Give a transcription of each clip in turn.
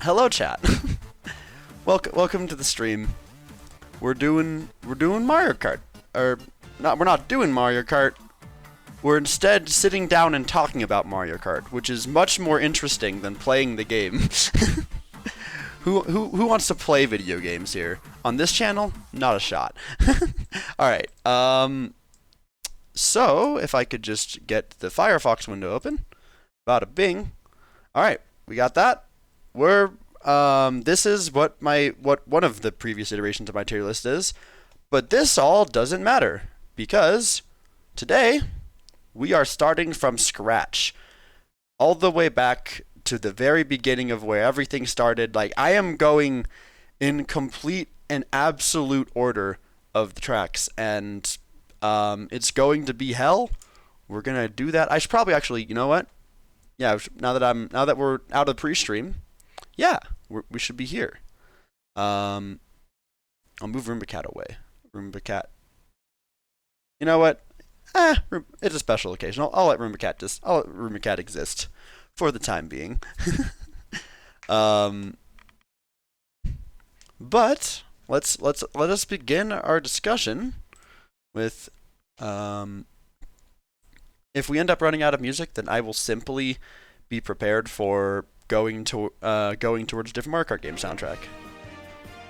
Hello, chat. Welcome to the stream. We're doing Mario Kart, or not? We're not doing Mario Kart. We're instead sitting down and talking about Mario Kart, which is much more interesting than playing the game. Who wants to play video games here on this channel? Not a shot. All right. So if I could just get the Firefox window open, bada bing. All right, we got that. We're this is what one of the previous iterations of my tier list is, but this all doesn't matter because today we are starting from scratch, all the way back to the very beginning of where everything started. Like, I am going in complete and absolute order of the tracks, and it's going to be hell. We're gonna do that. I should probably actually, you know what? Yeah, now that we're out of pre-stream, yeah, we should be here. I'll move Roomba Cat away. Roomba Cat. You know what? It's a special occasion. I'll let Roomba Cat exist for the time being. But let us begin our discussion with if we end up running out of music, then I will simply be prepared for going towards a different Mario Kart game soundtrack.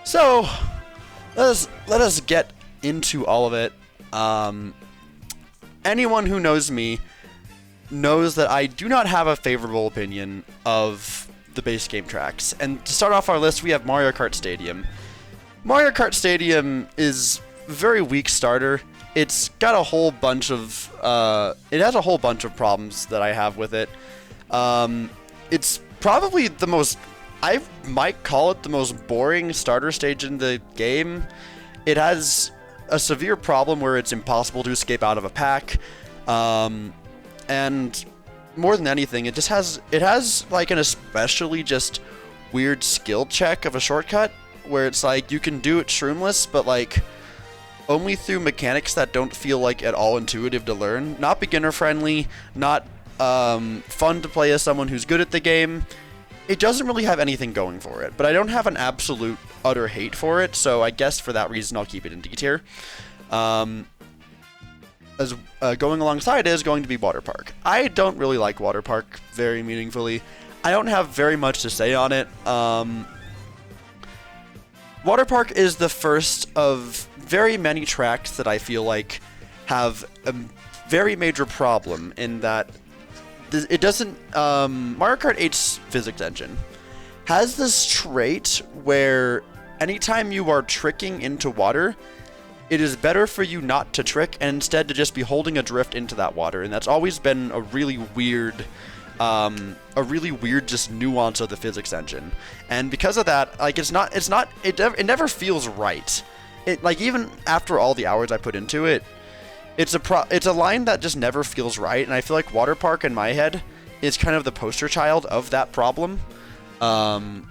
So let us get into all of it. Anyone who knows me knows that I do not have a favorable opinion of the base game tracks. And to start off our list, we have Mario Kart Stadium. Mario Kart Stadium is a very weak starter. It's got a whole bunch of it has a whole bunch of problems that I have with it. It's probably the most, I might call it the most boring starter stage in the game. It has a severe problem where it's impossible to escape out of a pack. And more than anything, it has like an especially just weird skill check of a shortcut where it's like you can do it shroomless, but like only through mechanics that don't feel like at all intuitive to learn. Not beginner friendly, not fun to play as someone who's good at the game. It doesn't really have anything going for it, but I don't have an absolute utter hate for it, so I guess for that reason I'll keep it in D tier. As going alongside is going to be Water Park. I don't really like Water Park very meaningfully. I don't have very much to say on it. Water Park is the first of very many tracks that I feel like have a very major problem in that it doesn't. Mario Kart 8's physics engine has this trait where anytime you are tricking into water, it is better for you not to trick and instead to just be holding a drift into that water, and that's always been a really weird just nuance of the physics engine. And because of that, like it never feels right. It, like, even after all the hours I put into it, it's a line that just never feels right, and I feel like Water Park in my head is kind of the poster child of that problem. And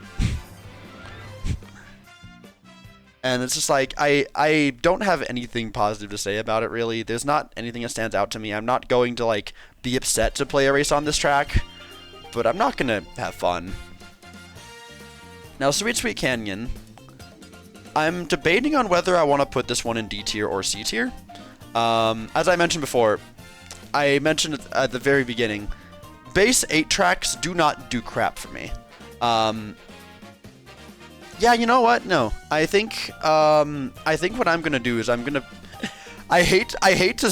it's just like, I don't have anything positive to say about it, really. There's not anything that stands out to me. I'm not going to, like, be upset to play a race on this track, but I'm not going to have fun. Now, Sweet Sweet Canyon, I'm debating on whether I want to put this one in D tier or C tier. As I mentioned before, I mentioned at the very beginning, base 8 tracks do not do crap for me. Yeah, you know what? No, I think what I'm gonna do is I'm gonna. I hate to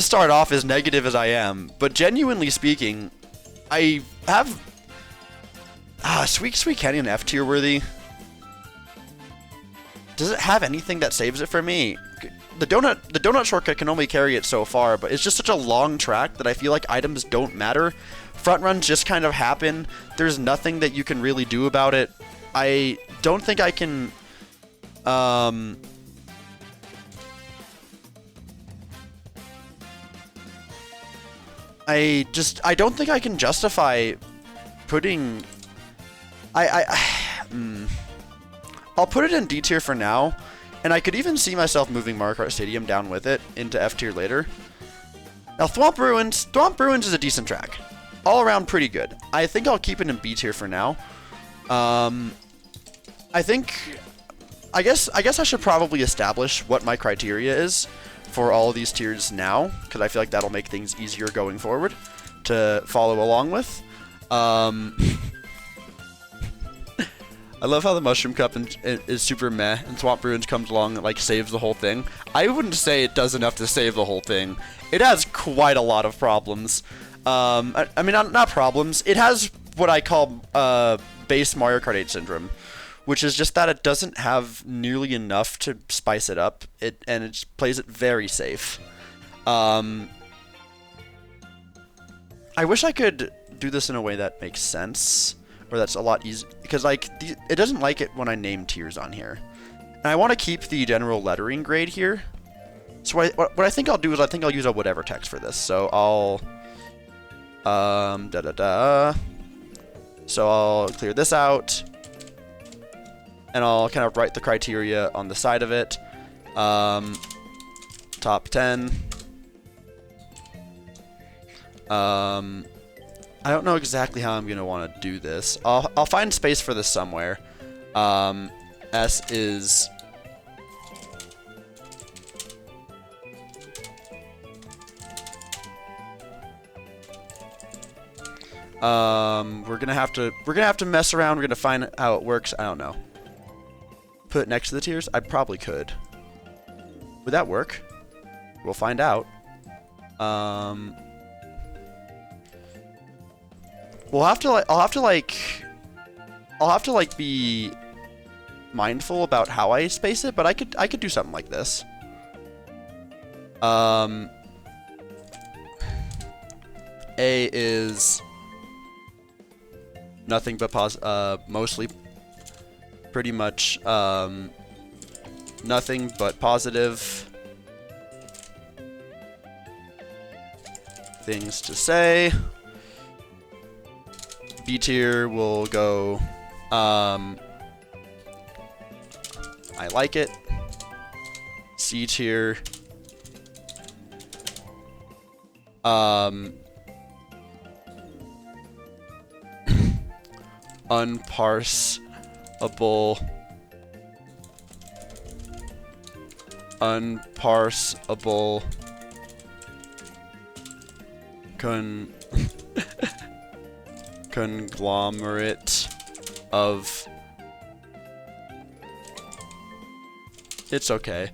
start off as negative as I am, but genuinely speaking, I have Sweet Sweet Canyon F tier worthy. Does it have anything that saves it for me? The donut shortcut can only carry it so far, but it's just such a long track that I feel like items don't matter. Front runs just kind of happen. There's nothing that you can really do about it. I don't think I can. I don't think I can justify putting. I'll put it in D tier for now, and I could even see myself moving Mario Kart Stadium down with it into F tier later. Now, Thwomp Ruins is a decent track. All around pretty good. I think I'll keep it in B tier for now. I think, I guess I should probably establish what my criteria is for all of these tiers now, because I feel like that'll make things easier going forward to follow along with. I love how the Mushroom Cup is super meh, and Swamp Ruins comes along and like saves the whole thing. I wouldn't say it does enough to save the whole thing. It has quite a lot of problems. I mean, not problems. It has what I call base Mario Kart 8 syndrome, which is just that it doesn't have nearly enough to spice it up. And it just plays it very safe. I wish I could do this in a way that makes sense, or that's a lot easier, because like it doesn't like it when I name tiers on here, and I want to keep the general lettering grade here. So what I think I'll do is I think I'll use a whatever text for this. So I'll So I'll clear this out, and I'll kind of write the criteria on the side of it. Top 10. I don't know exactly how I'm gonna want to do this. I'll find space for this somewhere. S is we're gonna have to mess around. We're gonna find how it works. I don't know. Put it next to the tiers? I probably could. Would that work? We'll find out. We'll have to I'll have to like be mindful about how I space it, but I could do something like this. A is nothing but mostly pretty much nothing but positive things to say. B tier will go, I like it. C tier, unparsable, conglomerate of... It's okay.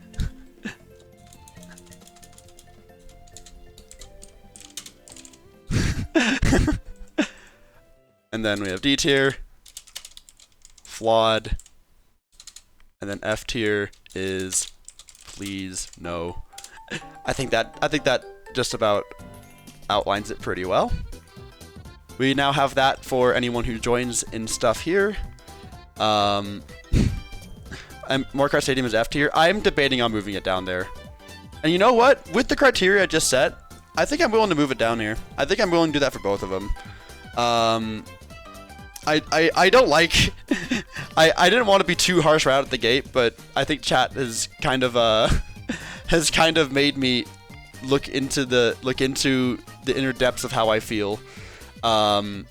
And then we have D tier, flawed, and then F tier is please no. I think that just about outlines it pretty well. We now have that for anyone who joins in stuff here. Mario Kart Stadium is F tier. I'm debating on moving it down there. And you know what? With the criteria I just set, I think I'm willing to move it down here. I think I'm willing to do that for both of them. I don't like... I didn't want to be too harsh right out of the gate, but I think chat has kind of made me look into the inner depths of how I feel. I'm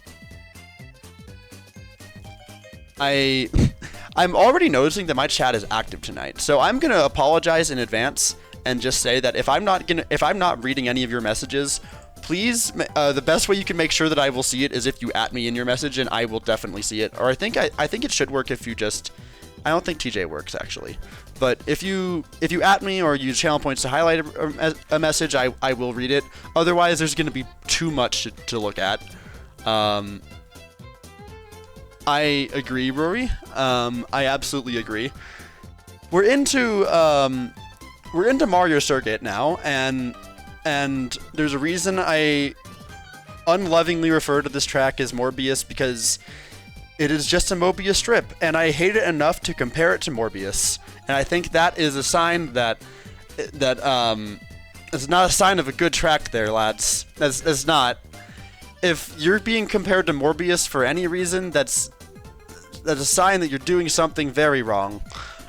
already noticing that my chat is active tonight, so I'm gonna apologize in advance and just say that if I'm not reading any of your messages, please, the best way you can make sure that I will see it is if you at me in your message, and I will definitely see it. Or I think it should work if you just... I don't think TJ works, actually. But if you at me or use channel points to highlight a message, I will read it. Otherwise, there's going to be too much to look at. I agree, Rory. I absolutely agree. We're into Mario Circuit now, and there's a reason I unlovingly refer to this track as Morbius, because it is just a Mobius strip, and I hate it enough to compare it to Morbius. And I think that is a sign that it's not a sign of a good track there, lads. That's not. If you're being compared to Morbius for any reason, that's a sign that you're doing something very wrong.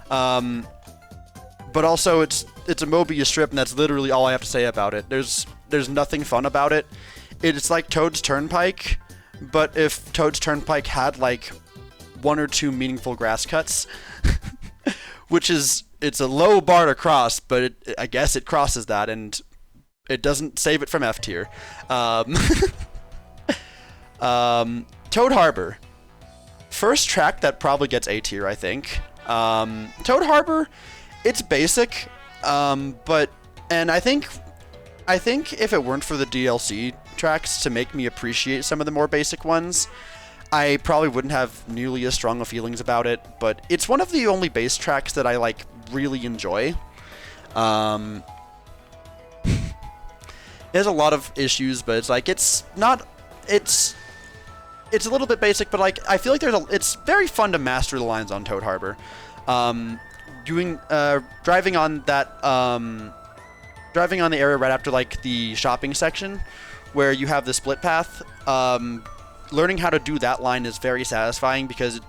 But also, it's a Mobius strip, and that's literally all I have to say about it. There's nothing fun about it. It's like Toad's Turnpike, but if Toad's Turnpike had like 1 or 2 meaningful grass cuts, which is, it's a low bar to cross, but I guess it crosses that, and it doesn't save it from F tier. Toad Harbor. First track that probably gets A tier, I think. Toad Harbor, it's basic, but I think if it weren't for the DLC tracks to make me appreciate some of the more basic ones, I probably wouldn't have nearly as strong of feelings about it. But it's one of the only bass tracks that I like really enjoy. It has a lot of issues, but it's like it's a little bit basic, but like I feel like it's very fun to master the lines on Toad Harbor. Driving on the area right after like the shopping section, where you have the split path. Learning how to do that line is very satisfying because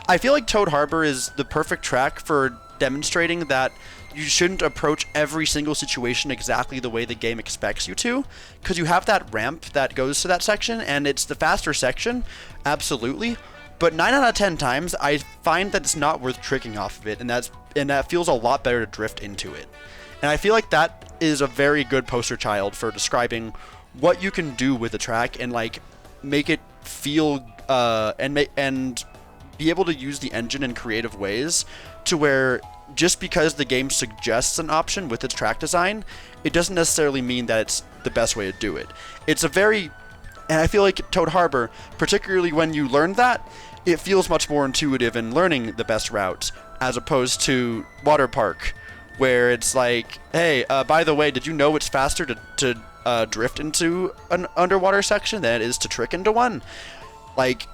I feel like Toad Harbor is the perfect track for demonstrating that you shouldn't approach every single situation exactly the way the game expects you to, because you have that ramp that goes to that section, and it's the faster section, absolutely, but 9 out of 10 times I find that it's not worth tricking off of it, and that feels a lot better to drift into it. And I feel like that is a very good poster child for describing what you can do with the track and like make it feel and be able to use the engine in creative ways to where just because the game suggests an option with its track design, it doesn't necessarily mean that it's the best way to do it. And I feel like Toad Harbor, particularly when you learn that, it feels much more intuitive in learning the best route, as opposed to Water Park, where it's like, hey, by the way, did you know it's faster to drift into an underwater section than it is to trick into one? Like,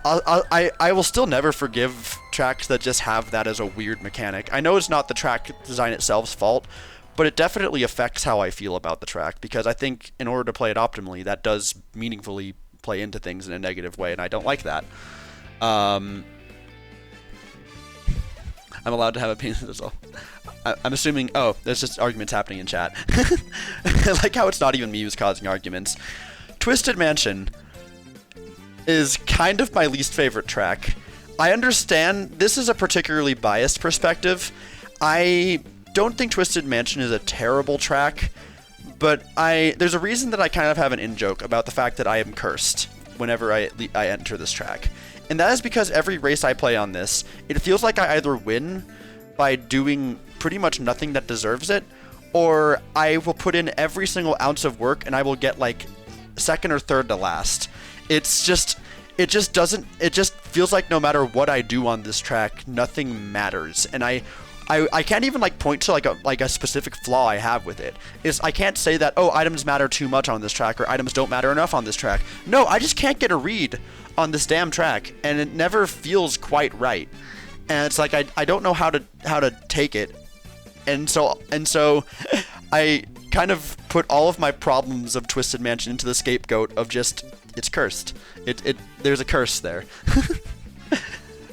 I will still never forgive tracks that just have that as a weird mechanic. I know it's not the track design itself's fault, but it definitely affects how I feel about the track, because I think in order to play it optimally, that does meaningfully play into things in a negative way, and I don't like that. I'm allowed to have opinions as well. I'm assuming, oh, there's just arguments happening in chat. I like how it's not even me who's causing arguments. Twisted Mansion is kind of my least favorite track. I understand this is a particularly biased perspective. I don't think Twisted Mansion is a terrible track, but there's a reason that I kind of have an in-joke about the fact that I am cursed whenever I enter this track. And that is because every race I play on this, it feels like I either win by doing pretty much nothing that deserves it, or I will put in every single ounce of work and I will get like second or third to last. It just feels like no matter what I do on this track, nothing matters. And I can't even like point to like a specific flaw I have with it. I can't say that, oh, items matter too much on this track or items don't matter enough on this track. No, I just can't get a read on this damn track, and it never feels quite right. And it's like I don't know how to take it. And so I kind of put all of my problems of Twisted Mansion into the scapegoat of just it's cursed. There's a curse there.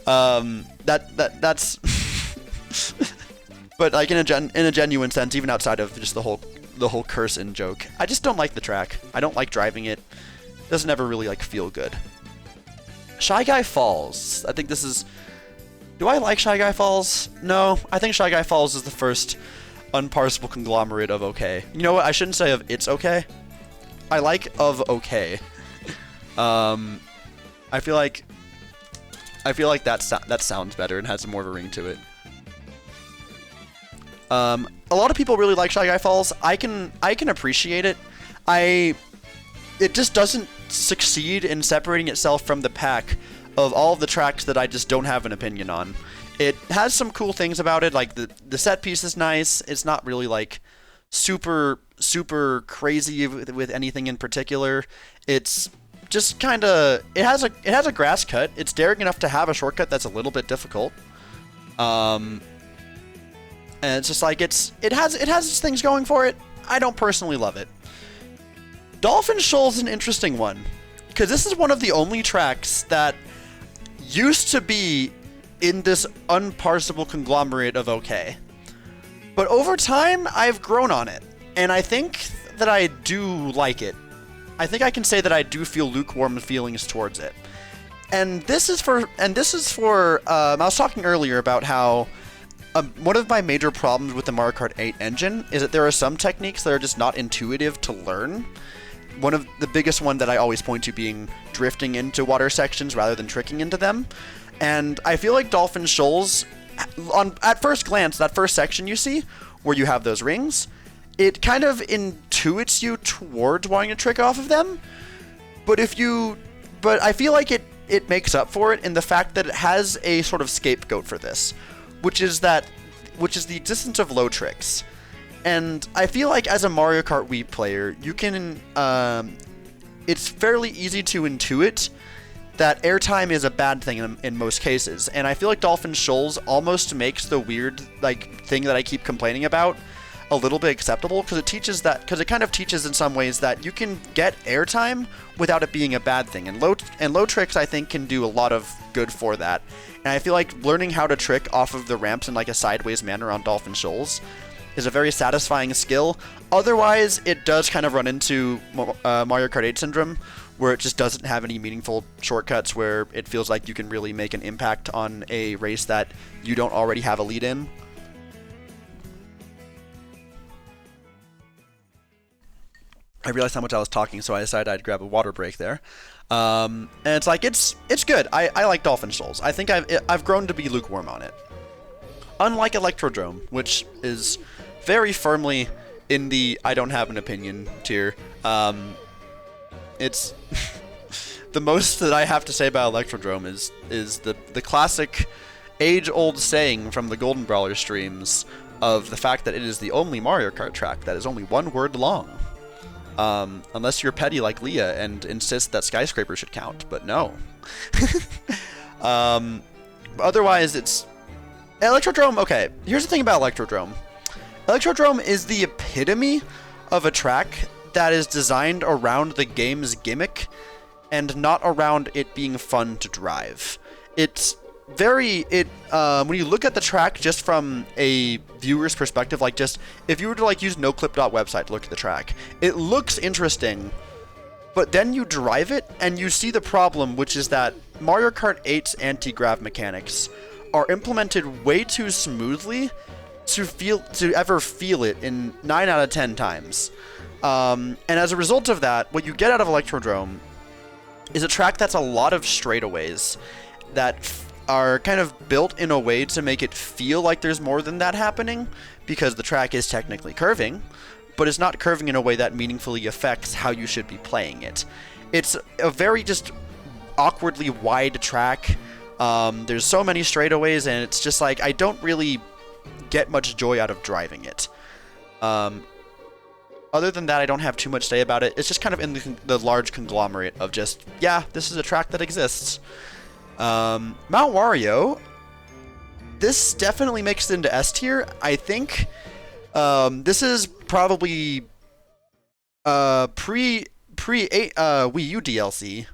That's but like in a genuine sense, even outside of just the whole curse in joke, I just don't like the track. I don't like driving it. It doesn't ever really like feel good. Shy Guy Falls. I think this is. Do I like Shy Guy Falls? No, I think Shy Guy Falls is the first unparsable conglomerate of okay. You know what? I shouldn't say of it's okay. I like of okay. I feel like that sounds better and has more of a ring to it. A lot of people really like Shy Guy Falls. I can appreciate it. It just doesn't succeed in separating itself from the pack of all of the tracks that I just don't have an opinion on. It has some cool things about it, like the set piece is nice. It's not really like super crazy with anything in particular. It's just kind of it has a grass cut. It's daring enough to have a shortcut that's a little bit difficult. And it's just like it has its things going for it. I don't personally love it. Dolphin Shoal's an interesting one, because this is one of the only tracks that used to be in this unparsable conglomerate of okay. But over time, I've grown on it, and I think that I do like it. I think I can say that I do feel lukewarm feelings towards it. And this is for I was talking earlier about how one of my major problems with the Mario Kart 8 engine is that there are some techniques that are just not intuitive to learn. One of the biggest one that I always point to being drifting into water sections rather than tricking into them. And I feel like Dolphin Shoals, at first glance, that first section you see, where you have those rings, it kind of intuits you towards wanting to trick off of them. But I feel like it makes up for it in the fact that it has a sort of scapegoat for this, which is the existence of low tricks. And I feel like as a Mario Kart Wii player, you can, it's fairly easy to intuit that airtime is a bad thing in most cases. And I feel like Dolphin Shoals almost makes the weird, like, thing that I keep complaining about a little bit acceptable, because it kind of teaches in some ways that you can get airtime without it being a bad thing. And low tricks, I think, can do a lot of good for that. And I feel like learning how to trick off of the ramps in like a sideways manner on Dolphin Shoals is a very satisfying skill. Otherwise, it does kind of run into Mario Kart 8 syndrome, where it just doesn't have any meaningful shortcuts, where it feels like you can really make an impact on a race that you don't already have a lead in. I realized how much I was talking, so I decided I'd grab a water break there. And it's like, it's good. I like Dolphin Shoals. I think I've grown to be lukewarm on it. Unlike Electrodrome, which is very firmly in the I don't have an opinion tier. It's the most that I have to say about Electrodrome is the classic age-old saying from the Golden Brawler streams of the fact that it is the only Mario Kart track that is only one word long. Unless you're petty like Leah and insist that Skyscraper should count, but no. Otherwise, it's Electrodrome. Okay, here's the thing about Electrodrome. Electrodrome is the epitome of a track that is designed around the game's gimmick and not around it being fun to drive. It's when you look at the track just from a viewer's perspective, like just if you were to like use noclip.website to look at the track, it looks interesting, but then you drive it and you see the problem, which is that Mario Kart 8's anti-grav mechanics are implemented way too smoothly to ever feel it in 9 out of 10 times. And as a result of that, what you get out of Electrodrome is a track that's a lot of straightaways that are kind of built in a way to make it feel like there's more than that happening, because the track is technically curving, but it's not curving in a way that meaningfully affects how you should be playing it. It's a very just awkwardly wide track. There's so many straightaways, and it's just like, I don't really get much joy out of driving it. Other than that, I don't have too much to say about it. It's just kind of in the large conglomerate of just, yeah, this is a track that exists. Mount Wario, this definitely makes it into S tier. I think this is probably pre Wii U DLC,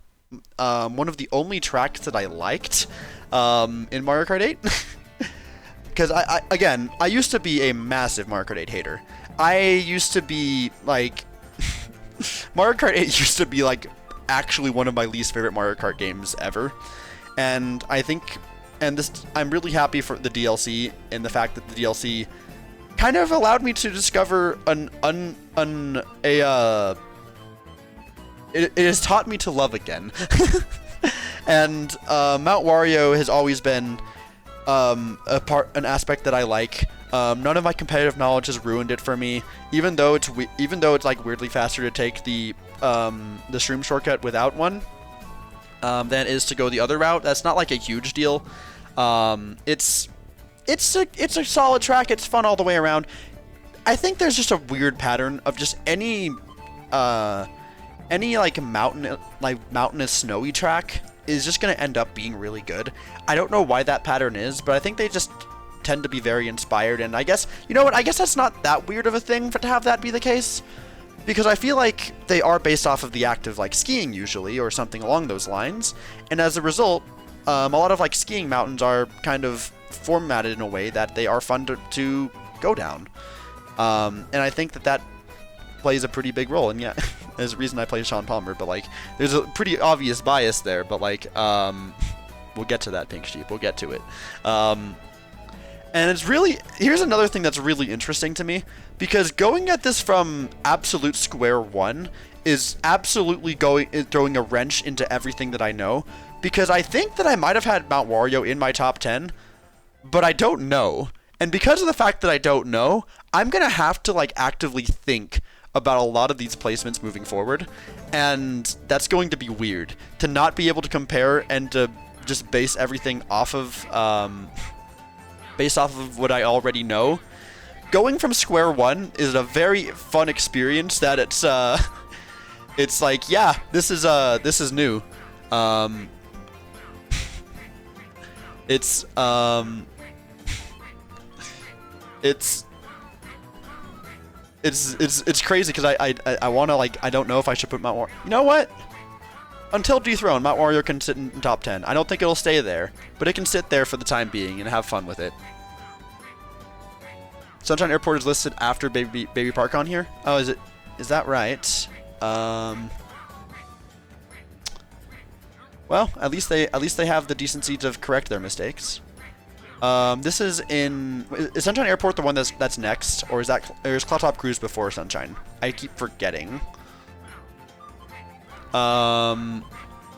one of the only tracks that I liked in Mario Kart 8. Because I used to be a massive Mario Kart 8 hater. I used to be like Mario Kart 8 used to be like actually one of my least favorite Mario Kart games ever. And I think, I'm really happy for the DLC and the fact that the DLC kind of allowed me to discover it has taught me to love again. And Mount Wario has always been an aspect that I like. None of my competitive knowledge has ruined it for me, even though it's like weirdly faster to take the stream shortcut without one than it is to go the other route. That's not like a huge deal. It's a solid track. It's fun all the way around. I think there's just a weird pattern of just any like mountainous snowy track is just gonna end up being really good. I don't know why that pattern is, but I think they just tend to be very inspired, and I guess, you know what, I guess that's not that weird of a thing to have that be the case, because I feel like they are based off of the act of like skiing usually, or something along those lines, and as a result, a lot of like skiing mountains are kind of formatted in a way that they are fun to go down, and I think that plays a pretty big role, and yeah. There's a reason I play Sean Palmer, but like, there's a pretty obvious bias there. But like, we'll get to that, Pink Sheep. We'll get to it. And it's really, here's another thing that's really interesting to me, because going at this from absolute square one is absolutely throwing a wrench into everything that I know, because I think that I might have had Mount Wario in my top 10, but I don't know. And because of the fact that I don't know, I'm going to have to like actively think about a lot of these placements moving forward, and that's going to be weird to not be able to compare and to just base everything off of based off of what I already know. Going from square one is a very fun experience that it's like, yeah, this is new. It's crazy because I want to, like, I don't know if I should put Mount Wario. You know what? Until dethroned, Mount Wario can sit in top 10. I don't think it'll stay there, but it can sit there for the time being and have fun with it. Sunshine Airport is listed after Baby Park on here. Oh, is that right? Well, at least they have the decency to correct their mistakes. This is Sunshine Airport the one that's next, or is Cloudtop Cruise before Sunshine? I keep forgetting.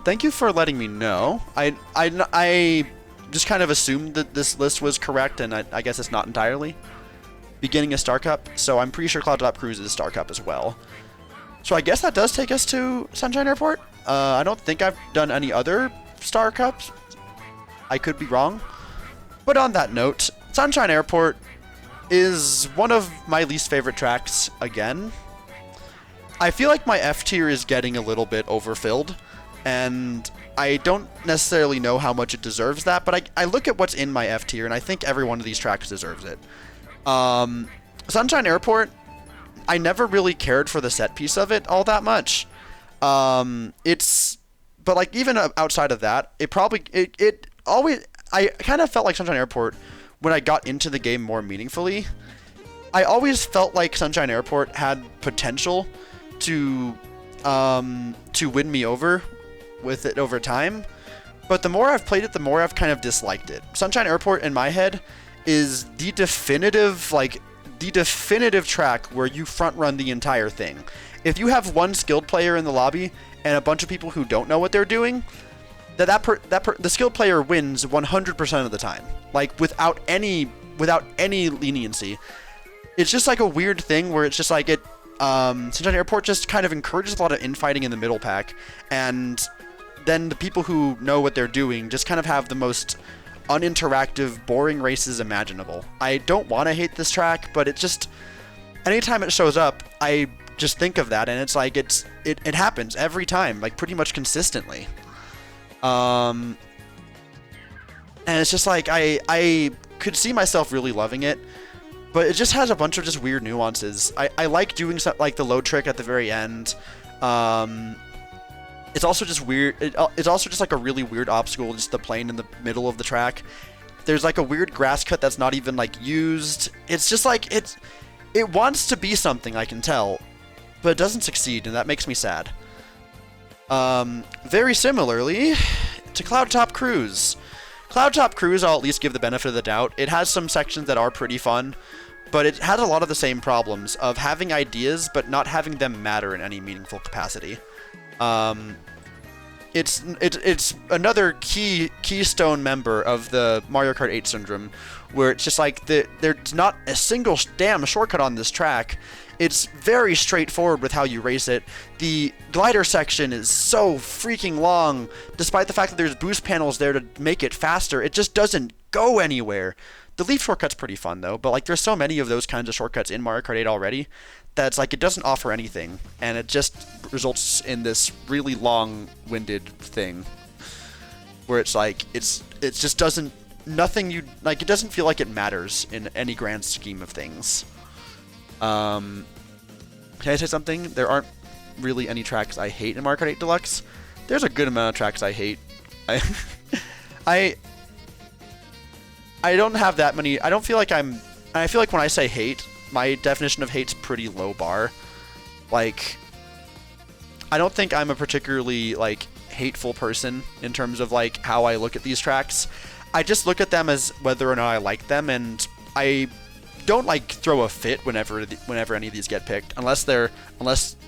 Thank you for letting me know. I just kind of assumed that this list was correct, and I guess it's not entirely. Beginning a Star Cup, so I'm pretty sure Cloudtop Cruise is Star Cup as well. So I guess that does take us to Sunshine Airport. I don't think I've done any other Star Cups. I could be wrong. But on that note, Sunshine Airport is one of my least favorite tracks again. I feel like my F tier is getting a little bit overfilled, and I don't necessarily know how much it deserves that, but I look at what's in my F tier, and I think every one of these tracks deserves it. Sunshine Airport, I never really cared for the set piece of it all that much. But like even outside of that, it always, I kind of felt like Sunshine Airport, when I got into the game more meaningfully, I always felt like Sunshine Airport had potential to win me over with it over time. But the more I've played it, the more I've kind of disliked it. Sunshine Airport, in my head, is the definitive track where you front run the entire thing. If you have one skilled player in the lobby and a bunch of people who don't know what they're doing, the skilled player wins 100% of the time, like without any leniency. It's just like a weird thing where it's just like Sunshine Airport just kind of encourages a lot of infighting in the middle pack, and then the people who know what they're doing just kind of have the most uninteractive, boring races imaginable. I don't want to hate this track, but it just, anytime it shows up, I just think of that, and it's like it happens every time, like pretty much consistently. And it's just like I could see myself really loving it, but it just has a bunch of just weird nuances. I like doing something like the load trick at the very end. It's also just weird. It's also just like a really weird obstacle, just the plane in the middle of the track. There's like a weird grass cut that's not even like used. It's just like it wants to be something, I can tell, but it doesn't succeed, and that makes me sad. Very similarly to Cloudtop Cruise. Cloudtop Cruise, I'll at least give the benefit of the doubt. It has some sections that are pretty fun, but it has a lot of the same problems of having ideas but not having them matter in any meaningful capacity. It's another keystone member of the Mario Kart 8 syndrome, where it's just like there's not a single damn shortcut on this track. It's very straightforward with how you race it. The glider section is so freaking long, despite the fact that there's boost panels there to make it faster. It just doesn't go anywhere. The leaf shortcut's pretty fun though, but like there's so many of those kinds of shortcuts in Mario Kart 8 already that it's like it doesn't offer anything, and it just results in this really long-winded thing where it's like it just doesn't it doesn't feel like it matters in any grand scheme of things. Can I say something? There aren't really any tracks I hate in Mario Kart 8 Deluxe. There's a good amount of tracks I hate. I don't have that many. I don't feel like I feel like when I say hate, my definition of hate's pretty low bar. Like, I don't think I'm a particularly like hateful person in terms of like how I look at these tracks. I just look at them as whether or not I like them, and I don't like throw a fit whenever any of these get picked, unless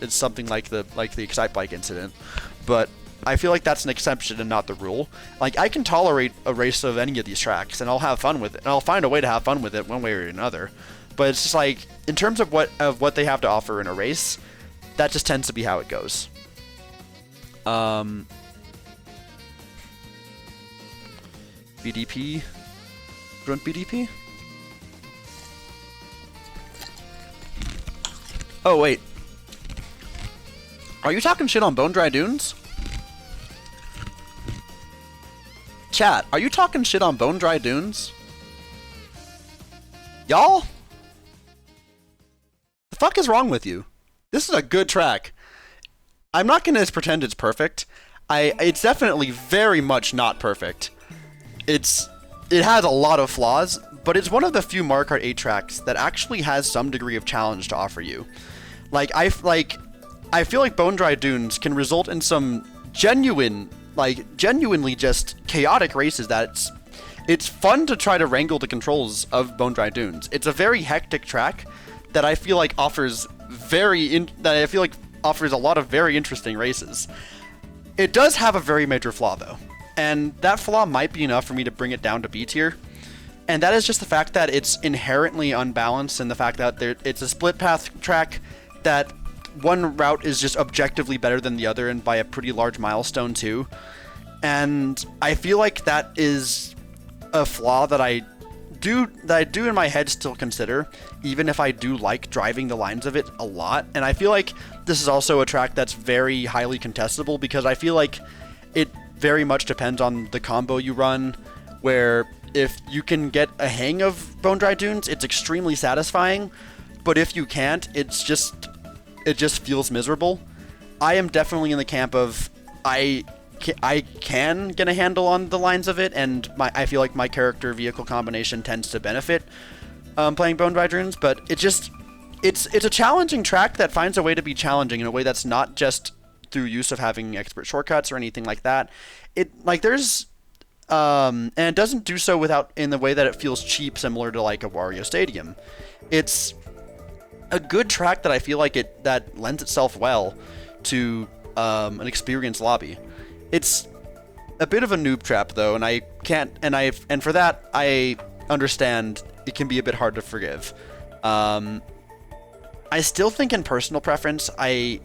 it's something like the Excite Bike incident. But I feel like that's an exception and not the rule. Like, I can tolerate a race of any of these tracks, and I'll have fun with it, and I'll find a way to have fun with it one way or another. But it's just like, in terms of what they have to offer in a race, that just tends to be how it goes. BDP? Grunt BDP? Oh, wait. Are you talking shit on Bone Dry Dunes? Chat, are you talking shit on Bone Dry Dunes? Y'all? The fuck is wrong with you? This is a good track. I'm not gonna pretend it's perfect. It's definitely very much not perfect. It has a lot of flaws, but it's one of the few Mario Kart 8 tracks that actually has some degree of challenge to offer you. I feel like Bone Dry Dunes can result in some genuinely just chaotic races that it's fun to try to wrangle the controls of Bone Dry Dunes. It's a very hectic track that I feel like offers offers a lot of very interesting races. It does have a very major flaw though, and that flaw might be enough for me to bring it down to B tier. And that is just the fact that it's inherently unbalanced, and the fact that it's a split path track that one route is just objectively better than the other, and by a pretty large milestone too. And I feel like that is a flaw that I do in my head still consider, even if I do like driving the lines of it a lot. And I feel like this is also a track that's very highly contestable, because I feel like it very much depends on the combo you run, where if you can get a hang of Bone Dry Dunes, it's extremely satisfying, but if you can't, it just feels miserable. I am definitely in the camp of I can get a handle on the lines of it, and I feel like my character vehicle combination tends to benefit playing Bone Dry Dunes, but it's a challenging track that finds a way to be challenging in a way that's not just through use of having expert shortcuts or anything like that. And it doesn't do so in the way that it feels cheap, similar to like a Wario Stadium. It's a good track that I feel like that lends itself well to an experienced lobby. It's a bit of a noob trap though, and for that I understand it can be a bit hard to forgive. I still think in personal preference, I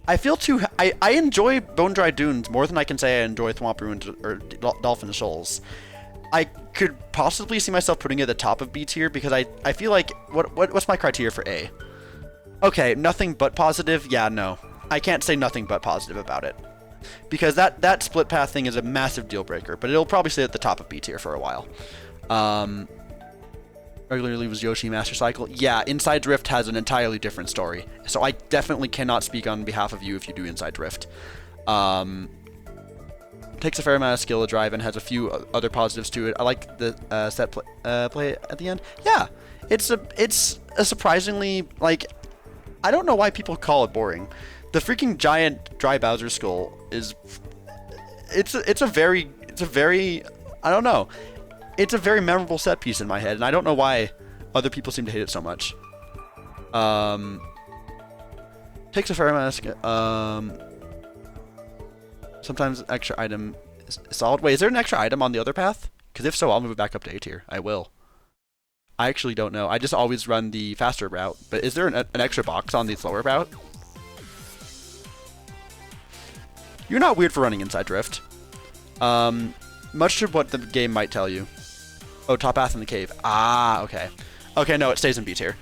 enjoy Bone Dry Dunes more than I can say I enjoy Thwomp Ruins or Dolphin Shoals. I could possibly see myself putting it at the top of B tier, because I feel like what's my criteria for A? Okay, nothing but positive. Yeah, no, I can't say nothing but positive about it, because that split path thing is a massive deal breaker. But it'll probably stay at the top of B tier for a while. Regularly was Yoshi Master Cycle. Yeah, Inside Drift has an entirely different story, so I definitely cannot speak on behalf of you if you do Inside Drift. Takes a fair amount of skill to drive and has a few other positives to it. I like the set play at the end. Yeah, it's a surprisingly, like, I don't know why people call it boring. The freaking giant dry Bowser skull is it's a very I don't know. It's a very memorable set piece in my head, and I don't know why other people seem to hate it so much. Takes a fair amount of skill. Sometimes extra item is solid. Wait, is there an extra item on the other path? Because if so, I'll move it back up to A tier. I will. I actually don't know. I just always run the faster route. But is there an extra box on the slower route? You're not weird for running Inside Drift. Much to what the game might tell you. Oh, top path in the cave. Ah, okay. Okay, no, it stays in B tier.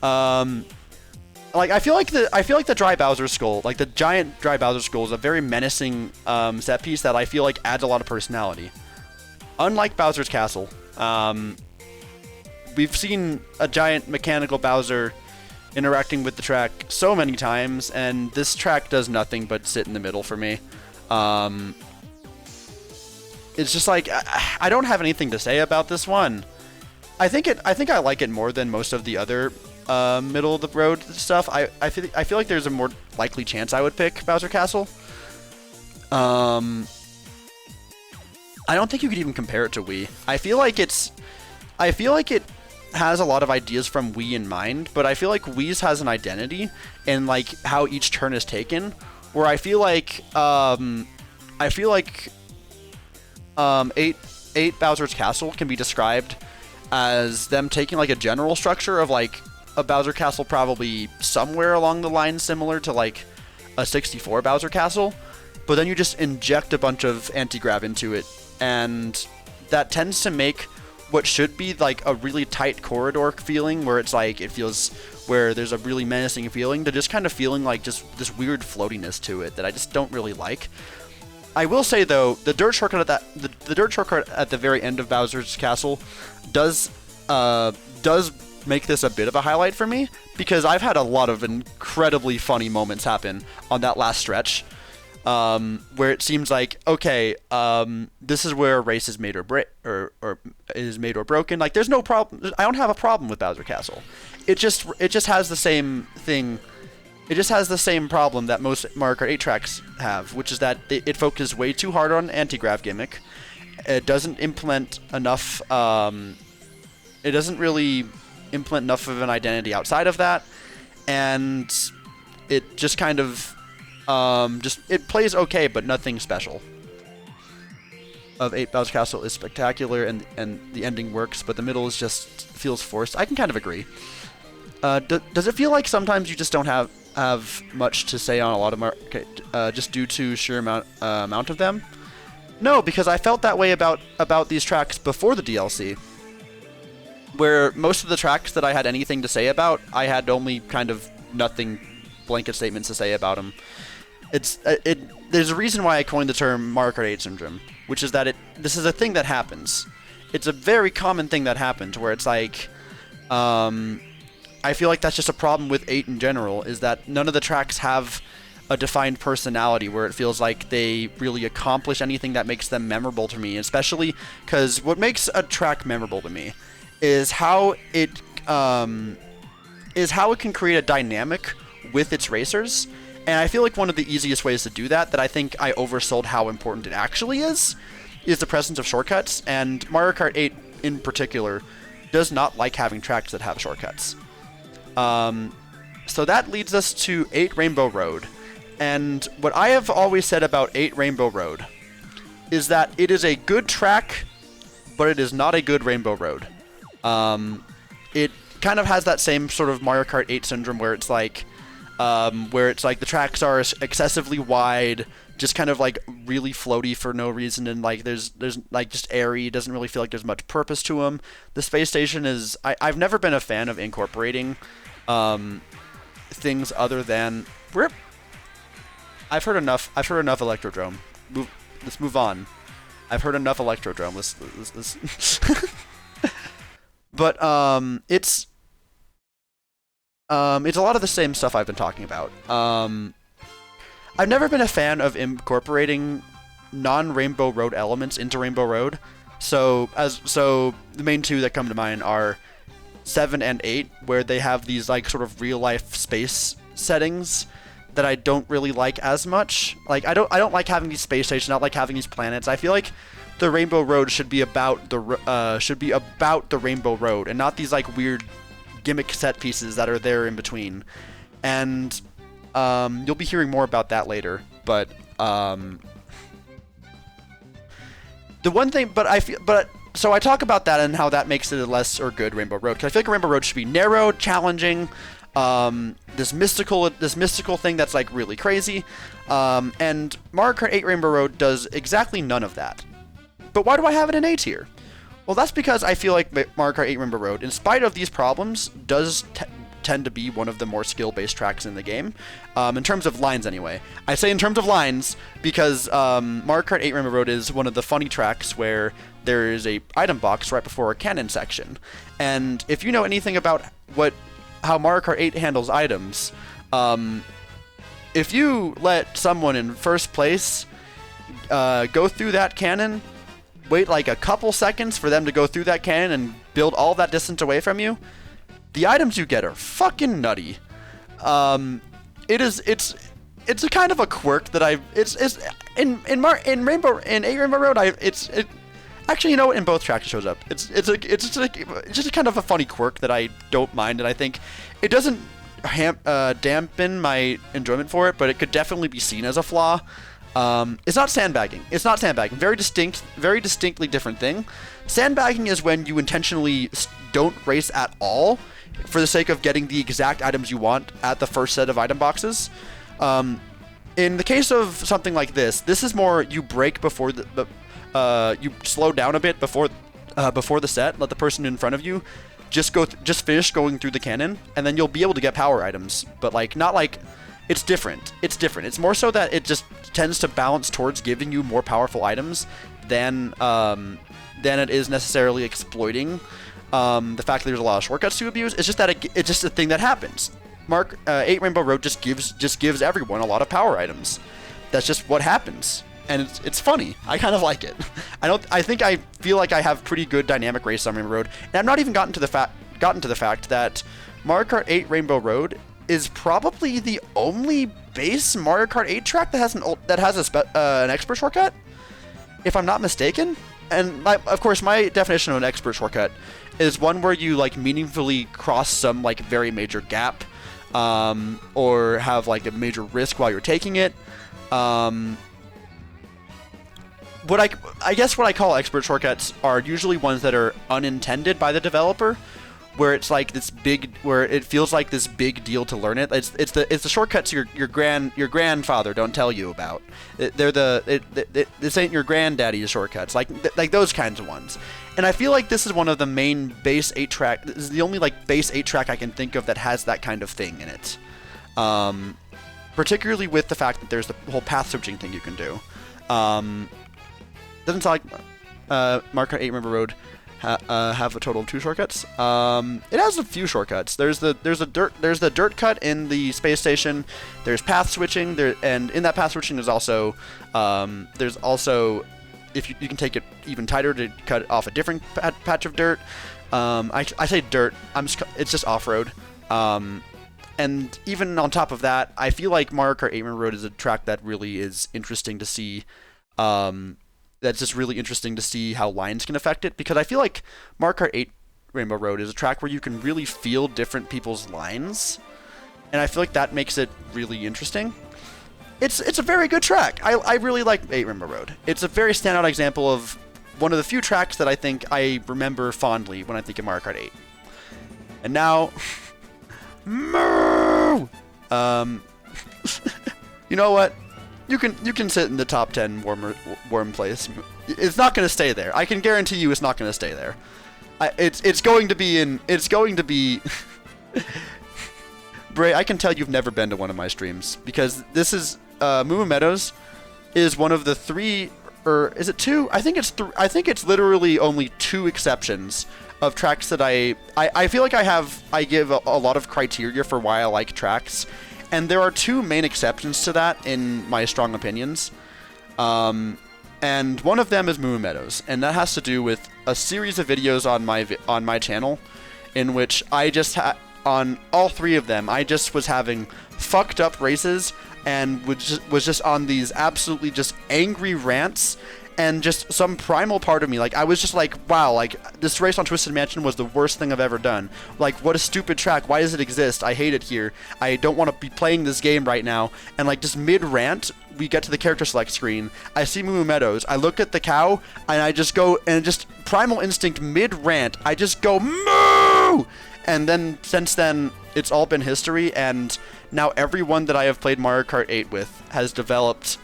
Like, I feel like the dry Bowser skull, like the giant dry Bowser skull, is a very menacing set piece that I feel like adds a lot of personality. Unlike Bowser's Castle, we've seen a giant mechanical Bowser interacting with the track so many times, and this track does nothing but sit in the middle for me. It's just like, I don't have anything to say about this one. I think I like it more than most of the other middle of the road stuff, I feel like there's a more likely chance I would pick Bowser Castle. I don't think you could even compare it to Wii. I feel like it has a lot of ideas from Wii in mind, but I feel like Wii's has an identity in like how each turn is taken, where I feel like 8 Bowser's Castle can be described as them taking like a general structure of like a Bowser Castle probably somewhere along the line similar to like a 64 Bowser Castle, but then you just inject a bunch of anti-grav into it, and that tends to make what should be like a really tight corridor feeling, where it's like it feels where there's a really menacing feeling, to just kind of feeling like just this weird floatiness to it that I just don't really like. I will say though, the dirt shortcut at the very end of Bowser's Castle does make this a bit of a highlight for me, because I've had a lot of incredibly funny moments happen on that last stretch, where it seems like, okay, this is where a race is made or is made or broken. Like, there's no problem. I don't have a problem with Bowser Castle. It just has the same thing. It just has the same problem that most Mario Kart 8 tracks have, which is that it focuses way too hard on anti-grav gimmick. It doesn't implement enough. It doesn't really implement enough of an identity outside of that, and it just kind of it plays okay, but nothing special. Of 8 Bowser Castle is spectacular, and the ending works, but the middle is just feels forced. I can kind of agree. Does it feel like sometimes you just don't have much to say on a lot of just due to sheer amount of them? No, because I felt that way about these tracks before the DLC, where most of the tracks that I had anything to say about, I had only kind of nothing, blanket statements to say about them. There's a reason why I coined the term Mario Kart 8 syndrome, which is that this is a thing that happens. It's a very common thing that happens, where it's like, I feel like that's just a problem with 8 in general, is that none of the tracks have a defined personality where it feels like they really accomplish anything that makes them memorable to me, especially because what makes a track memorable to me is how it can create a dynamic with its racers. And I feel like one of the easiest ways to do that I think I oversold how important it actually is the presence of shortcuts, and Mario Kart 8 in particular does not like having tracks that have shortcuts. So that leads us to 8 Rainbow Road. And what I have always said about 8 Rainbow Road is that it is a good track, but it is not a good Rainbow Road. It kind of has that same sort of Mario Kart 8 syndrome where it's like the tracks are excessively wide, just kind of like really floaty for no reason, and like there's like just airy. Doesn't really feel like there's much purpose to them. The space station is I've never been a fan of incorporating things other than I've heard enough Electrodrome. Let's move on. I've heard enough Electrodrome. Let's but it's a lot of the same stuff I've been talking about. I've never been a fan of incorporating non-Rainbow Road elements into Rainbow Road. So the main two that come to mind are 7 and 8, where they have these like sort of real life space settings that I don't really like as much. Like I don't like having these space stations. I don't like having these planets. I feel like the Rainbow Road should be about the Rainbow Road, and not these like weird gimmick set pieces that are there in between. And you'll be hearing more about that later. But the one thing, so I talk about that and how that makes it a less or good Rainbow Road, because I feel like a Rainbow Road should be narrow, challenging, this mystical thing that's like really crazy. And Mario Kart 8 Rainbow Road does exactly none of that. But why do I have it in A tier? Well, that's because I feel like Mario Kart 8 Rainbow Road, in spite of these problems, does tend to be one of the more skill-based tracks in the game, in terms of lines anyway. I say in terms of lines because Mario Kart 8 Rainbow Road is one of the funny tracks where there is a item box right before a cannon section. And if you know anything about how Mario Kart 8 handles items, if you let someone in first place go through that cannon, wait like a couple seconds for them to go through that cannon and build all that distance away from you, the items you get are fucking nutty. It's a kind of a quirk that it's in 8 Rainbow Road. Actually, you know what? In both tracks it shows up. It's just a kind of a funny quirk that I don't mind, and I think it doesn't dampen my enjoyment for it, but it could definitely be seen as a flaw. It's not sandbagging. Very distinctly different thing. Sandbagging is when you intentionally don't race at all for the sake of getting the exact items you want at the first set of item boxes. In the case of something like this is more you break before you slow down a bit before the set, let the person in front of you just finish going through the cannon, and then you'll be able to get power items. But like, not like, it's different. It's more so that it just tends to balance towards giving you more powerful items than it is necessarily exploiting the fact that there's a lot of shortcuts to abuse. It's just that it's just a thing that happens. 8 Rainbow Road just gives everyone a lot of power items. That's just what happens, and it's funny. I kind of like it. I feel like I have pretty good dynamic race on Rainbow Road, and I've not even gotten to the fact that Mario Kart 8 Rainbow Road is probably the only base Mario Kart 8 track that has an expert shortcut, if I'm not mistaken. And of course, my definition of an expert shortcut is one where you like meaningfully cross some like very major gap, or have like a major risk while you're taking it. I guess what I call expert shortcuts are usually ones that are unintended by the developer, where it's like where it feels like this big deal to learn it. It's the shortcuts your grandfather don't tell you about. This ain't your granddaddy's shortcuts, like those kinds of ones. And I feel like this is one of the main base 8 track. This is the only like base 8 track I can think of that has that kind of thing in it. Particularly with the fact that there's the whole path switching thing you can do. Doesn't sound like Mario Kart 8 Rainbow Road have a total of 2 shortcuts. It has a few shortcuts. There's the dirt cut in the space station. There's path switching there, and in that path switching there's also if you can take it even tighter to cut off a different patch of dirt. I say dirt. It's just off-road. And even on top of that, I feel like Mario Kart 8 Rainbow Road is a track that really is interesting to see. That's just really interesting to see how lines can affect it, because I feel like Mario Kart 8 Rainbow Road is a track where you can really feel different people's lines, and I feel like that makes it really interesting. It's a very good track. I really like 8 Rainbow Road. It's a very standout example of one of the few tracks that I think I remember fondly when I think of Mario Kart 8. And now, moo! You know what? You can sit in the top 10 warm place. It's not going to stay there. I can guarantee you it's not going to stay there. It's going to be Bray, I can tell you've never been to one of my streams, because this is Moo Meadows is one of the 3, or is it 2? I think it's literally only 2 exceptions of tracks that I feel like I give a lot of criteria for why I like tracks. And there are 2 main exceptions to that in my strong opinions. And one of them is Moo Meadows, and that has to do with a series of videos on my channel in which I just on all 3 of them I just was having fucked up races and was just on these absolutely just angry rants, and just some primal part of me, like, I was just like, wow, like, this race on Twisted Mansion was the worst thing I've ever done. Like, what a stupid track. Why does it exist? I hate it here. I don't want to be playing this game right now. And, like, just mid-rant, we get to the character select screen. I see Moo Meadows. I look at the cow, and I just go, and just primal instinct mid-rant, I just go, moo! And then, since then, it's all been history, and now everyone that I have played Mario Kart 8 with has developed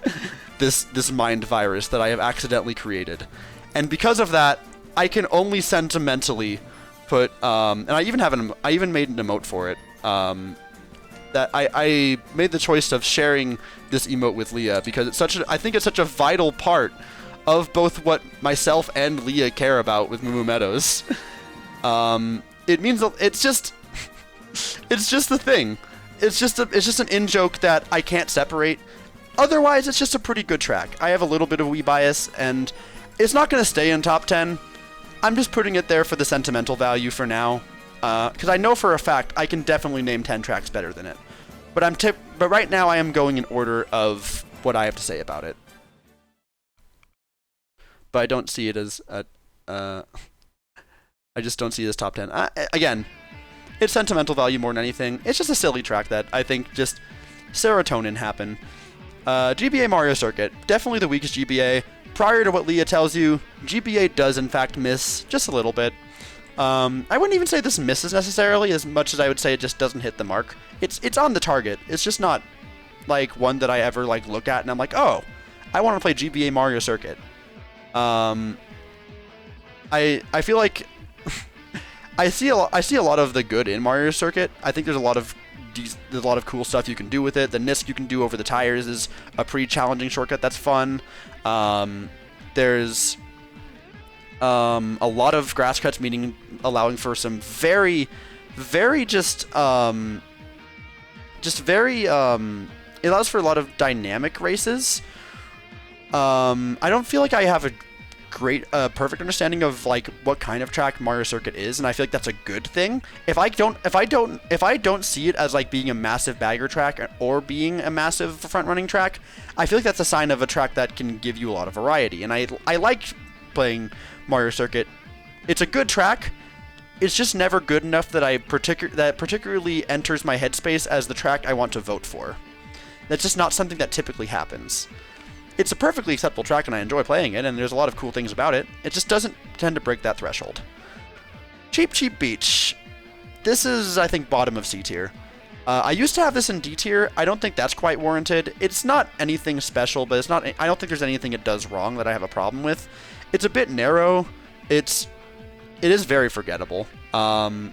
this mind virus that I have accidentally created. And because of that, I can only sentimentally put, and I even made an emote for it, that I made the choice of sharing this emote with Leah, because I think it's such a vital part of both what myself and Leah care about with Moo Meadows. It means, it's just the thing. It's just an in-joke that I can't separate. Otherwise, it's just a pretty good track. I have a little bit of Wii bias, and it's not going to stay in top 10. I'm just putting it there for the sentimental value for now. because I know for a fact I can definitely name 10 tracks better than it. But right now I am going in order of what I have to say about it. But I don't see it as I just don't see it as top 10. Again, it's sentimental value more than anything. It's just a silly track that I think just serotonin happened. GBA Mario Circuit, definitely the weakest GBA. Prior to what Leah tells you, GBA does in fact miss just a little bit. I wouldn't even say this misses necessarily as much as I would say it just doesn't hit the mark. It's on the target. It's just not like one that I ever like look at and I'm like, oh, I want to play GBA Mario Circuit. I feel like I see a lot of the good in Mario Circuit. I think there's a lot of cool stuff you can do with it. The NISC you can do over the tires is a pretty challenging shortcut that's fun. There's a lot of grass cuts, meaning allowing for some very it allows for a lot of dynamic races. I don't feel like I have a great perfect understanding of like what kind of track Mario Circuit is, and I feel like that's a good thing. If I don't see it as like being a massive bagger track or being a massive front running track, I feel like that's a sign of a track that can give you a lot of variety. And I like playing Mario Circuit. It's a good track. It's just never good enough that particularly enters my headspace as the track I want to vote for. That's just not something that typically happens. It's a perfectly acceptable track and I enjoy playing it, and there's a lot of cool things about it. It just doesn't tend to break that threshold. Cheap Cheap Beach. This is, I think, bottom of C tier. I used to have this in D tier. I don't think that's quite warranted. It's not anything special, but I don't think there's anything it does wrong that I have a problem with. It's a bit narrow. It is very forgettable. I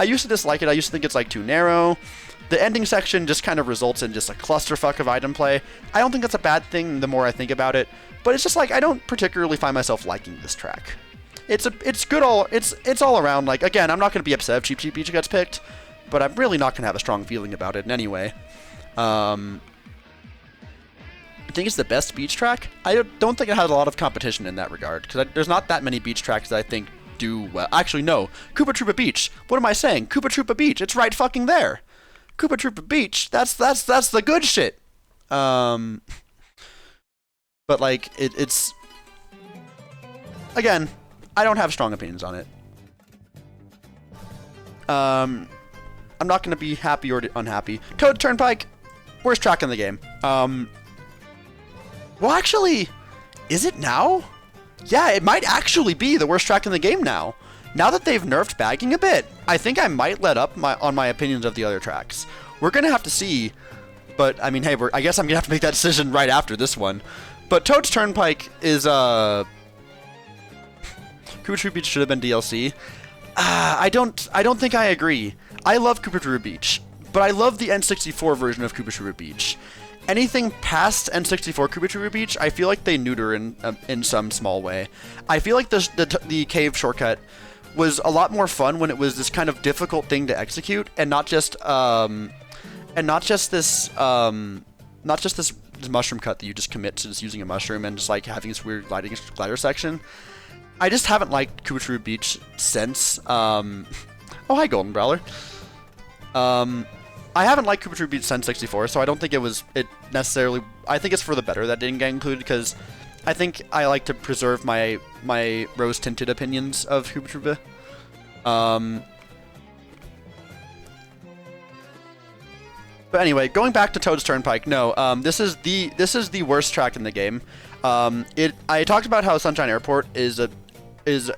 used to dislike it. I used to think it's like too narrow. The ending section just kind of results in just a clusterfuck of item play. I don't think that's a bad thing the more I think about it, but it's just like I don't particularly find myself liking this track. It's good it's all around. Like, again, I'm not going to be upset if Cheap Cheap Beach gets picked, but I'm really not going to have a strong feeling about it in any way. I think it's the best beach track. I don't think it has a lot of competition in that regard, because there's not that many beach tracks that I think do well. Actually, no. Koopa Troopa Beach. What am I saying? Koopa Troopa Beach. It's right fucking there. Koopa Troopa Beach. That's the good shit. But like it's again, I don't have strong opinions on it. I'm not going to be happy or unhappy. Toad Turnpike, worst track in the game. Well, actually, is it now? Yeah, it might actually be the worst track in the game now. Now that they've nerfed bagging a bit, I think I might let up on my opinions of the other tracks. We're going to have to see, but I mean, hey, I guess I'm going to have to make that decision right after this one. But Toad's Turnpike is, Koopa Troopa Beach should have been DLC. I don't think I agree. I love Koopa Troopa Beach, but I love the N64 version of Koopa Troopa Beach. Anything past N64 Koopa Troopa Beach, I feel like they neuter in some small way. I feel like the cave shortcut was a lot more fun when it was this kind of difficult thing to execute, and not just this mushroom cut that you just commit to just using a mushroom and just like having this weird glider section. I just haven't liked Koopa Troopa Beach since. Oh, hi, Golden Brawler. I haven't liked Koopa Troopa Beach since 64, so I don't think it necessarily. I think it's for the better that didn't get included, because I think I like to preserve my rose tinted opinions of Koopa Troopa. But anyway, going back to Toad's Turnpike, no, this is the worst track in the game. I talked about how Sunshine Airport is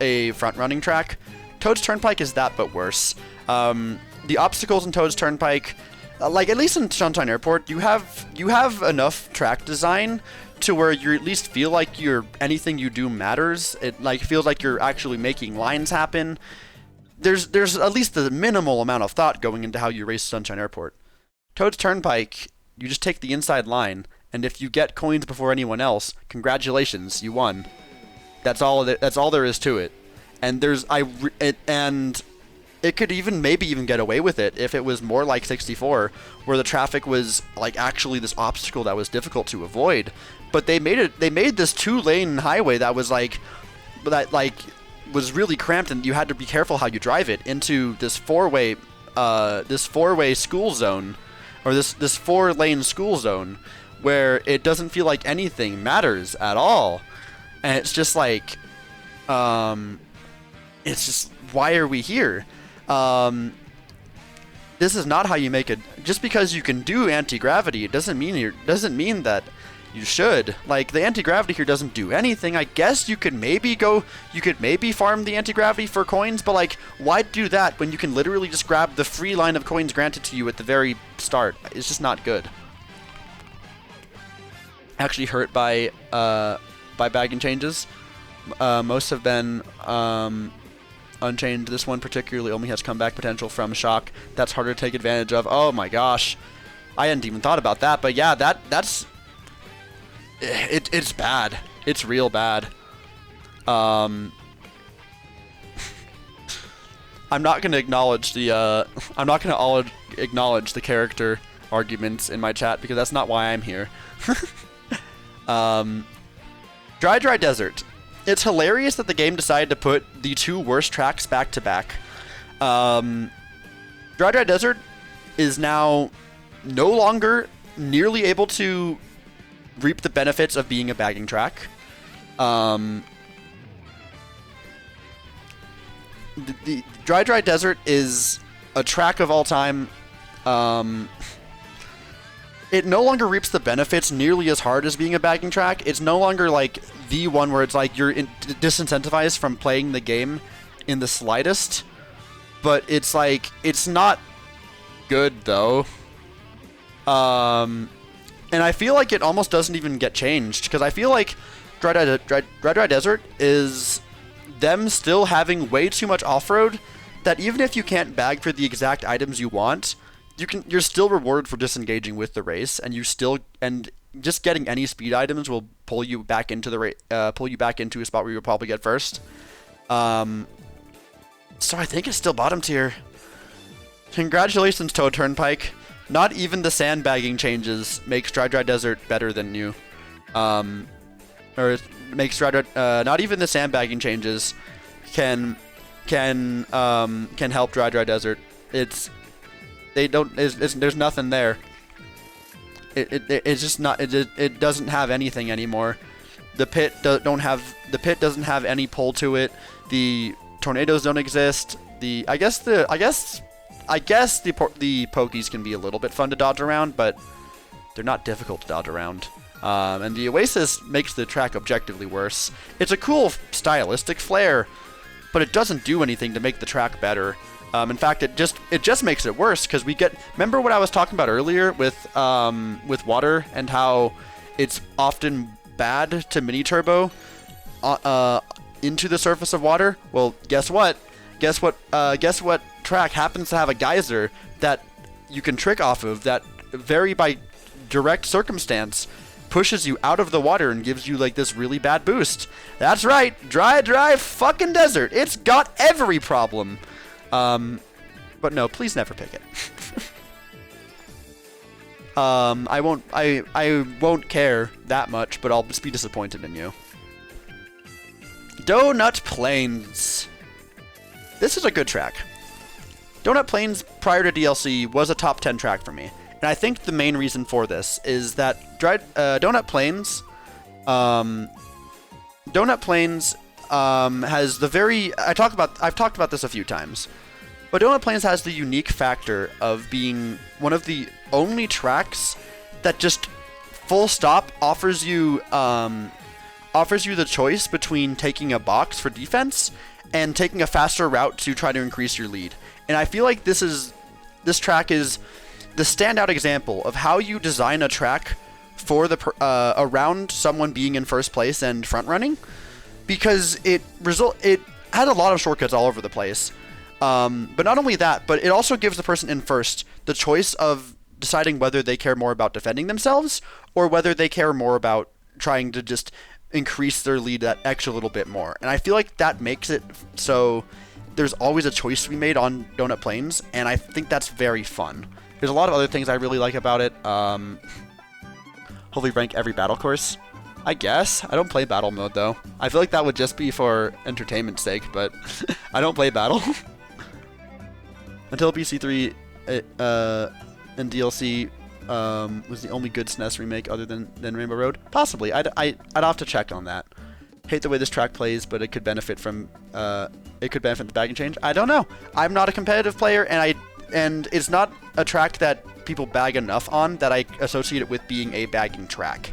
a front running track. Toad's Turnpike is that, but worse. The obstacles in Toad's Turnpike, like at least in Sunshine Airport, you have enough track design to where you at least feel like anything you do matters. It like feels like you're actually making lines happen. There's at least the minimal amount of thought going into how you race Sunshine Airport. Toad's Turnpike, you just take the inside line, and if you get coins before anyone else, congratulations, you won. That's all there is to it. And it could maybe even get away with it if it was more like 64, where the traffic was like actually this obstacle that was difficult to avoid. but they made this 2-lane highway that was was really cramped, and you had to be careful how you drive it, into this four-way school zone, or this 4-lane school zone, where it doesn't feel like anything matters at all. And it's just like, it's just, why are we here? This is not how you make it. Just because you can do anti-gravity, it doesn't mean that you should. Like, the anti-gravity here doesn't do anything. I guess you could maybe farm the anti-gravity for coins, but like, why do that when you can literally just grab the free line of coins granted to you at the very start? It's just not good. Actually hurt by bagging changes. Most have been unchained. This one particularly only has comeback potential from shock. That's harder to take advantage of. Oh my gosh, I hadn't even thought about that. But yeah, that's it's bad. It's real bad. I'm not gonna acknowledge the character arguments in my chat, because that's not why I'm here. Dry Desert. It's hilarious that the game decided to put the 2 worst tracks back to back. Dry Desert is now no longer nearly able to reap the benefits of being a bagging track. The Dry Desert is a track of all time. It no longer reaps the benefits nearly as hard as being a bagging track. It's no longer like the one where it's like you're disincentivized from playing the game in the slightest. But it's like, it's not good though. And I feel like it almost doesn't even get changed, because I feel like Dry Desert is them still having way too much off-road, that even if you can't bag for the exact items you want, you're still rewarded for disengaging with the race, and just getting any speed items will pull you back into a spot where you'll probably get first. So I think it's still bottom tier. Congratulations, Toad Turnpike. Not even the sandbagging changes makes Dry Desert better than you. Or makes not even the sandbagging changes can help Dry Desert. There's nothing there. It's just not. It doesn't have anything anymore. The pit doesn't have any pull to it. The tornadoes don't exist. I guess the pokies can be a little bit fun to dodge around, but they're not difficult to dodge around. And the Oasis makes the track objectively worse. It's a cool stylistic flair, but it doesn't do anything to make the track better. In fact, it just makes it worse, because remember what I was talking about earlier with water, and how it's often bad to mini turbo into the surface of water? Well, guess what track happens to have a geyser that you can trick off of, that by direct circumstance pushes you out of the water and gives you like this really bad boost? That's right, Dry fucking Desert. It's got every problem. But no, please never pick it. I won't care that much, but I'll just be disappointed in you. Donut Plains. This is a good track. Donut Plains prior to DLC was a top 10 track for me. And I think the main reason for this is that Donut Plains has the very... I've talked about this a few times. But Donut Plains has the unique factor of being one of the only tracks that just full stop offers you the choice between taking a box for defense and taking a faster route to try to increase your lead. And I feel like this track is the standout example of how you design a track for around someone being in first place and front running, because it had a lot of shortcuts all over the place. But not only that, but it also gives the person in first the choice of deciding whether they care more about defending themselves or whether they care more about trying to just increase their lead that extra little bit more. And I feel like that makes it so there's always a choice to be made on Donut Plains, and I think that's very fun. There's a lot of other things I really like about it. Hopefully rank every battle course. I guess. I don't play battle mode though. I feel like that would just be for entertainment's sake, but I don't play battle. Until PC3 and DLC was the only good SNES remake other than Rainbow Road? Possibly. I'd have to check on that. Hate the way this track plays, but it could benefit from the bagging change. I don't know. I'm not a competitive player, and it's not a track that people bag enough on that I associate it with being a bagging track.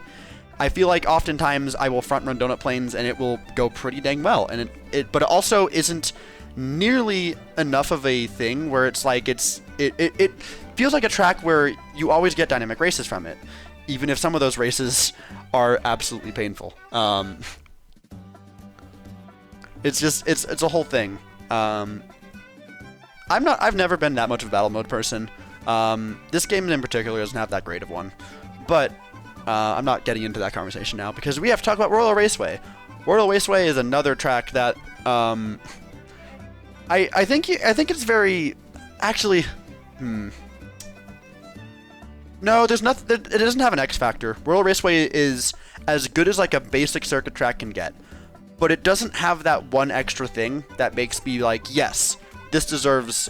I feel like oftentimes I will front run Donut Plains and it will go pretty dang well, and but it also isn't nearly enough of a thing where it's like it feels like a track where you always get dynamic races from it, even if some of those races are absolutely painful. It's a whole thing. I've never been that much of a battle mode person. This game in particular doesn't have that great of one, but I'm not getting into that conversation now because we have to talk about Royal Raceway. Royal Raceway is another track that I think it's very actually. No, there's nothing. It doesn't have an X factor. Royal Raceway is as good as like a basic circuit track can get, but it doesn't have that one extra thing that makes me like, yes, this deserves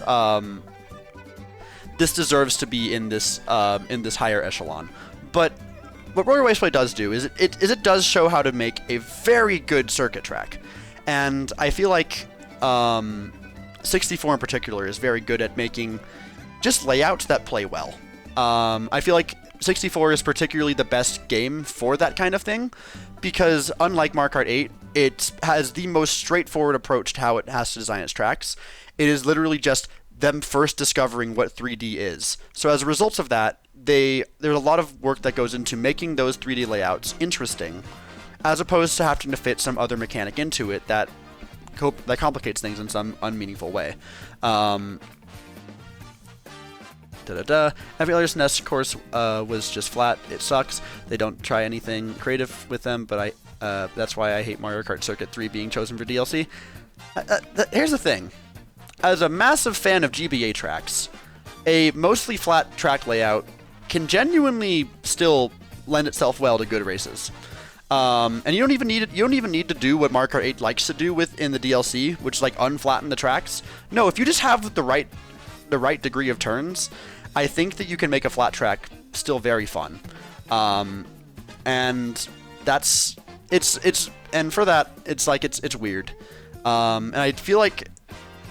to be in this higher echelon. But what Royal Raceway does do is it does show how to make a very good circuit track, and I feel like 64 in particular is very good at making just layouts that play well. I feel like 64 is particularly the best game for that kind of thing, because unlike Mario Kart 8, it has the most straightforward approach to how it has to design its tracks. It is literally just them first discovering what 3D is. So as a result of that, there's a lot of work that goes into making those 3D layouts interesting, as opposed to having to fit some other mechanic into it that complicates things in some unmeaningful way. Every other SNES course was just flat. It sucks. They don't try anything creative with them, but that's why I hate Mario Kart Circuit 3 being chosen for DLC. Here's the thing. As a massive fan of GBA tracks, a mostly flat track layout can genuinely still lend itself well to good races. And you don't even need to do what Mario Kart 8 likes to do in the DLC, which is like unflatten the tracks. No, if you just have the right degree of turns, I think that you can make a flat track still very fun. And that's and for that it's weird. And I feel like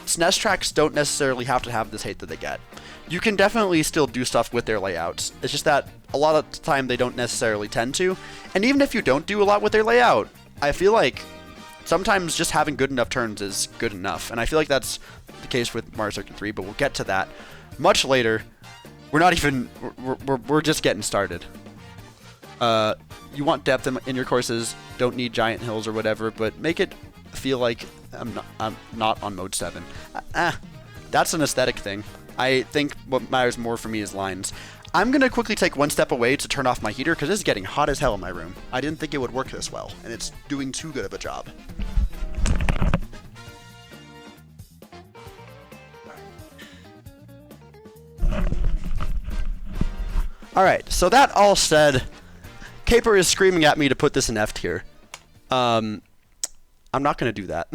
SNES tracks don't necessarily have to have this hate that they get. You can definitely still do stuff with their layouts. It's just that a lot of the time they don't necessarily tend to. And even if you don't do a lot with their layout, I feel like sometimes just having good enough turns is good enough. And I feel like that's the case with Mario Circuit 3, but we'll get to that much later. We're just getting started. You want depth in your courses, don't need giant hills or whatever, but make it feel like I'm not on mode 7. That's an aesthetic thing. I think what matters more for me is lines. I'm going to quickly take one step away to turn off my heater because it's getting hot as hell in my room. I didn't think it would work this well, and it's doing too good of a job. Alright, so that all said, Caper is screaming at me to put this in F tier. I'm not going to do that.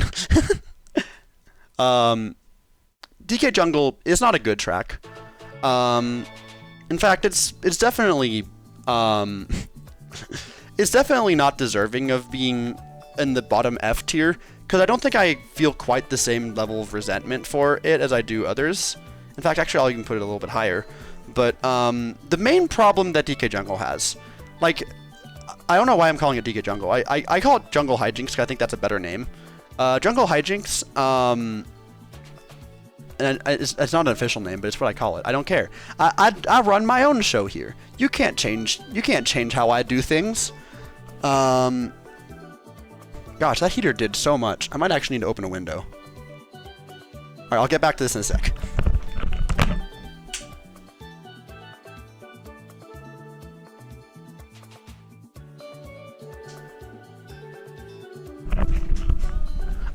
DK Jungle is not a good track. In fact, it's definitely it's definitely not deserving of being in the bottom F tier, because I don't think I feel quite the same level of resentment for it as I do others. In fact, actually, I'll even put it a little bit higher. But the main problem that DK Jungle has, like, I don't know why I'm calling it DK Jungle. I call it Jungle Hijinks because I think that's a better name. Jungle Hijinks, and it's not an official name, but it's what I call it. I don't care. I run my own show here. You can't change how I do things. Gosh, that heater did so much. I might actually need to open a window. Alright, I'll get back to this in a sec.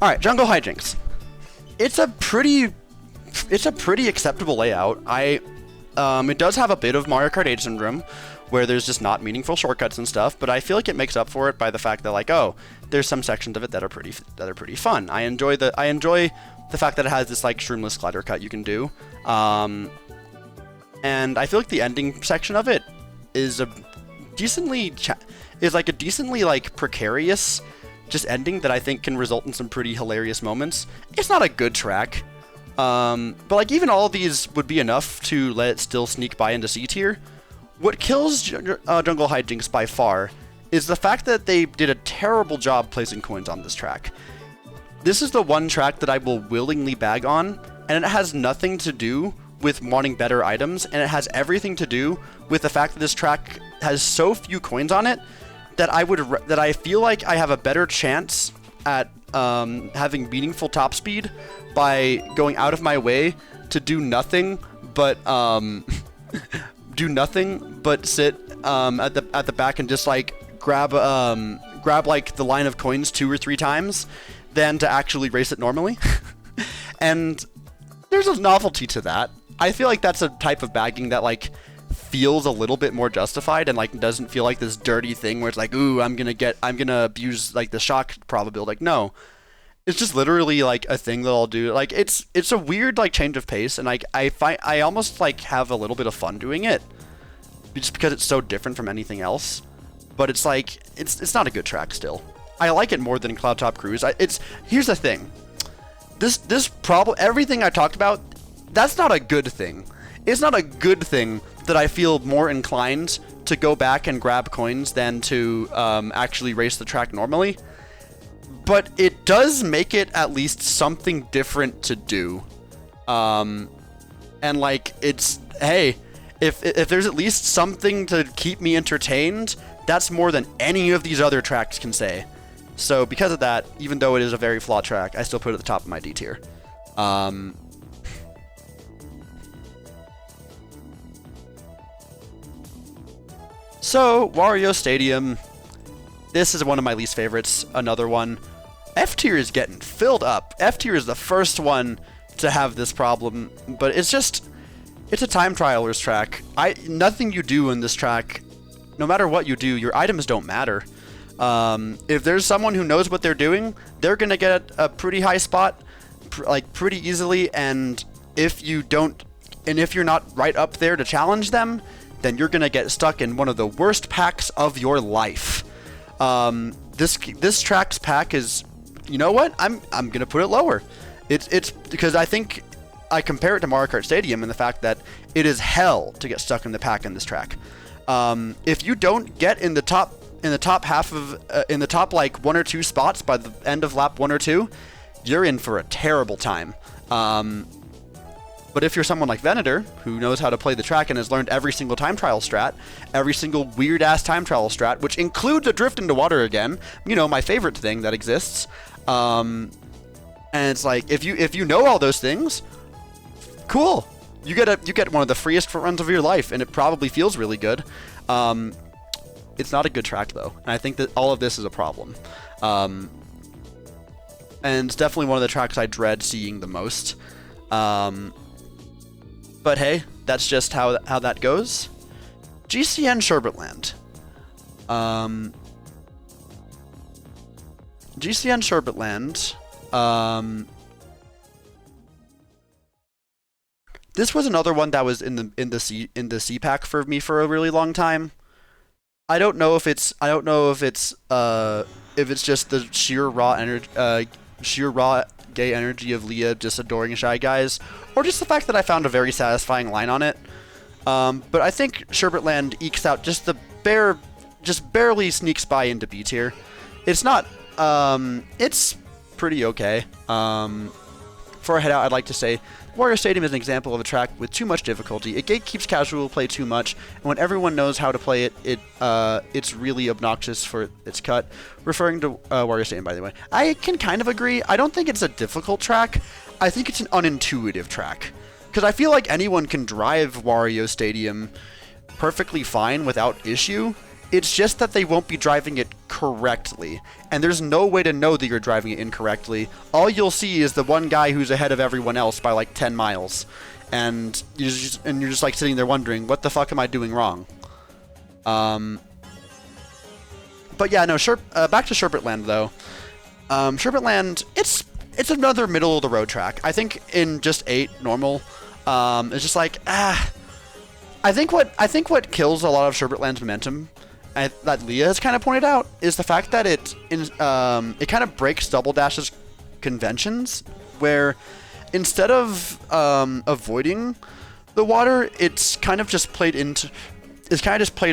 Alright, Jungle Hijinks. It's a pretty acceptable layout. I It does have a bit of Mario Kart 8 syndrome, where there's just not meaningful shortcuts and stuff, but I feel like it makes up for it by the fact that, like, oh, there's some sections of it that are pretty fun. I enjoy the fact that it has this like shroomless glider cut you can do, and I feel like the ending section of it is a decently like precarious just ending that I think can result in some pretty hilarious moments. It's not a good track, but like even all of these would be enough to let it still sneak by into C tier. What kills Jungle Hijinks by far is the fact that they did a terrible job placing coins on this track. This is the one track that I will willingly bag on, and it has nothing to do with wanting better items, and it has everything to do with the fact that this track has so few coins on it that I feel like I have a better chance at having meaningful top speed by going out of my way to do nothing but sit at the back and just like grab like the line of coins 2 or 3 times than to actually race it normally. And there's a novelty to that. I feel like that's a type of bagging that like feels a little bit more justified and like doesn't feel like this dirty thing where it's like, ooh, I'm gonna abuse like the shock probability. Like, no, it's just literally like a thing that I'll do. Like it's a weird like change of pace, and like I almost like have a little bit of fun doing it just because it's so different from anything else. But it's like it's not a good track still. I like it more than Cloud Top Cruise. Here's the thing. This problem, everything I talked about, that's not a good thing. It's not a good thing that I feel more inclined to go back and grab coins than to actually race the track normally. But it does make it at least something different to do. And like, it's, hey, if there's at least something to keep me entertained, that's more than any of these other tracks can say. So because of that, even though it is a very flawed track, I still put it at the top of my D tier. So, Wario Stadium, this is one of my least favorites, another one. F tier is getting filled up. F tier is the first one to have this problem, but it's a time trialer's track. Nothing you do in this track, no matter what you do, your items don't matter. If there's someone who knows what they're doing, they're gonna get a pretty high spot, like pretty easily, and if you're not right up there to challenge them, then you're gonna get stuck in one of the worst packs of your life. This track's pack is, you know what? I'm gonna put it lower. It's because I think I compare it to Mario Kart Stadium in the fact that it is hell to get stuck in the pack in this track. If you don't get in the top half of in the top like 1 or 2 spots by the end of lap 1 or 2, you're in for a terrible time. But if you're someone like Venator, who knows how to play the track and has learned every single time trial strat, every single weird-ass time trial strat, which includes a drift into water again, you know, my favorite thing that exists, and it's like, if you know all those things, cool. You get one of the freest runs of your life, and it probably feels really good. It's not a good track, though, and I think that all of this is a problem. And it's definitely one of the tracks I dread seeing the most. But hey, that's just how that goes. GCN Sherbetland. GCN Sherbetland. This was another one that was in the C pack for me for a really long time. I don't know if it's just the sheer raw gay energy of Leah just adoring Shy Guys, or just the fact that I found a very satisfying line on it. But I think Sherbetland ekes out just barely sneaks by into B tier. It's not, it's pretty okay. Before I head out, I'd like to say Wario Stadium is an example of a track with too much difficulty. It gatekeeps casual play too much, and when everyone knows how to play it, it's really obnoxious for its cut. Referring to Wario Stadium, by the way. I can kind of agree. I don't think it's a difficult track. I think it's an unintuitive track. Because I feel like anyone can drive Wario Stadium perfectly fine without issue. It's just that they won't be driving it correctly. And there's no way to know that you're driving it incorrectly. All you'll see is the one guy who's ahead of everyone else by like 10 miles. and you're just like sitting there wondering, what the fuck am I doing wrong? But yeah, no, back to Sherbet Land though. Sherbet Land, it's another middle of the road track. I think in just 8 normal, it's just like I think what kills a lot of Sherbet Land's momentum, that Leah has kind of pointed out, is the fact that it kind of breaks Double Dash's conventions, where instead of avoiding the water, it's kind of just played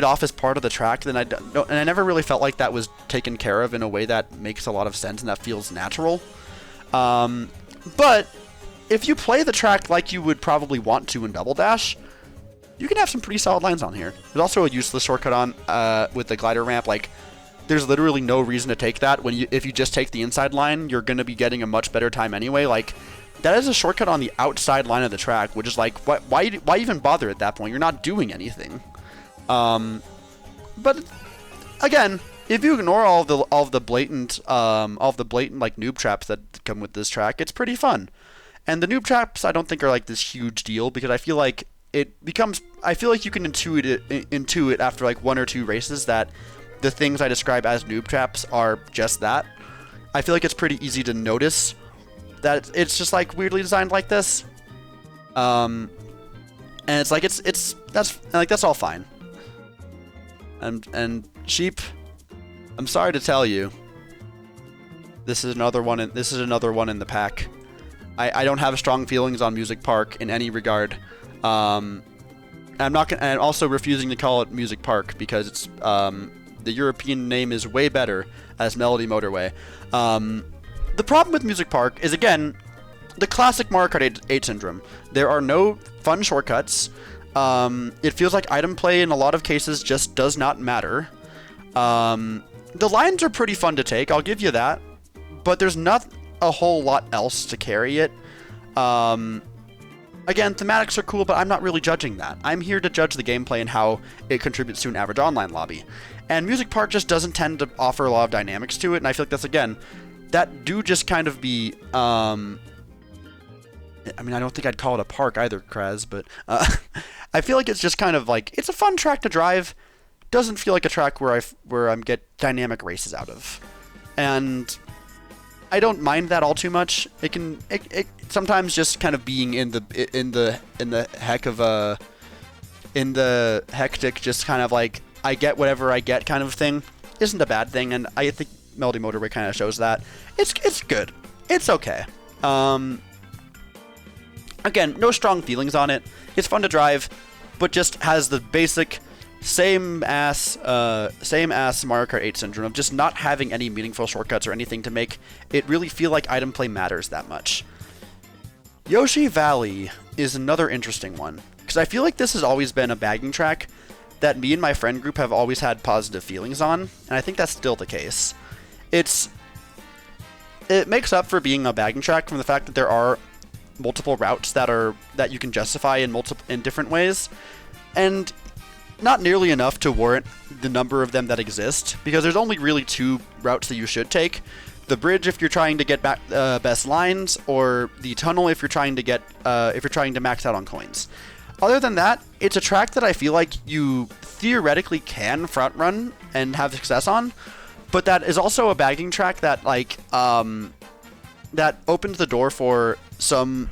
off as part of the track. And I never really felt like that was taken care of in a way that makes a lot of sense and that feels natural. But if you play the track like you would probably want to in Double Dash, you can have some pretty solid lines on here. There's also a useless shortcut on with the glider ramp. Like, there's literally no reason to take that. If you just take the inside line, you're going to be getting a much better time anyway. Like, that is a shortcut on the outside line of the track, which is like, why even bother at that point? You're not doing anything. But again, if you ignore all of the blatant like noob traps that come with this track, it's pretty fun. And the noob traps I don't think are like this huge deal, because I feel like you can intuit after like 1 or 2 races that the things I describe as noob traps are just that. I feel like it's pretty easy to notice that it's just like weirdly designed like this. And it's like that's all fine. And Sheep, I'm sorry to tell you, this is another one in the pack. I don't have strong feelings on Music Park in any regard. I'm also refusing to call it Music Park because it's the European name is way better as Melody Motorway. The problem with Music Park is, again, the classic Mario Kart 8 syndrome. There are no fun shortcuts. It feels like item play in a lot of cases just does not matter. The lines are pretty fun to take, I'll give you that, but there's not a whole lot else to carry it. Again, thematics are cool, but I'm not really judging that. I'm here to judge the gameplay and how it contributes to an average online lobby. And Music Park just doesn't tend to offer a lot of dynamics to it, and I feel like that's, again, that do just kind of be, I mean, I don't think I'd call it a park either, Kraz, but I feel like it's just kind of like, it's a fun track to drive. Doesn't feel like a track where I'm get dynamic races out of. And I don't mind that all too much. It sometimes just kind of being in the hectic, just kind of like, I get whatever I get kind of thing isn't a bad thing, and I think Melody Motorway kind of shows that. It's good. It's okay. Again, no strong feelings on it. It's fun to drive, but just has the basic same ass Mario Kart 8 syndrome of just not having any meaningful shortcuts or anything to make it really feel like item play matters that much. Yoshi Valley is another interesting one, because I feel like this has always been a bagging track that me and my friend group have always had positive feelings on, and I think that's still the case. It makes up for being a bagging track from the fact that there are multiple routes that you can justify in different ways, and not nearly enough to warrant the number of them that exist, because there's only really 2 routes that you should take: the bridge if you're trying to get back best lines, or the tunnel if you're trying to max out on coins. Other than that, it's a track that I feel like you theoretically can front run and have success on, but that is also a bagging track that that opens the door for some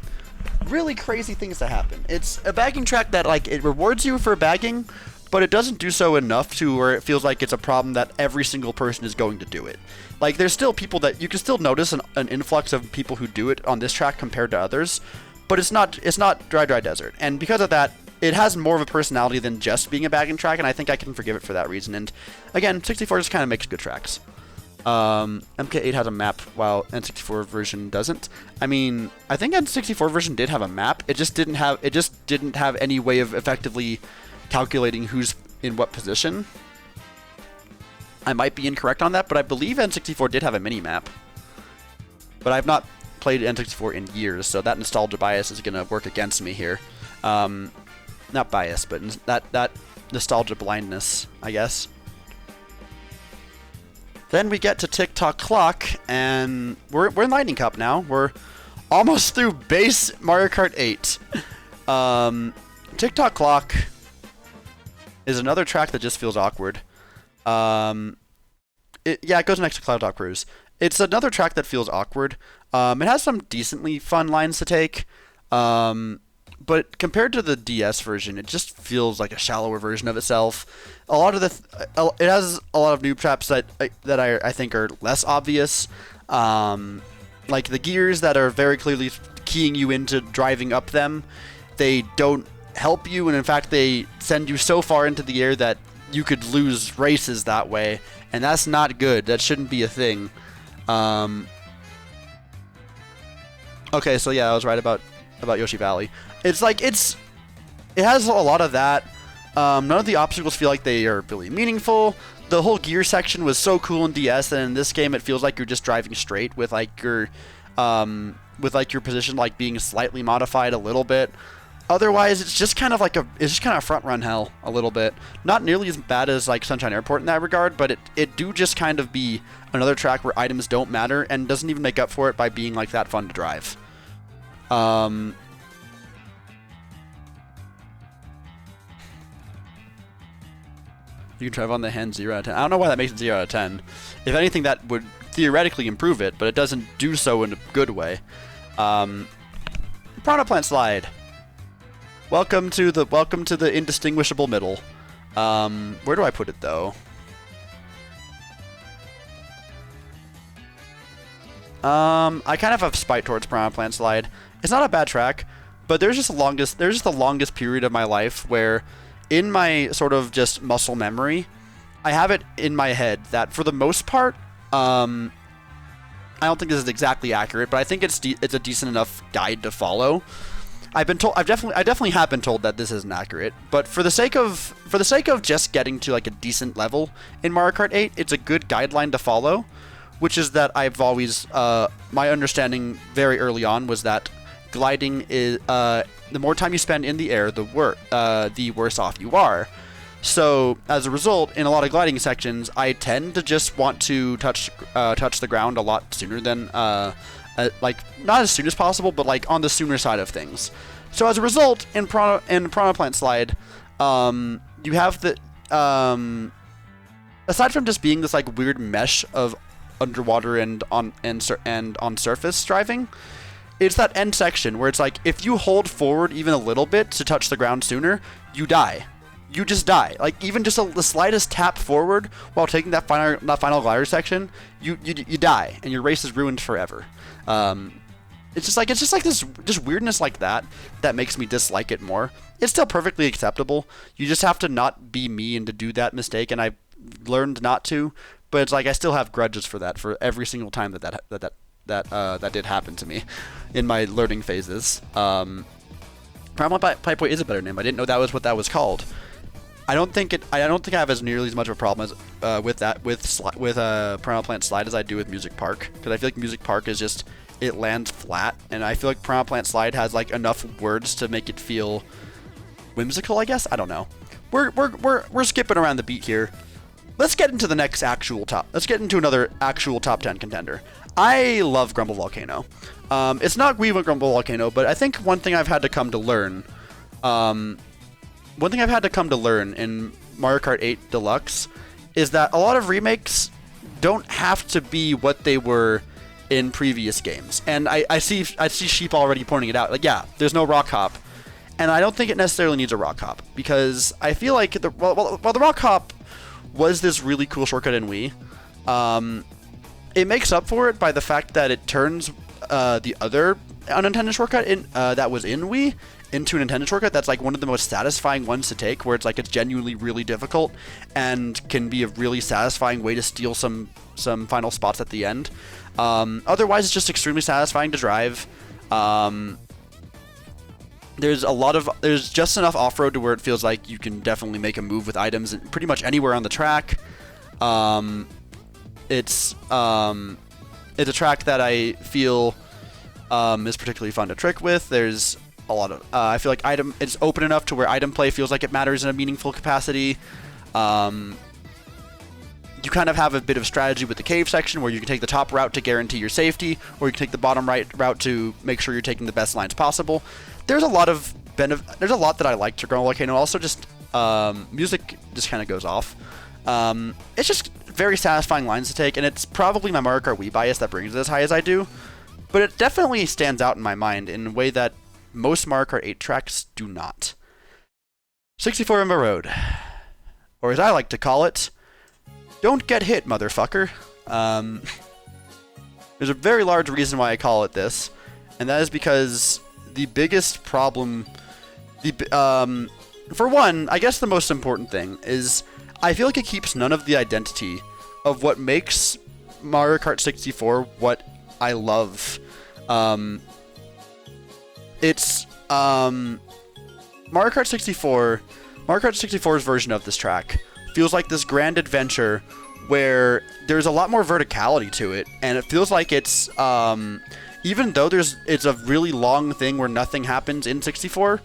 really crazy things to happen. It's a bagging track that, like, it rewards you for bagging, but it doesn't do so enough to where it feels like it's a problem that every single person is going to do it. Like, there's still people that you can still notice an influx of people who do it on this track compared to others, but it's not dry desert. And because of that, it has more of a personality than just being a bagging track, and I think I can forgive it for that reason. And again, 64 just kind of makes good tracks. MK8 has a map while N64 version doesn't. I mean, I think N64 version did have a map. It just didn't have any way of effectively calculating who's in what position. I might be incorrect on that, but I believe N64 did have a mini map. But I've not played N64 in years, so that nostalgia bias is going to work against me here. Not bias, but that nostalgia blindness, I guess. Then we get to Tick-Tock Clock, and we're in Lightning Cup now. We're almost through base Mario Kart 8. TikTok Clock is another track that just feels awkward. It goes next to Cloud Top Cruise. It's another track that feels awkward. It has some decently fun lines to take. But compared to the DS version, it just feels like a shallower version of itself. A lot of it has a lot of noob traps that I think are less obvious. Like the gears that are very clearly keying you into driving up them, they don't help you, and in fact they send you so far into the air that you could lose races that way, and that's not good. That shouldn't be a thing. Okay, so yeah, I was right about Yoshi Valley. It has a lot of that. None of the obstacles feel like they are really meaningful. The whole gear section was so cool in DS, and in this game it feels like you're just driving straight with your position like being slightly modified a little bit. Otherwise, it's just kind of front run hell a little bit. Not nearly as bad as like Sunshine Airport in that regard, but it do just kind of be another track where items don't matter and doesn't even make up for it by being like that fun to drive. You can drive on the hand 0 out of 10. I don't know why that makes it 0 out of 10. If anything, that would theoretically improve it, but it doesn't do so in a good way. Piranha Plant Slide. Welcome to the indistinguishable middle. Where do I put it though? I kind of have spite towards Piranha Plant Slide. It's not a bad track, but there's just the longest period of my life where, in my sort of just muscle memory, I have it in my head that for the most part, I don't think this is exactly accurate, but I think it's a decent enough guide to follow. I definitely have been told that this isn't accurate, but for the sake of just getting to like a decent level in Mario Kart 8, it's a good guideline to follow, which is that I've always my understanding very early on was that gliding is the more time you spend in the air, the worse off you are. So as a result, in a lot of gliding sections, I tend to just want to touch the ground a lot sooner than like not as soon as possible, but like on the sooner side of things. So as a result, in Piranha Plant Slide, you have the aside from just being this like weird mesh of underwater and on surface driving, it's that end section where it's like if you hold forward even a little bit to touch the ground sooner, you die. You just die. Like even just the slightest tap forward while taking that final glider section, you die and your race is ruined forever. It's just like this weirdness like that makes me dislike it more. It's still perfectly acceptable. You just have to not be me and to do that mistake, and I've learned not to. But it's like I still have grudges for that for every single time that did happen to me in my learning phases. Piranha Pipeway is a better name. I didn't know that was what that was called. I don't think I have as nearly as much of a problem as with Piranha Plant Slide as I do with Music Park, because I feel like Music Park is just it lands flat, and I feel like Piranha Plant Slide has like enough words to make it feel whimsical. I guess I don't know. We're skipping around the beat here. Let's get into the next actual top. Let's get into another actual top 10 contender. I love Grumble Volcano. It's not Guiva Grumble Volcano, but I think one thing I've had to come to learn. One thing I've had to come to learn in Mario Kart 8 Deluxe is that a lot of remakes don't have to be what they were in previous games. And I see Sheep already pointing it out. Like, yeah, there's no rock hop. And I don't think it necessarily needs a rock hop, because I feel like the rock hop was this really cool shortcut in Wii. It makes up for it by the fact that it turns the other unintended shortcut that was in Wii into an intended shortcut that's like one of the most satisfying ones to take, where it's like it's genuinely really difficult and can be a really satisfying way to steal some final spots at the end. Otherwise, it's just extremely satisfying to drive. There's just enough off-road to where it feels like you can definitely make a move with items pretty much anywhere on the track. It's a track that I feel is particularly fun to trick with. There's a lot of I feel like it's open enough to where item play feels like it matters in a meaningful capacity. You kind of have a bit of strategy with the cave section where you can take the top route to guarantee your safety, or you can take the bottom right route to make sure you're taking the best lines possible. There's a lot of there's a lot that I like to Ground Volcano. Also, just music just kind of goes off. It's just very satisfying lines to take, and it's probably my Mario Kart Wii bias that brings it as high as I do. But it definitely stands out in my mind in a way that most Mario Kart 8 tracks do not. 64 Rainbow Road, or as I like to call it, don't get hit, motherfucker. There's a very large reason why I call it this, and that is because the biggest problem, for one, I guess the most important thing is I feel like it keeps none of the identity of what makes Mario Kart 64 what I love. It's Mario Kart 64. Mario Kart 64's version of this track feels like this grand adventure where there's a lot more verticality to it, and it feels like it's even though it's a really long thing where nothing happens in 64,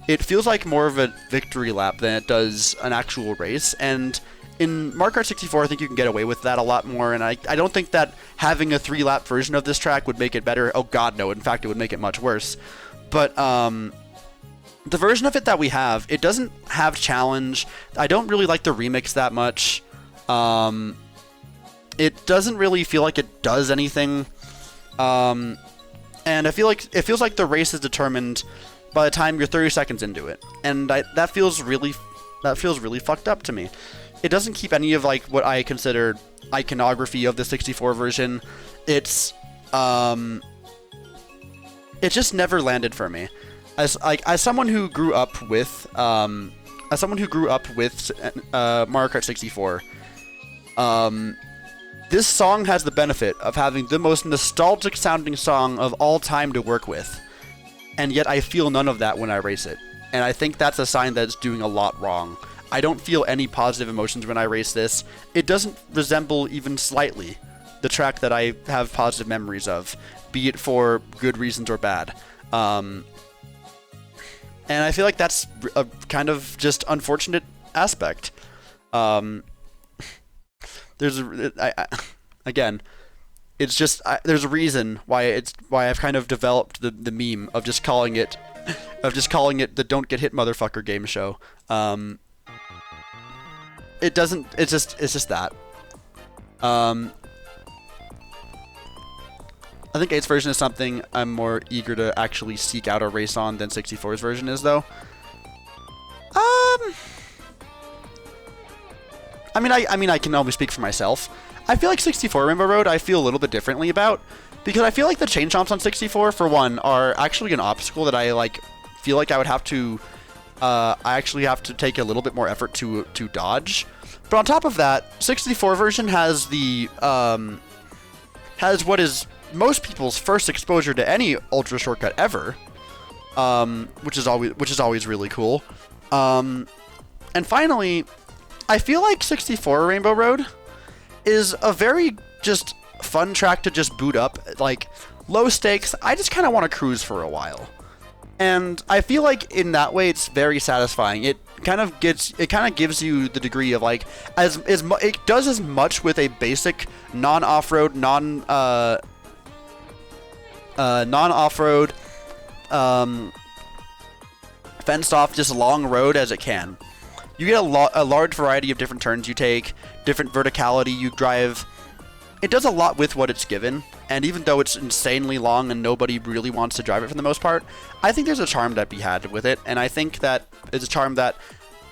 it feels like more of a victory lap than it does an actual race. And in Mario Kart 64, I think you can get away with that a lot more, and I don't think that having a 3-lap version of this track would make it better. Oh god, no. In fact, it would make it much worse. But the version of it that we have, it doesn't have challenge. I don't really like the remix that much. It doesn't really feel like it does anything. And I feel like it feels like the race is determined by the time you're 30 seconds into it, and that feels really fucked up to me. It doesn't keep any of like what I consider iconography of the 64 version. It just never landed for me. As someone who grew up with Mario Kart 64, this song has the benefit of having the most nostalgic sounding song of all time to work with, and yet I feel none of that when I race it, and I think that's a sign that it's doing a lot wrong. I don't feel any positive emotions when I race this. It doesn't resemble even slightly the track that I have positive memories of, be it for good reasons or bad. And I feel like that's a kind of just unfortunate aspect. There's again, it's just there's a reason why I've kind of developed the meme of just calling it the "Don't Get Hit, Motherfucker" game show. It doesn't. It's just that. I think 8's version is something I'm more eager to actually seek out a race on than 64's version is, though. I mean, I can only speak for myself. I feel like 64 Rainbow Road I feel a little bit differently about, because I feel like the chain chomps on 64, for one, are actually an obstacle that I feel like I would have to I actually have to take a little bit more effort to dodge. But on top of that, 64 version has the has what is most people's first exposure to any ultra shortcut ever, which is always really cool. And finally, I feel like 64 Rainbow Road is a very just fun track to just boot up. Like, low stakes, I just kind of want to cruise for a while. And I feel like in that way it's very satisfying. It kind of gives you the degree of it does as much with a basic non-off-road, non-off-road, fenced off, just long road as it can. You get a large variety of different turns you take, different verticality you drive. It does a lot with what it's given, and even though it's insanely long and nobody really wants to drive it for the most part, I think there's a charm to be had with it, and I think that it's a charm that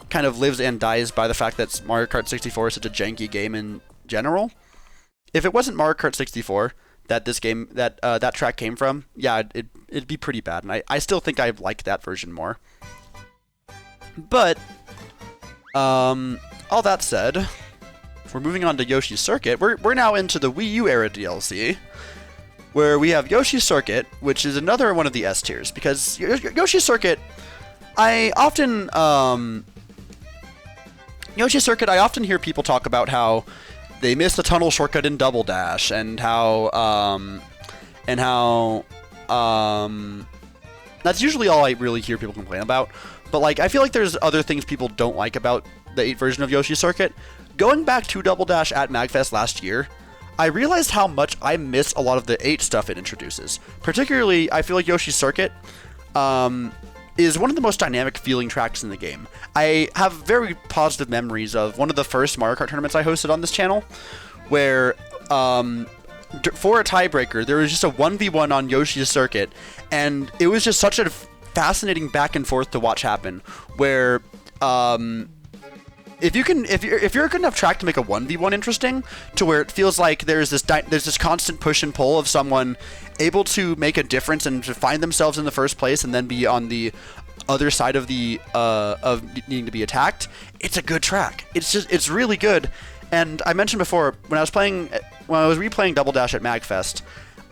kind of lives and dies by the fact that Mario Kart 64 is such a janky game in general. If it wasn't Mario Kart 64 that that track came from, yeah, it'd be pretty bad, and I still think I like that version more. But all that said, we're moving on to Yoshi's Circuit. We're now into the Wii U era DLC, where we have Yoshi's Circuit, which is another one of the S tiers, because Yoshi's Circuit, I often hear people talk about how they missed a tunnel shortcut in Double Dash, and how that's usually all I really hear people complain about. But I feel like there's other things people don't like about the 8 version of Yoshi's Circuit. Going back to Double Dash at MagFest last year, I realized how much I miss a lot of the 8 stuff it introduces. Particularly, I feel like Yoshi's Circuit, is one of the most dynamic feeling tracks in the game. I have very positive memories of one of the first Mario Kart tournaments I hosted on this channel, where for a tiebreaker, there was just a 1v1 on Yoshi's circuit, and it was just such a fascinating back and forth to watch happen, where if you're a good enough track to make a 1v1 interesting, to where it feels like there's this constant push and pull of someone able to make a difference and to find themselves in the first place and then be on the other side of the of needing to be attacked, it's a good track. It's really good. And I mentioned before, when I was replaying Double Dash at MagFest,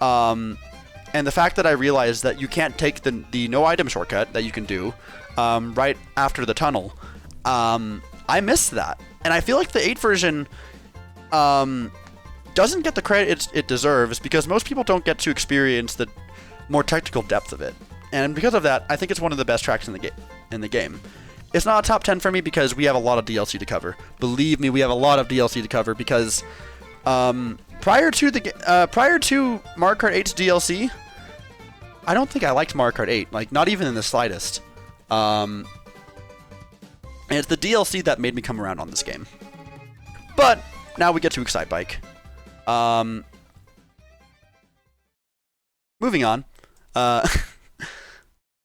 and the fact that I realized that you can't take the no item shortcut that you can do right after the tunnel, I missed that. And I feel like the 8 version doesn't get the credit it deserves, because most people don't get to experience the more technical depth of it. And because of that, I think it's one of the best tracks in the game. It's not a top 10 for me because we have a lot of DLC to cover. Believe me, we have a lot of DLC to cover, because prior to Mario Kart 8's DLC, I don't think I liked Mario Kart 8, like not even in the slightest. And it's the DLC that made me come around on this game. But now we get to Excite Bike. Moving on.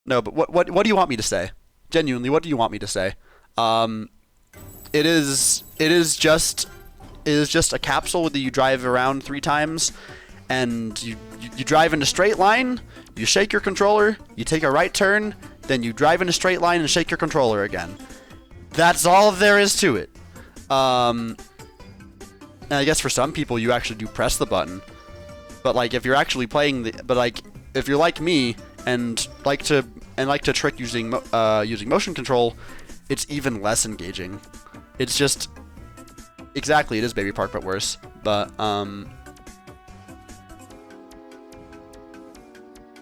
No, but what do you want me to say? Genuinely, what do you want me to say? It is just a capsule that you drive around 3 times, and you drive in a straight line. You shake your controller. You take a right turn. Then you drive in a straight line and shake your controller again. That's all there is to it. And I guess for some people, you actually do press the button. But like, if you're actually playing if you're like me and like to trick using motion control, it's even less engaging. It's just exactly, it is Baby Park but worse. But I'm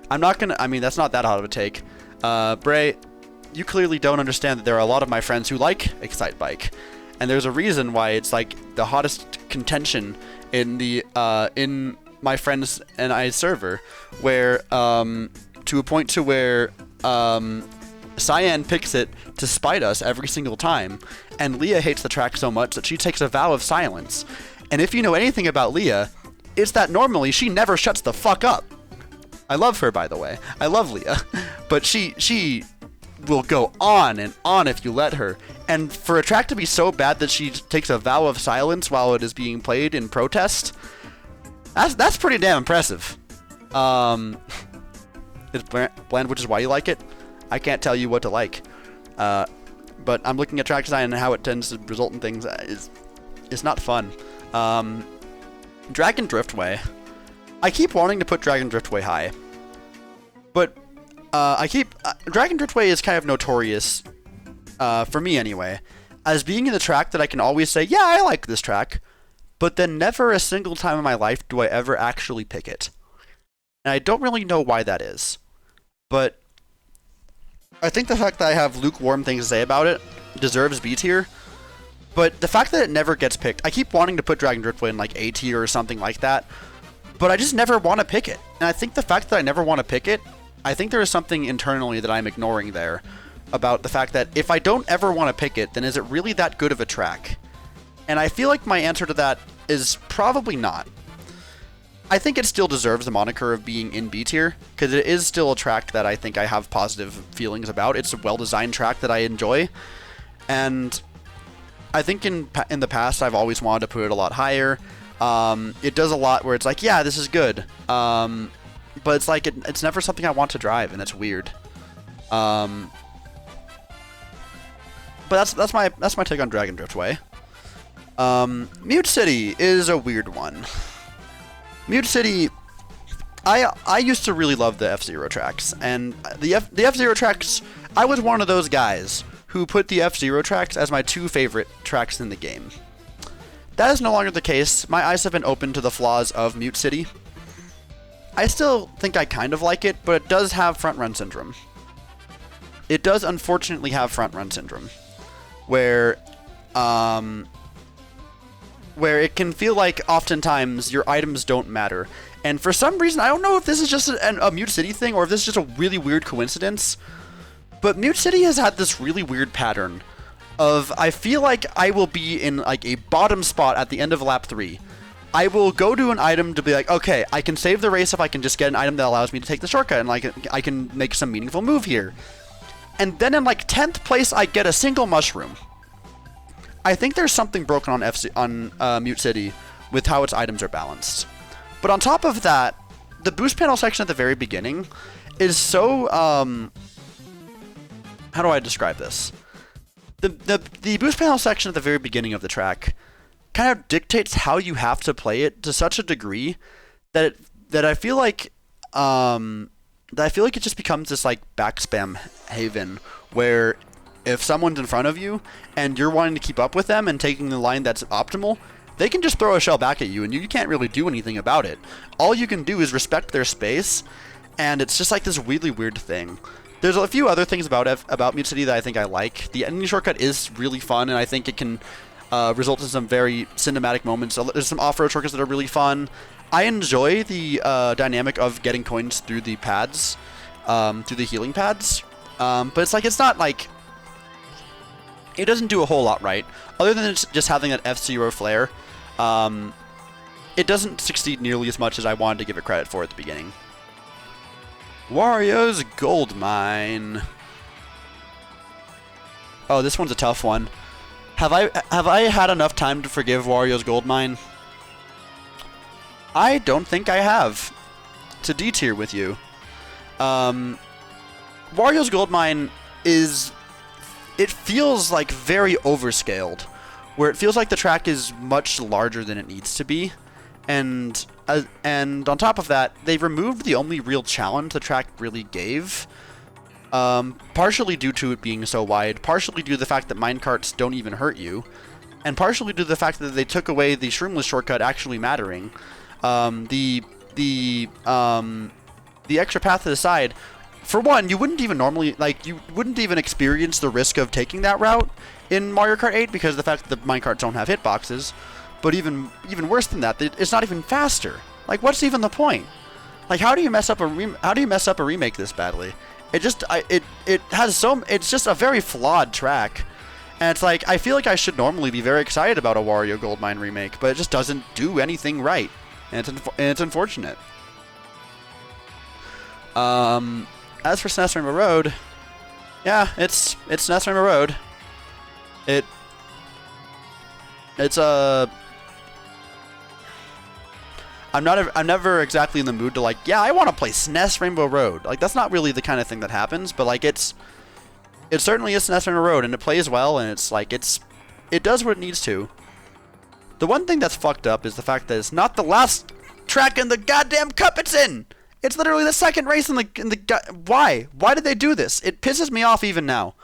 not gonna. I mean, that's not that hot of a take. Bray, you clearly don't understand that there are a lot of my friends who like Excite Bike, and there's a reason why it's like the hottest contention in the in my friends and I server, where to a point to where Cyan picks it to spite us every single time, and Leah hates the track so much that she takes a vow of silence. And if you know anything about Leah, it's that normally she never shuts the fuck up. I love her, by the way. I love Leah. But she will go on and on if you let her. And for a track to be so bad that she takes a vow of silence while it is being played in protest, that's pretty damn impressive. It's bland, which is why you like it. I can't tell you what to like. But I'm looking at track design and how it tends to result in things. It's not fun. Dragon Driftway. I keep wanting to put Dragon Driftway high, but Dragon Driftway is kind of notorious, for me anyway, as being in the track that I can always say, yeah, I like this track, but then never a single time in my life do I ever actually pick it. And I don't really know why that is, but I think the fact that I have lukewarm things to say about it deserves B tier. But the fact that it never gets picked, I keep wanting to put Dragon Driftway in like A tier or something like that, but I just never want to pick it. And I think the fact that I never want to pick it, I think there is something internally that I'm ignoring there about the fact that if I don't ever want to pick it, then is it really that good of a track? And I feel like my answer to that is probably not. I think it still deserves the moniker of being in B tier, because it is still a track that I think I have positive feelings about. It's a well-designed track that I enjoy, and I think in the past I've always wanted to put it a lot higher. It does a lot where it's like, yeah, this is good, but it's like it's never something I want to drive, and it's weird. But that's my take on Dragon Driftway. Mute City is a weird one. Mute City, I used to really love the F-Zero tracks, and the F-Zero tracks, I was one of those guys who put the F-Zero tracks as my 2 favorite tracks in the game. That is no longer the case. My eyes have been opened to the flaws of Mute City. I still think I kind of like it, but it does have front-run syndrome. It does unfortunately have front-run syndrome, where it can feel like oftentimes your items don't matter. And for some reason, I don't know if this is just a Mute City thing or if this is just a really weird coincidence, But Mute City has had this really weird pattern of, I feel like I will be in like a bottom spot at the end of lap 3. I will go to an item to be like, okay, I can save the race if I can just get an item that allows me to take the shortcut, and like I can make some meaningful move here. And then in like 10th place, I get a single mushroom. I think there's something broken on Mute City with how its items are balanced. But on top of that, the boost panel section at the very beginning is so, how do I describe this? The boost panel section at the very beginning of the track kind of dictates how you have to play it to such a degree that I feel like it just becomes this like back spam haven where if someone's in front of you and you're wanting to keep up with them and taking the line that's optimal, they can just throw a shell back at you and you can't really do anything about it. All you can do is respect their space, and it's just like this really weird thing. There's a few other things about Mute City that I think I like. The ending shortcut is really fun, and I think it can result in some very cinematic moments. There's some off-road shortcuts that are really fun. I enjoy the dynamic of getting coins through the pads, through the healing pads. But it's like, it's not like, it doesn't do a whole lot right. Other than just having that F-Zero flare, it doesn't succeed nearly as much as I wanted to give it credit for at the beginning. Wario's Gold Mine. Oh, this one's a tough one. Have I had enough time to forgive Wario's Gold Mine? I don't think I have. To D tier with you. Wario's Gold Mine is... It feels like very overscaled, where it feels like the track is much larger than it needs to be, and on top of that, they removed the only real challenge the track really gave, partially due to it being so wide, partially due to the fact that minecarts don't even hurt you, and partially due to the fact that they took away the shroomless shortcut actually mattering. The extra path to the side, for one, you wouldn't even normally, like, you wouldn't even experience the risk of taking that route in Mario Kart 8 because of the fact that the minecarts don't have hitboxes. But even worse than that, it's not even faster. Like, what's even the point? Like, how do you mess up a remake this badly? It just it's just a very flawed track, and it's like, I feel like I should normally be very excited about a Wario Gold Mine remake, but it just doesn't do anything right, and it's unfortunate. As for SNES Rainbow Road, yeah, it's SNES Rainbow Road. It's a... I'm never exactly in the mood to like, yeah, I want to play SNES Rainbow Road. Like, that's not really the kind of thing that happens, but like, it certainly is SNES Rainbow Road, and it plays well, and it's like, it does what it needs to. The one thing that's fucked up is the fact that it's not the last track in the goddamn cup it's in. It's literally the second race in the why? Why did they do this? It pisses me off even now.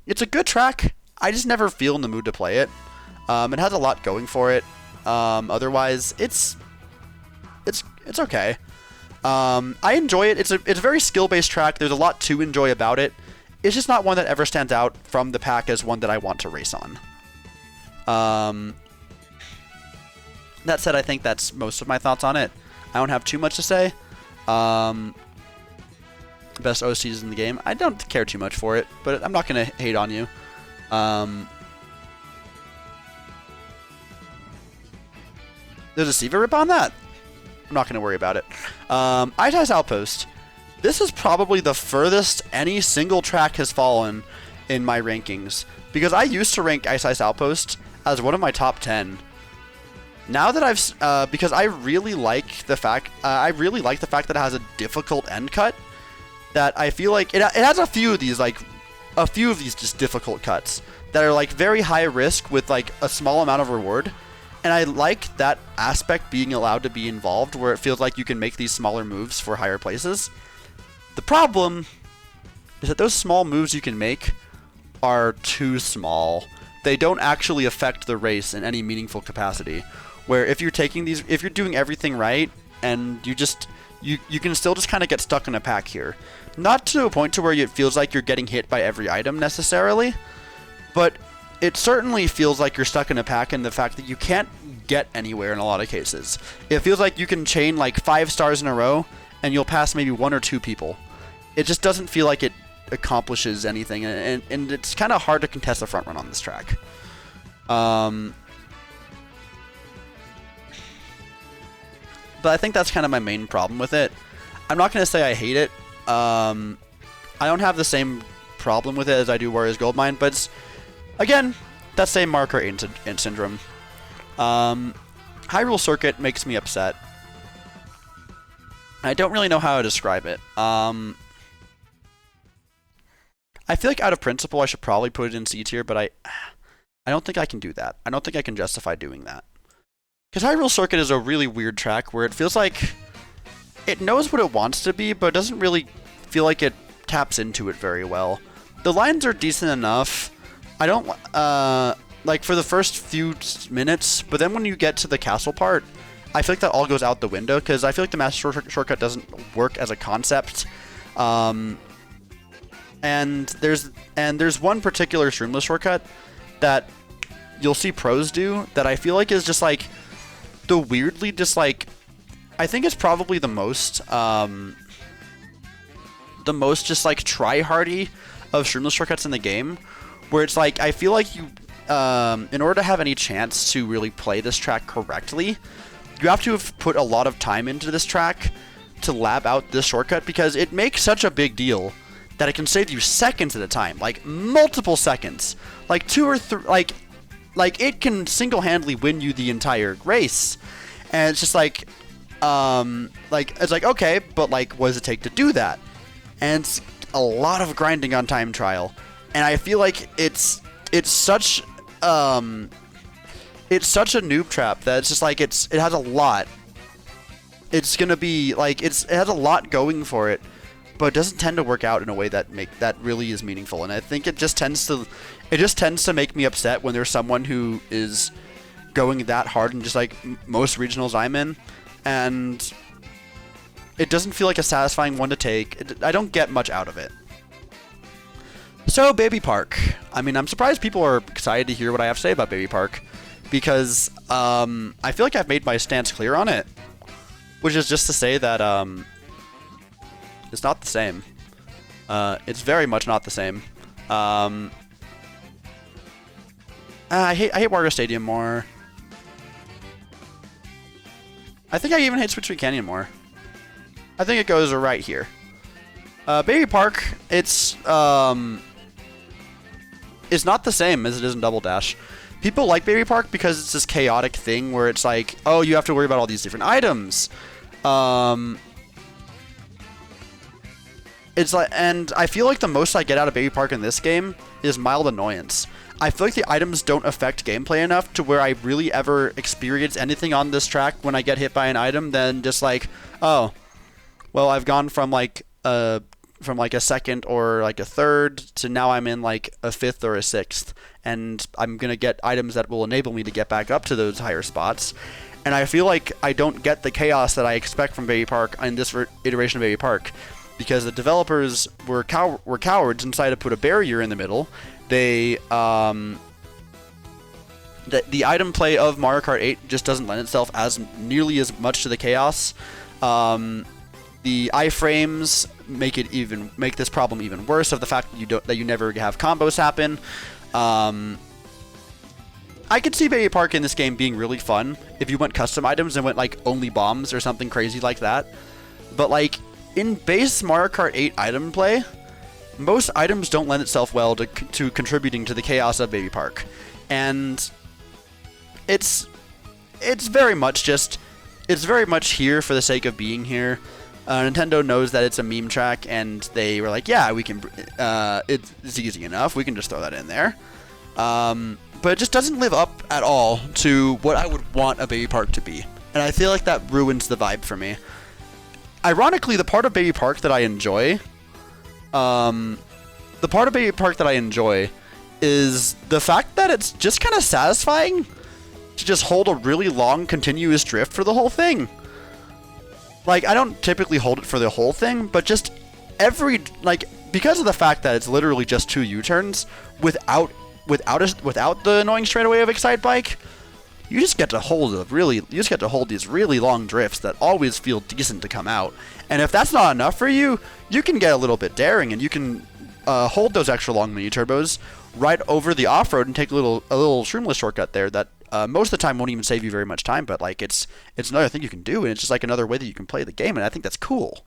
It's a good track. I just never feel in the mood to play it. It has a lot going for it. Otherwise, it's okay. I enjoy it. It's a very skill-based track. There's a lot to enjoy about it. It's just not one that ever stands out from the pack as one that I want to race on. That said, I think that's most of my thoughts on it. I don't have too much to say. Best OCs in the game. I don't care too much for it, but I'm not going to hate on you. There's a Siva rip on that. I'm not going to worry about it. Ice Outpost. This is probably the furthest any single track has fallen in my rankings, because I used to rank Ice Outpost as one of my top 10. Now that I've, because I really like the fact, that it has a difficult end cut. That I feel like it has a few of these just difficult cuts that are like very high risk with like a small amount of reward. And I like that aspect being allowed to be involved, where it feels like you can make these smaller moves for higher places. The problem is that those small moves you can make are too small. They don't actually affect the race in any meaningful capacity. Where if you're doing everything right, and you can still just kind of get stuck in a pack here. Not to a point to where it feels like you're getting hit by every item necessarily, but it certainly feels like you're stuck in a pack in the fact that you can't get anywhere in a lot of cases. It feels like you can chain like 5 stars in a row, and you'll pass maybe 1 or 2 people. It just doesn't feel like it accomplishes anything, and it's kind of hard to contest the front run on this track. But I think that's kind of my main problem with it. I'm not going to say I hate it. I don't have the same problem with it as I do Warriors Goldmine, but it's, again, that same Mario Kart 8 syndrome. Hyrule Circuit makes me upset. I don't really know how to describe it. I feel like out of principle I should probably put it in C tier, but I don't think I can do that. I don't think I can justify doing that. Because Hyrule Circuit is a really weird track where it feels like it knows what it wants to be, but it doesn't really feel like it taps into it very well. The lines are decent enough. I don't, like for the first few minutes, but then when you get to the castle part, I feel like that all goes out the window, because I feel like the Master Shortcut doesn't work as a concept. And there's one particular streamless shortcut that you'll see pros do that I feel like is just like the weirdly just like, I think it's probably the most just like try-hardy of streamless shortcuts in the game, where it's like I feel like you in order to have any chance to really play this track correctly, you have to have put a lot of time into this track to lab out this shortcut, because it makes such a big deal that it can save you seconds at a time, like multiple seconds, like 2 or 3, like it can single-handedly win you the entire race. And it's just like it's like, okay, but like what does it take to do that? And it's a lot of grinding on time trial, and I feel like it's such a noob trap that it's just like it has a lot. It's gonna be like it has a lot going for it, but it doesn't tend to work out in a way that really is meaningful. And I think it just tends to make me upset when there's someone who is going that hard in just like most regionals I'm in, and it doesn't feel like a satisfying one to take. I don't get much out of it. So Baby Park. I mean, I'm surprised people are excited to hear what I have to say about Baby Park, because I feel like I've made my stance clear on it, which is just to say that it's not the same. It's very much not the same. I hate Wario Stadium more. I think I even hate Switch Street Canyon more. I think it goes right here. Baby Park, it's not the same as it is in Double Dash. People like Baby Park because it's this chaotic thing where it's like, oh, you have to worry about all these different items. It's like, and I feel like the most I get out of Baby Park in this game is mild annoyance. I feel like the items don't affect gameplay enough to where I really ever experience anything on this track when I get hit by an item than just like, oh, well, I've gone from like a second or like a third to now I'm in like a 5th or a 6th, and I'm gonna get items that will enable me to get back up to those higher spots. And I feel like I don't get the chaos that I expect from Baby Park in this iteration of Baby Park, because the developers were cowards and decided to put a barrier in the middle. They the item play of Mario Kart 8 just doesn't lend itself as nearly as much to the chaos. The iframes make this problem even worse, of the fact that you never have combos happen. I could see Baby Park in this game being really fun if you went custom items and went like only bombs or something crazy like that. But like in base Mario Kart 8 item play, most items don't lend itself well to contributing to the chaos of Baby Park. And it's very much here for the sake of being here. Nintendo knows that it's a meme track, and they were like, yeah, we can, it's easy enough, we can just throw that in there. But it just doesn't live up at all to what I would want a Baby Park to be. And I feel like that ruins the vibe for me. Ironically, the part of Baby Park that I enjoy, is the fact that it's just kind of satisfying to just hold a really long, continuous drift for the whole thing. Like, I don't typically hold it for the whole thing, but just because of the fact that it's literally just 2 U-turns without the annoying straightaway of Excite Bike, you just get to hold these really long drifts that always feel decent to come out. And if that's not enough for you, you can get a little bit daring, and you can hold those extra long mini turbos, ride over the off-road and take a little shroomless shortcut there that most of the time won't even save you very much time, but like it's another thing you can do, and it's just like another way that you can play the game, and I think that's cool.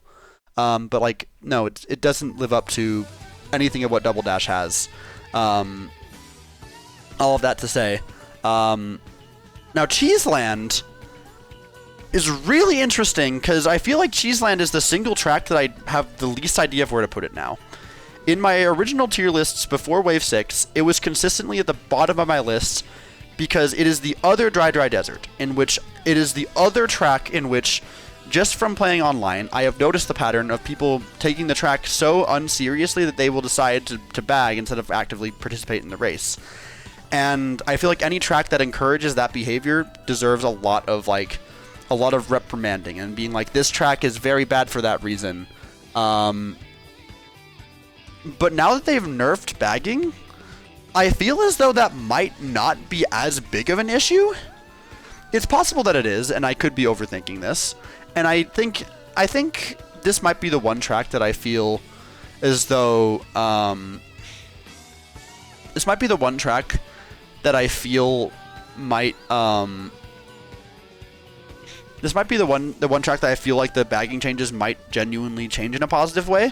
But like no, it doesn't live up to anything of what Double Dash has. All of that to say, now Cheeseland is really interesting because I feel like Cheeseland is the single track that I have the least idea of where to put it now. In my original tier lists before Wave 6, it was consistently at the bottom of my list because it is the other Dry Desert, in which it is the other track in which, just from playing online, I have noticed the pattern of people taking the track so unseriously that they will decide to bag instead of actively participate in the race. And I feel like any track that encourages that behavior deserves a lot of reprimanding and being like, this track is very bad for that reason. But now that they've nerfed bagging, I feel as though that might not be as big of an issue. It's possible that it is, and I could be overthinking this. And I think this might be the one track that I feel as though this might be the one track that I feel might this might be the one track that I feel like the bagging changes might genuinely change in a positive way.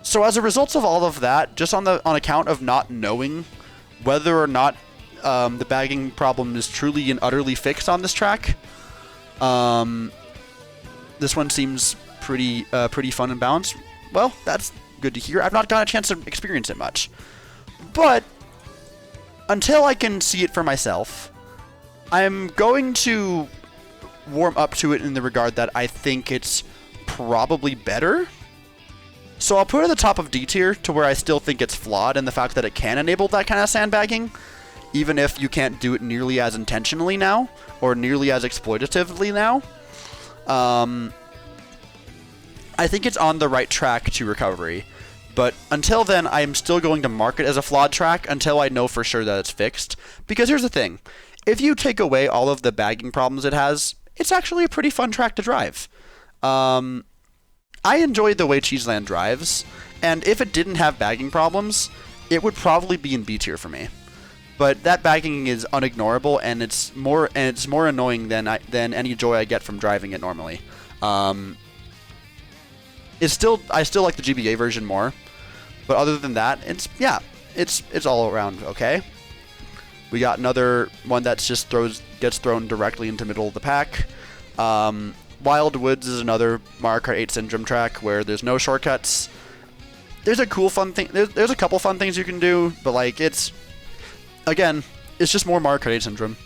So as a result of all of that, just on account of not knowing whether or not the bagging problem is truly and utterly fixed on this track, this one seems pretty fun and balanced. Well, that's good to hear. I've not got a chance to experience it much, but until I can see it for myself, I'm going to warm up to it in the regard that I think it's probably better. So I'll put it at the top of D tier to where I still think it's flawed in the fact that it can enable that kind of sandbagging, even if you can't do it nearly as intentionally now, or nearly as exploitatively now. I think it's on the right track to recovery, but until then, I'm still going to mark it as a flawed track until I know for sure that it's fixed. Because here's the thing, if you take away all of the bagging problems it has, it's actually a pretty fun track to drive. I enjoy the way Cheeseland drives, and if it didn't have bagging problems, it would probably be in B tier for me. But that bagging is unignorable, and it's more annoying than any joy I get from driving it normally. I still like the GBA version more, but other than that, it's all around okay. We got another one that just gets thrown directly into middle of the pack. Wild Woods is another Mario Kart 8 Syndrome track where there's no shortcuts. There's a cool fun thing. There's a couple fun things you can do, but like it's just more Mario Kart 8 Syndrome.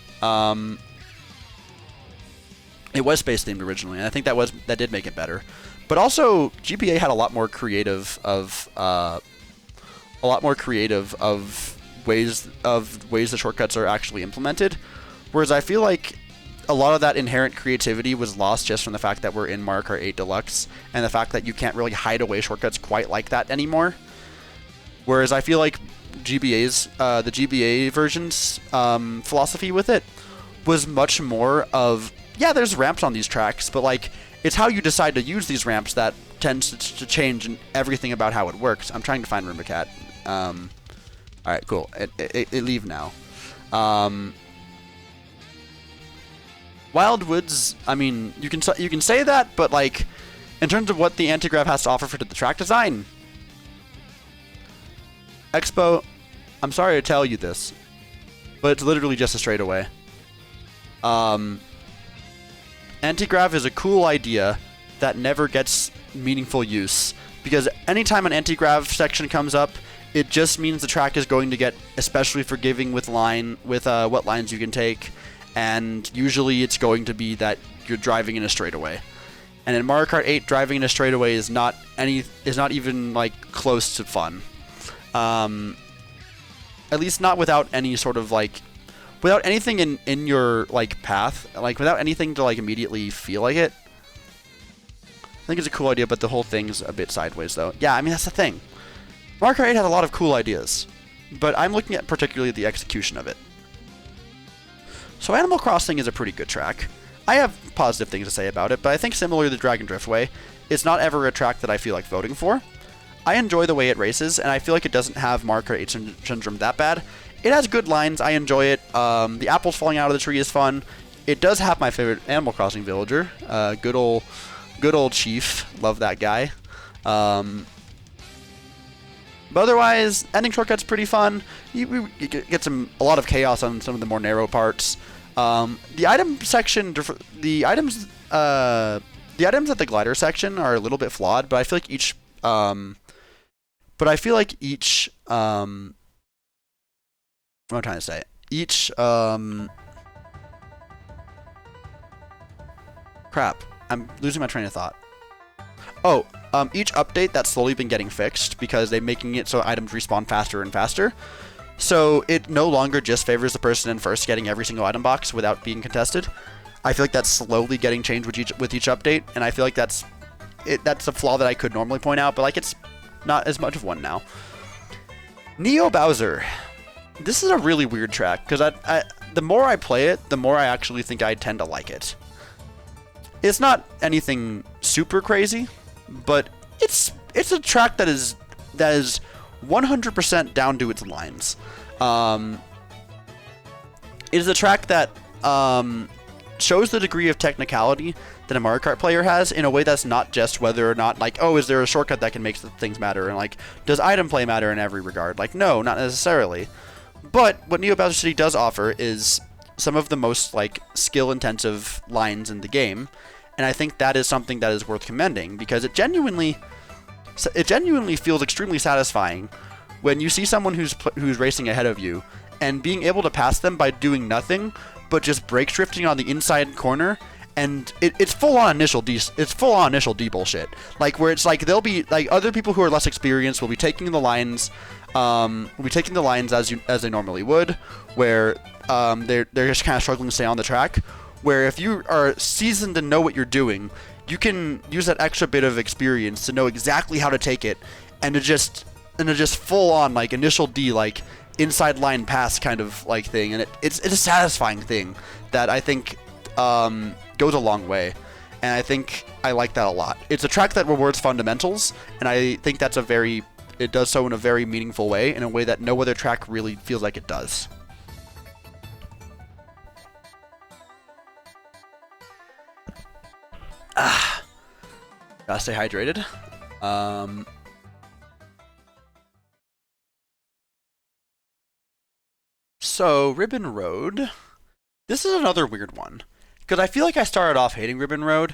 It was space themed originally, and I think that did make it better. But also GBA had a lot more creative ways the shortcuts are actually implemented, whereas I feel like a lot of that inherent creativity was lost just from the fact that we're in Mario Kart 8 Deluxe and the fact that you can't really hide away shortcuts quite like that anymore. Whereas I feel like the GBA version's philosophy with it was much more of, yeah, there's ramps on these tracks, but like it's how you decide to use these ramps that tends to change everything about how it works. I'm trying to find Roomba Cat. All right, cool. It leave now. Wild Woods, I mean, you can say that, but like, in terms of what the anti-grav has to offer for the track design, Expo, I'm sorry to tell you this, but it's literally just a straightaway. Anti-grav is a cool idea that never gets meaningful use, because anytime an anti-grav section comes up, it just means the track is going to get especially forgiving with what lines you can take. And usually it's going to be that you're driving in a straightaway. And in Mario Kart 8, driving in a straightaway is not even like close to fun. At least not without any sort of like, without anything in your like path, like without anything to like immediately feel like it. I think it's a cool idea, but the whole thing's a bit sideways though. Yeah, I mean that's the thing. Mario Kart 8 has a lot of cool ideas, but I'm looking at particularly the execution of it. So Animal Crossing is a pretty good track. I have positive things to say about it, but I think similar to the Dragon Driftway, it's not ever a track that I feel like voting for. I enjoy the way it races, and I feel like it doesn't have Mario Kart 8 syndrome that bad. It has good lines. I enjoy it. The apples falling out of the tree is fun. It does have my favorite Animal Crossing villager, good old Chief. Love that guy. But otherwise, ending shortcut's pretty fun. You get a lot of chaos on some of the more narrow parts. The item section, the items at the glider section are a little bit flawed, but I feel like each, what am I trying to say? Crap, I'm losing my train of thought. Oh, each update that's slowly been getting fixed because they're making it so items respawn faster and faster. So it no longer just favors the person in first getting every single item box without being contested. I feel like that's slowly getting changed with each update, and I feel like that's a flaw that I could normally point out, but like it's not as much of one now. Neo Bowser. This is a really weird track because the more I play it, the more I actually think I tend to like it. It's not anything super crazy, but it's a track that is 100% down to its lines. It is a track that shows the degree of technicality that a Mario Kart player has in a way that's not just whether or not, like, oh, is there a shortcut that can make things matter, and like, does item play matter in every regard? Like, no, not necessarily. But what Neo Bowser City does offer is some of the most like skill-intensive lines in the game, and I think that is something that is worth commending because it genuinely feels extremely satisfying when you see someone who's racing ahead of you and being able to pass them by doing nothing but just brake drifting on the inside corner, and it's full on initial D bullshit. Like where it's like they'll be like other people who are less experienced will be taking the lines as they normally would, where they're just kind of struggling to stay on the track. Where if you are seasoned and know what you're doing, you can use that extra bit of experience to know exactly how to take it, and to just full on like initial D, like inside line pass kind of like thing, and it's a satisfying thing that I think goes a long way, and I think I like that a lot. It's a track that rewards fundamentals, and I think it does so in a very meaningful way, in a way that no other track really feels like it does. Gotta stay hydrated. So, Ribbon Road. This is another weird one. Because I feel like I started off hating Ribbon Road,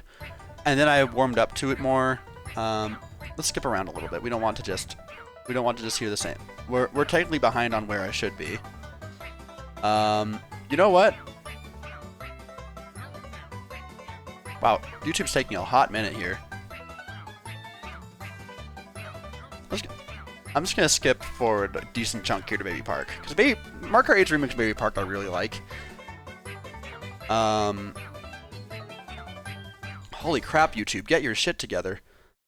and then I warmed up to it more. Let's skip around a little bit. We don't want to just hear the same. We're technically behind on where I should be. You know what? Wow, YouTube's taking a hot minute here. I'm just gonna skip forward a decent chunk here to Baby Park, because Mario Kart 8's remix of Baby Park I really like. Holy crap, YouTube, get your shit together.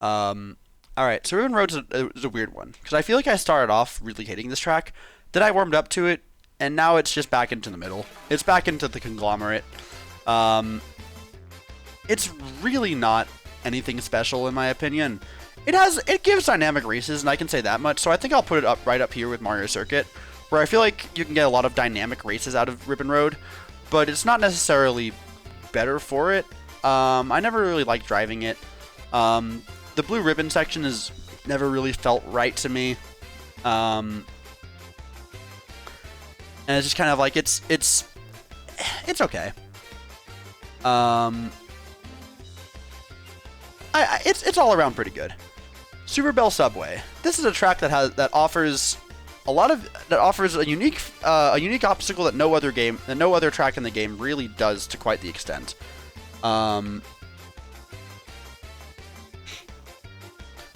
Alright, so Ribbon Road is a weird one, because I feel like I started off really hating this track, then I warmed up to it, and now it's just back into the middle. It's back into the conglomerate. It's really not anything special in my opinion. It gives dynamic races, and I can say that much, so I think I'll put it right up here with Mario Circuit, where I feel like you can get a lot of dynamic races out of Ribbon Road, but it's not necessarily better for it. I never really liked driving it. The blue ribbon section has never really felt right to me. And it's just kind of like, it's okay. It's all around pretty good. Super Bell Subway. This is a track that offers a unique obstacle that no other track in the game really does to quite the extent.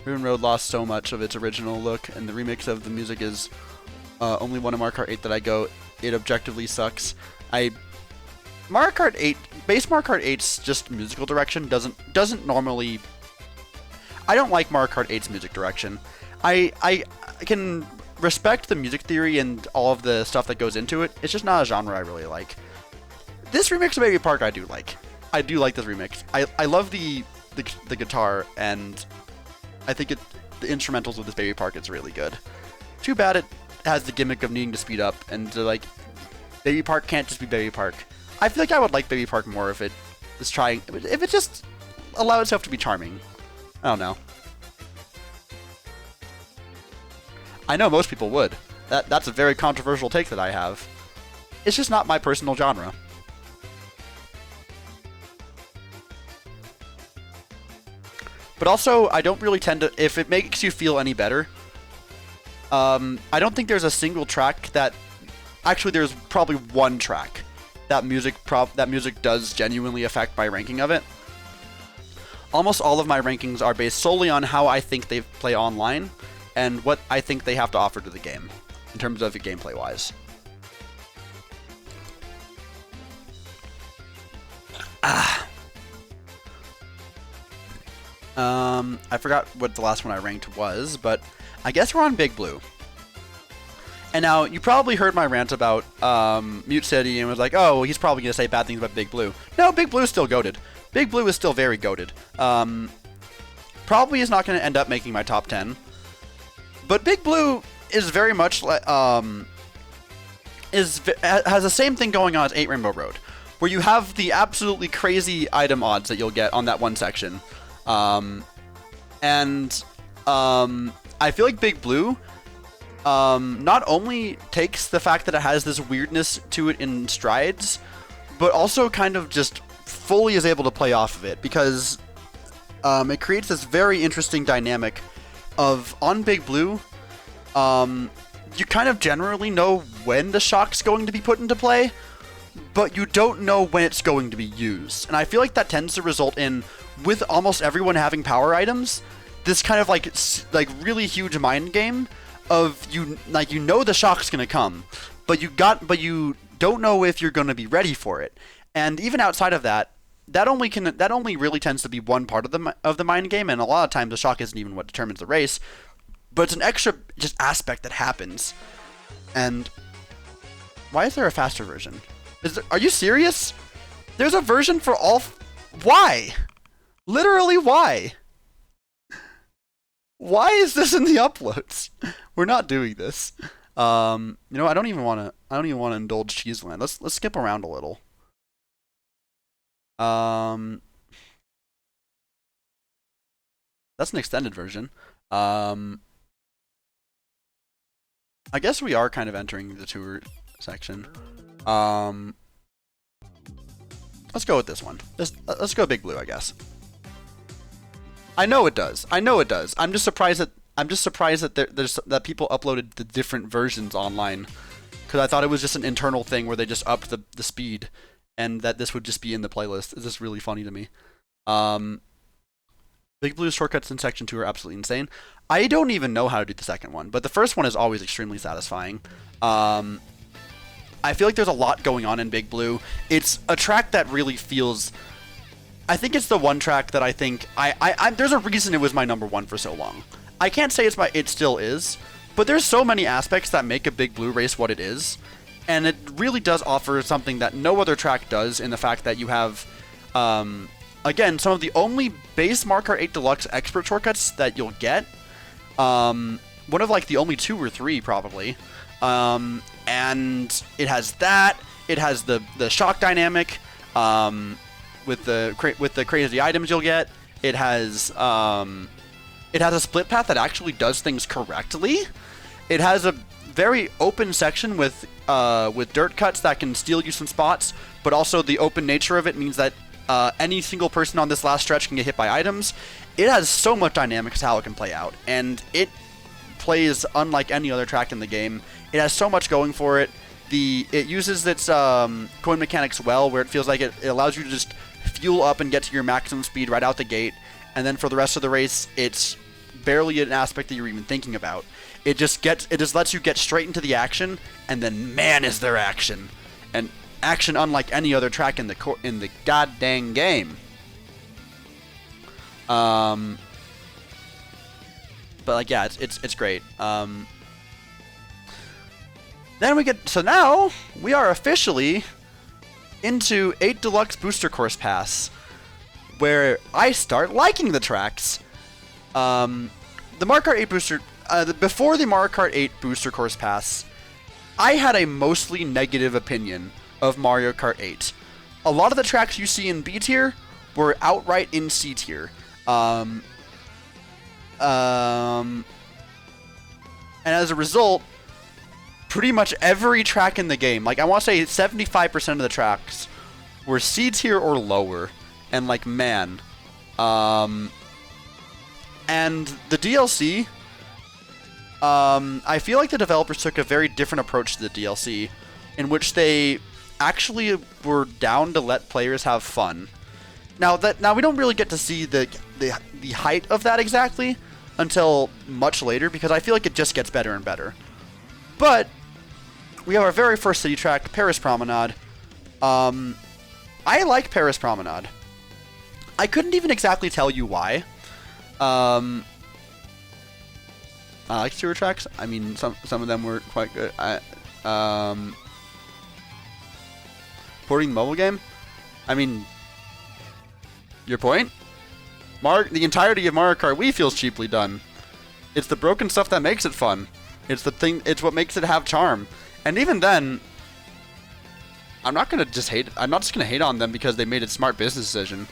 Ribbon Road lost so much of its original look, and the remix of the music is only one of Mario Kart 8 that I go, it objectively sucks. Mario Kart 8, base Mario Kart 8's just musical direction doesn't normally. I don't like Mario Kart 8's music direction. I can respect the music theory and all of the stuff that goes into it. It's just not a genre I really like. This remix of Baby Park I do like. I do like this remix. I love the guitar, and I think the instrumentals with this Baby Park is really good. Too bad it has the gimmick of needing to speed up, and like, Baby Park can't just be Baby Park. I feel like I would like Baby Park more if it was trying, if it just allowed itself to be charming. I don't know. I know most people would. That's a very controversial take that I have. It's just not my personal genre. But also, I don't really tend to, if it makes you feel any better, I don't think there's a single track that, actually there's probably one track that music does genuinely affect my ranking of it. Almost all of my rankings are based solely on how I think they play online and what I think they have to offer to the game in terms of it gameplay wise. I forgot what the last one I ranked was, but I guess we're on Big Blue. And now, you probably heard my rant about Mute City and was like, oh, well, he's probably going to say bad things about Big Blue. No, Big Blue is still goated. Big Blue is still very goated. Probably is not going to end up making my top 10. But Big Blue is very much like, has the same thing going on as 8 Rainbow Road, where you have the absolutely crazy item odds that you'll get on that one section. I feel like Big Blue not only takes the fact that it has this weirdness to it in strides, but also kind of just fully is able to play off of it, because it creates this very interesting dynamic of, on Big Blue, you kind of generally know when the shock's going to be put into play, but you don't know when it's going to be used. And I feel like that tends to result in, with almost everyone having power items, this kind of like really huge mind game of you know the shock's gonna come, but you don't know if you're gonna be ready for it. And even outside of that, that only really tends to be one part of the mind game, and a lot of times the shock isn't even what determines the race, but it's an extra just aspect that happens. And why is there a faster version? Are you serious? There's a version for all. Why? Literally, why? Why is this in the uploads? We're not doing this. I don't even want to indulge Cheeseland. Let's skip around a little. That's an extended version. I guess we are kind of entering the tour section. Let's go with this one. Let's go Big Blue, I guess. I know it does. I'm just surprised that that people uploaded the different versions online, because I thought it was just an internal thing where they just upped the speed, and that this would just be in the playlist. It's just really funny to me. Big Blue's shortcuts in Section 2 are absolutely insane. I don't even know how to do the second one, but the first one is always extremely satisfying. I feel like there's a lot going on in Big Blue. It's a track that really feels... I think it's the one track that I think... there's a reason it was my number one for so long. I can't say it still is, but there's so many aspects that make a Big Blue race what it is, and it really does offer something that no other track does, in the fact that you have, again, some of the only base Mario Kart 8 Deluxe expert shortcuts that you'll get. One of like the only 2 or 3 probably. And it has that. It has the shock dynamic with the crazy items you'll get. It has a split path that actually does things correctly. It has a very open section with dirt cuts that can steal you some spots, but also the open nature of it means that any single person on this last stretch can get hit by items. It has so much dynamics to how it can play out, and it plays unlike any other track in the game. It has so much going for it. It uses its coin mechanics well, where it feels like it allows you to just fuel up and get to your maximum speed right out the gate, and then for the rest of the race, it's barely an aspect that you're even thinking about. It just lets you get straight into the action, and then man, is there action, and action unlike any other track in the goddamn game. But like, yeah, it's great. So now we are officially into 8 Deluxe Booster Course Pass, where I start liking the tracks. the Mario Kart 8 booster, before the Mario Kart 8 Booster Course Pass, I had a mostly negative opinion of Mario Kart 8. A lot of the tracks you see in B tier were outright in C tier. And as a result, pretty much every track in the game, like I want to say 75% of the tracks were C tier or lower. And like, man. And the DLC, I feel like the developers took a very different approach to the DLC, in which they actually were down to let players have fun. Now we don't really get to see the height of that exactly until much later, because I feel like it just gets better and better. But we have our very first city track, Paris Promenade. I like Paris Promenade. I couldn't even exactly tell you why. I like sewer tracks. I mean, some of them were quite good. Porting the mobile game. I mean, your point? The entirety of Mario Kart Wii feels cheaply done. It's the broken stuff that makes it fun. It's the thing. It's what makes it have charm. And even then, I'm not just gonna hate on them because they made a smart business decision.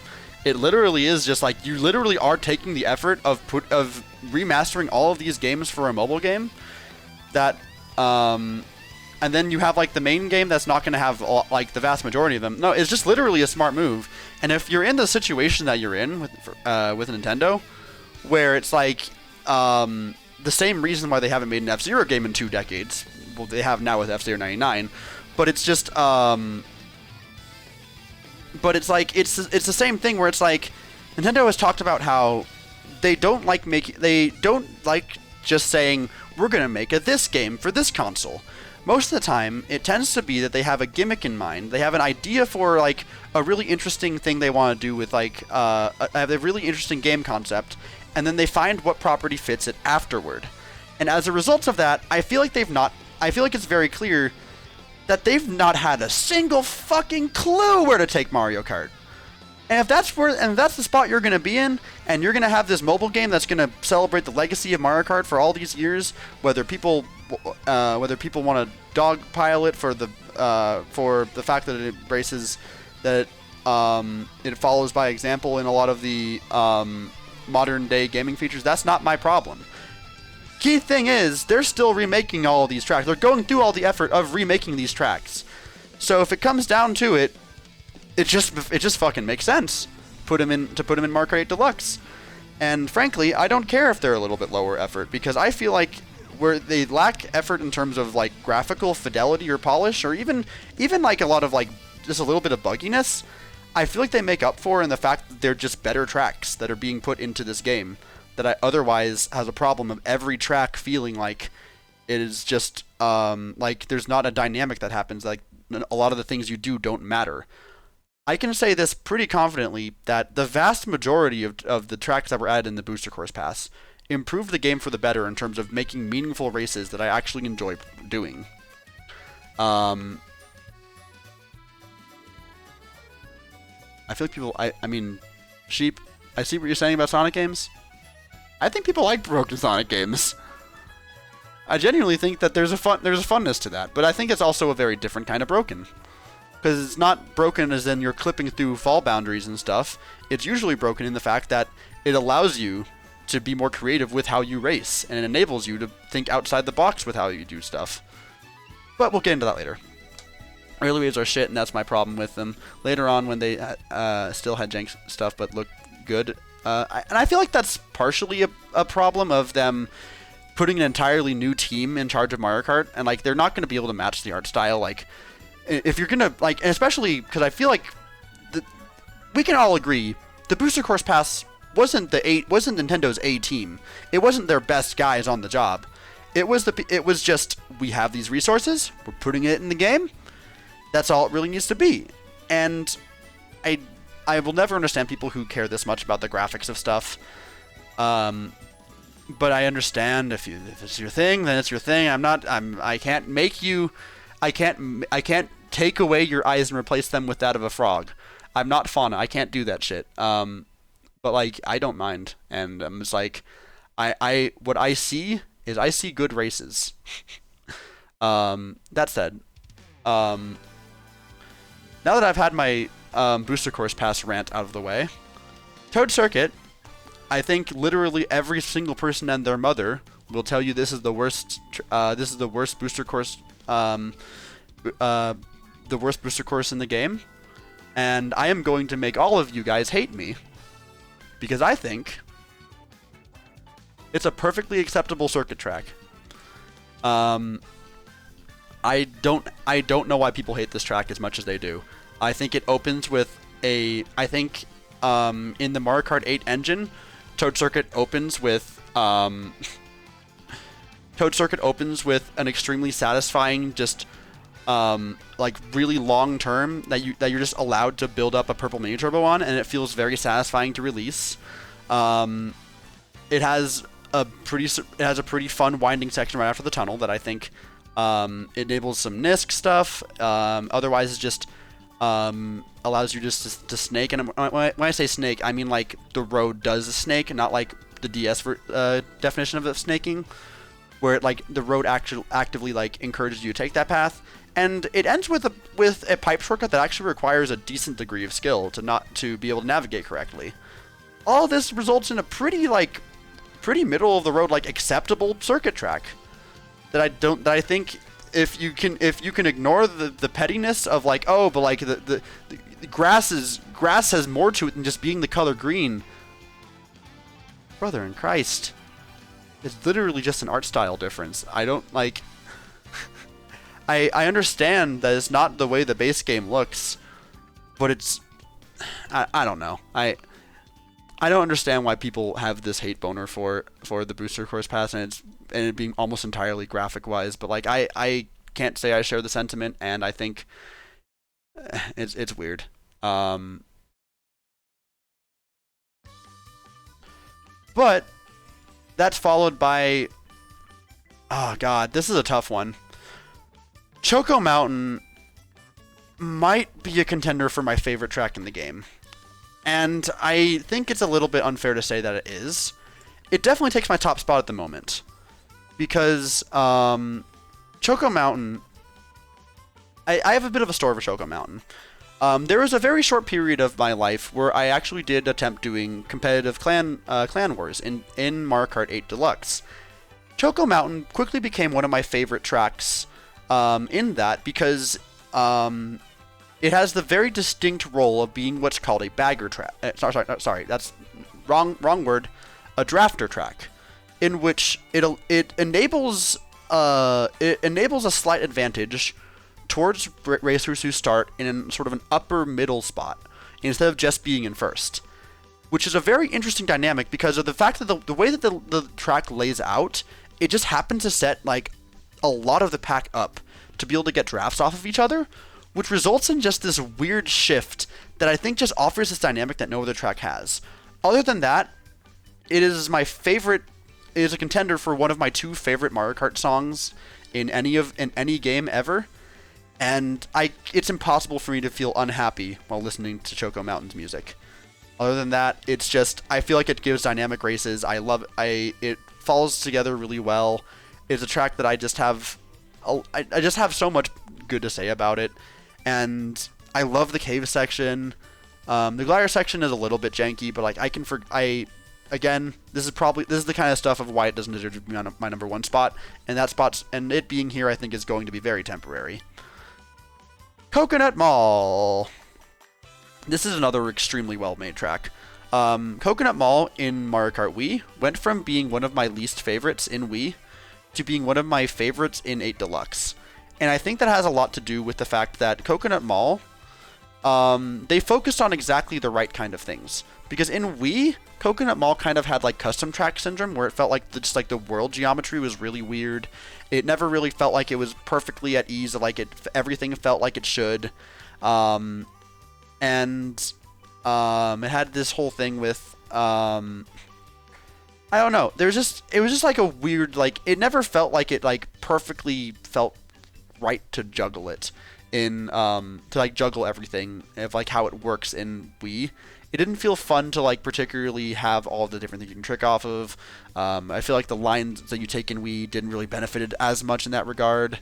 It literally is just like, you literally are taking the effort of remastering all of these games for a mobile game. That and then you have like the main game that's not going to have like the vast majority of them. No, it's just literally a smart move. And if you're in the situation that you're in with Nintendo, where it's like the same reason why they haven't made an F-Zero game in 2 decades. Well, they have now with F-Zero 99, but it's just but it's like it's the same thing where it's like Nintendo has talked about how they don't like just saying we're going to make this game for this console. Most of the time, it tends to be that they have a gimmick in mind. They have an idea for like a really interesting thing they want to do with like have a really interesting game concept, and then they find what property fits it afterward. And as a result of that, I feel like it's very clear that they've not had a single fucking clue where to take Mario Kart. And if that's the spot you're going to be in, and you're going to have this mobile game that's going to celebrate the legacy of Mario Kart for all these years, whether people want to dogpile it for the fact that it embraces that it follows by example in a lot of the modern day gaming features, that's not my problem. Key thing is, they're still remaking all of these tracks. They're going through all the effort of remaking these tracks. So if it comes down to it, it just fucking makes sense to put them in Mario Kart 8 Deluxe. And frankly, I don't care if they're a little bit lower effort, because I feel like where they lack effort in terms of like graphical fidelity or polish, or even like a lot of like just a little bit of bugginess, I feel like they make up for in the fact that they're just better tracks that are being put into this game. That I otherwise has a problem of every track feeling like it is just like there's not a dynamic that happens. Like a lot of the things you do don't matter. I can say this pretty confidently that the vast majority of the tracks that were added in the Booster Course Pass improved the game for the better in terms of making meaningful races that I actually enjoy doing. I feel like people. I mean, Sheep. I see what you're saying about Sonic games. I think people like broken Sonic games. I genuinely think that there's a funness to that, but I think it's also a very different kind of broken. Because it's not broken as in you're clipping through fall boundaries and stuff. It's usually broken in the fact that it allows you to be more creative with how you race, and it enables you to think outside the box with how you do stuff. But we'll get into that later. Early waves are shit, and that's my problem with them. Later on, when they still had jank stuff but looked good, and I feel like that's partially a problem of them putting an entirely new team in charge of Mario Kart, and like they're not going to be able to match the art style. Like, if you're gonna like, and especially because I feel like we can all agree the Booster Course Pass wasn't Nintendo's A team. It wasn't their best guys on the job. It was just, we have these resources, we're putting it in the game. That's all it really needs to be. And I will never understand people who care this much about the graphics of stuff. But I understand if it's your thing, then it's your thing. I can't take away your eyes and replace them with that of a frog. I'm not Fauna. I can't do that shit. But like, I don't mind. And I'm just like, what I see is I see good races. That said, now that I've had my booster course pass rant out of the way, Toad Circuit, I think literally every single person and their mother will tell you this is the worst. This is the worst booster course. The worst booster course in the game, and I am going to make all of you guys hate me because I think it's a perfectly acceptable circuit track. I don't know why people hate this track as much as they do. I think it opens with in the Mario Kart 8 engine, Toad Circuit opens with an extremely satisfying, just like really long term that you're just allowed to build up a purple mini turbo on, and it feels very satisfying to release. It has a pretty fun winding section right after the tunnel that I think enables some NISC stuff. Otherwise, it just allows you just to snake. And when I say snake, I mean like the road does a snake, not like the DS definition of snaking, where it, like the road actively like encourages you to take that path. And it ends with a pipe shortcut that actually requires a decent degree of skill to be able to navigate correctly. All of this results in a pretty middle of the road, like acceptable circuit track that I think if you can ignore the pettiness of like, oh, but like the grass has more to it than just being the color green. Brother in Christ, it's literally just an art style difference. I don't like. I understand that it's not the way the base game looks, but it's I don't know. I don't understand why people have this hate boner for the booster course pass and it being almost entirely graphic wise, but like I can't say I share the sentiment, and I think it's weird. But that's followed by, oh god, this is a tough one. Choco Mountain might be a contender for my favorite track in the game. And I think it's a little bit unfair to say that it is. It definitely takes my top spot at the moment. Because Choco Mountain, I have a bit of a story for Choco Mountain. There was a very short period of my life where I actually did attempt doing competitive clan wars in Mario Kart 8 Deluxe. Choco Mountain quickly became one of my favorite tracks in that because it has the very distinct role of being what's called a bagger track. Sorry, that's wrong word. A drafter track, in which it enables a slight advantage towards racers who start in sort of an upper middle spot instead of just being in first, which is a very interesting dynamic because of the fact that the way that the track lays out, it just happens to set like a lot of the pack up to be able to get drafts off of each other, which results in just this weird shift that I think just offers this dynamic that no other track has. Other than that, it is my favorite. It is a contender for one of my two favorite Mario Kart songs in any game ever, and it's impossible for me to feel unhappy while listening to Choco Mountain's music. Other than that, it's just I feel like it gives dynamic races. I love it follows together really well. It's a track that I just have so much good to say about it, and I love the cave section. The glider section is a little bit janky, but like again, this is the kind of stuff of why it doesn't deserve to be on my number one spot, and it being here I think is going to be very temporary. Coconut Mall. This is another extremely well-made track. Coconut Mall in Mario Kart Wii went from being one of my least favorites in Wii to being one of my favorites in 8 Deluxe. And I think that has a lot to do with the fact that Coconut Mall, they focused on exactly the right kind of things. Because in Wii, Coconut Mall kind of had like custom track syndrome, where it felt like just like the world geometry was really weird. It never really felt like it was perfectly at ease, like everything felt like it should. And it had this whole thing with I don't know. It was just like a weird, like, it never felt like it like perfectly felt right to juggle it. in to like juggle everything of like how it works in Wii. It didn't feel fun to like particularly have all the different things you can trick off of. I feel like the lines that you take in Wii didn't really benefit it as much in that regard.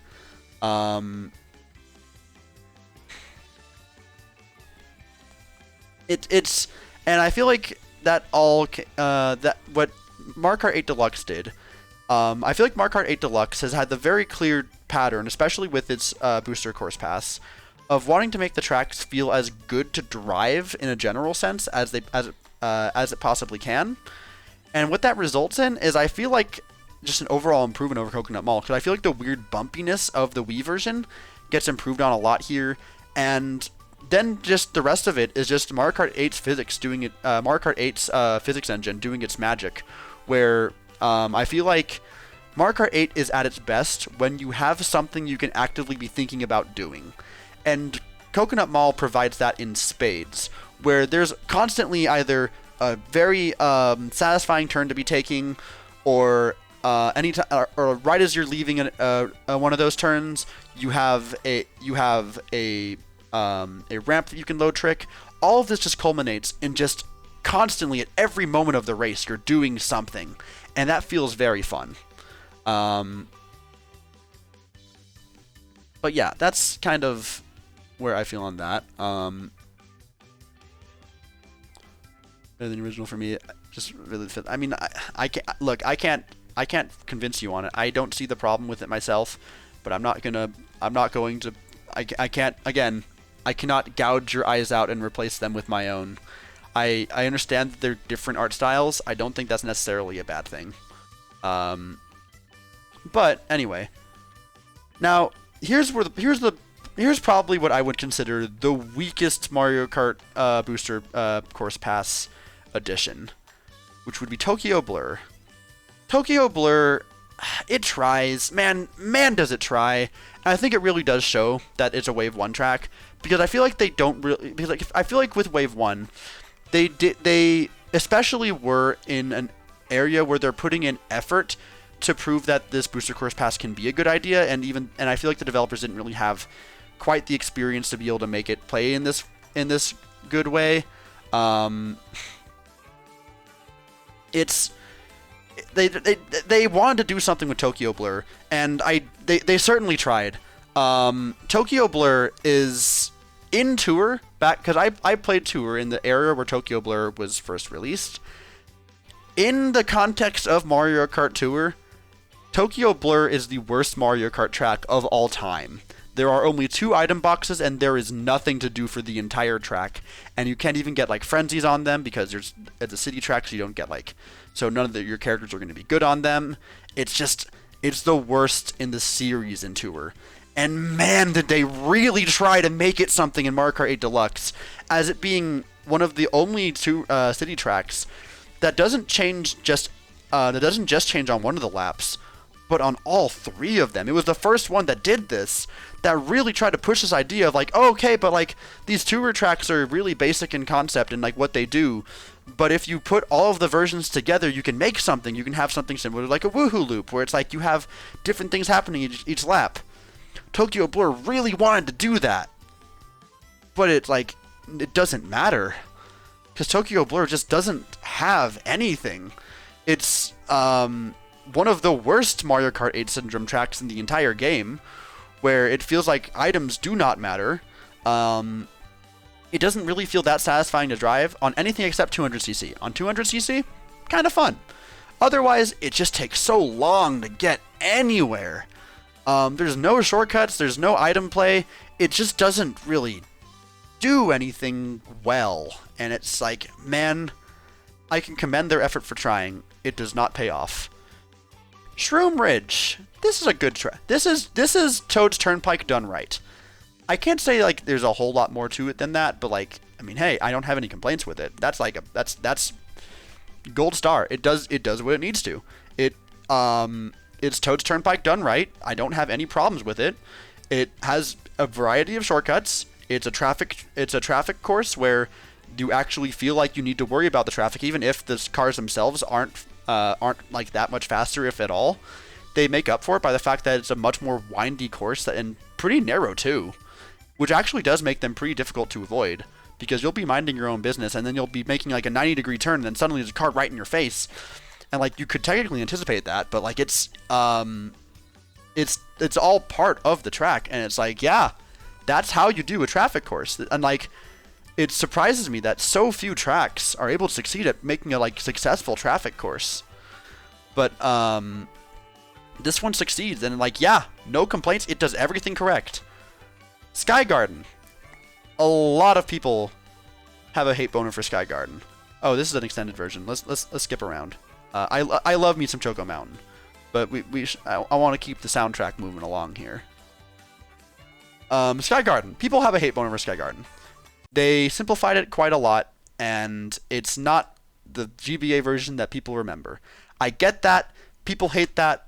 It's and I feel like that all that what Mario Kart 8 Deluxe did. I feel like Mario Kart 8 Deluxe has had the very clear pattern, especially with its booster course pass, of wanting to make the tracks feel as good to drive in a general sense as it possibly can. And what that results in is I feel like just an overall improvement over Coconut Mall, because I feel like the weird bumpiness of the Wii version gets improved on a lot here, and then just the rest of it is just Mario Kart 8's physics doing it. Mario Kart 8's physics engine doing its magic, where I feel like Mario Kart 8 is at its best when you have something you can actively be thinking about doing. And Coconut Mall provides that in spades, where there's constantly either a very satisfying turn to be taking, or or right as you're leaving one of those turns, you have a ramp that you can load trick. All of this just culminates in just constantly at every moment of the race you're doing something, and that feels very fun. But yeah, that's kind of where I feel on that. Better than the original for me. Just really fit. I mean, I can't look. I can't convince you on it. I don't see the problem with it myself, but I'm not going to. I can't. Again, I cannot gouge your eyes out and replace them with my own. I understand that they're different art styles. I don't think that's necessarily a bad thing. But anyway, now here's probably what I would consider the weakest Mario Kart booster course pass edition, which would be Tokyo Blur. Tokyo Blur, it tries, man does it try. And I think it really does show that it's a Wave 1 track, because I feel like they don't really, because like I feel like with Wave 1, they especially were in an area where they're putting in effort to prove that this booster course pass can be a good idea, and I feel like the developers didn't really have quite the experience to be able to make it play in this good way. It's they wanted to do something with Tokyo Blur, and they certainly tried. Tokyo Blur is in Tour back, because I played Tour in the area where Tokyo Blur was first released. In the context of Mario Kart Tour, Tokyo Blur is the worst Mario Kart track of all time. There are only 2 item boxes, and there is nothing to do for the entire track. And you can't even get like frenzies on them, because it's a city track, so you don't get like, so none of your characters are going to be good on them. It's the worst in the series in Tour. And man, did they really try to make it something in Mario Kart 8 Deluxe, as it being one of the only 2 city tracks that doesn't just change on one of the laps, but on all 3 of them. It was the first one that did this, that really tried to push this idea of like, oh, okay, but like these tour tracks are really basic in concept and like what they do, but if you put all of the versions together, you can make something. You can have something similar to like a woohoo loop, where it's like you have different things happening each lap. Tokyo Blur really wanted to do that, but it's like, it doesn't matter, because Tokyo Blur just doesn't have anything. It's one of the worst Mario Kart 8 Syndrome tracks in the entire game, where it feels like items do not matter. It doesn't really feel that satisfying to drive on anything except 200cc. On 200cc, kind of fun. Otherwise, it just takes so long to get anywhere. There's no shortcuts, there's no item play. It just doesn't really do anything well. And it's like, man, I can commend their effort for trying. It does not pay off. Shroom Ridge. This is a good track. This is Toad's Turnpike done right. I can't say like there's a whole lot more to it than that, but like, I mean, hey, I don't have any complaints with it. That's like that's gold star. It does what it needs to. It's Toad's Turnpike done right. I don't have any problems with it. It has a variety of shortcuts. It's a traffic course where you actually feel like you need to worry about the traffic, even if the cars themselves aren't like that much faster, if at all. They make up for it by the fact that it's a much more windy course and pretty narrow too. which actually does make them pretty difficult to avoid, because you'll be minding your own business, and then you'll be making like a 90-degree turn, and then suddenly there's a car right in your face, and like you could technically anticipate that, but like it's all part of the track, and it's like, yeah, that's how you do a traffic course. And like, it surprises me that so few tracks are able to succeed at making a like successful traffic course. But this one succeeds, and like, yeah, no complaints. It does everything correct. Sky Garden. A lot of people have a hate boner for Sky Garden. Oh, this is an extended version. Let's skip around. I love me some Choco Mountain, but I want to keep the soundtrack moving along here. Sky Garden. People have a hate boner for Sky Garden. They simplified it quite a lot, and it's not the GBA version that people remember. I get that. People hate that.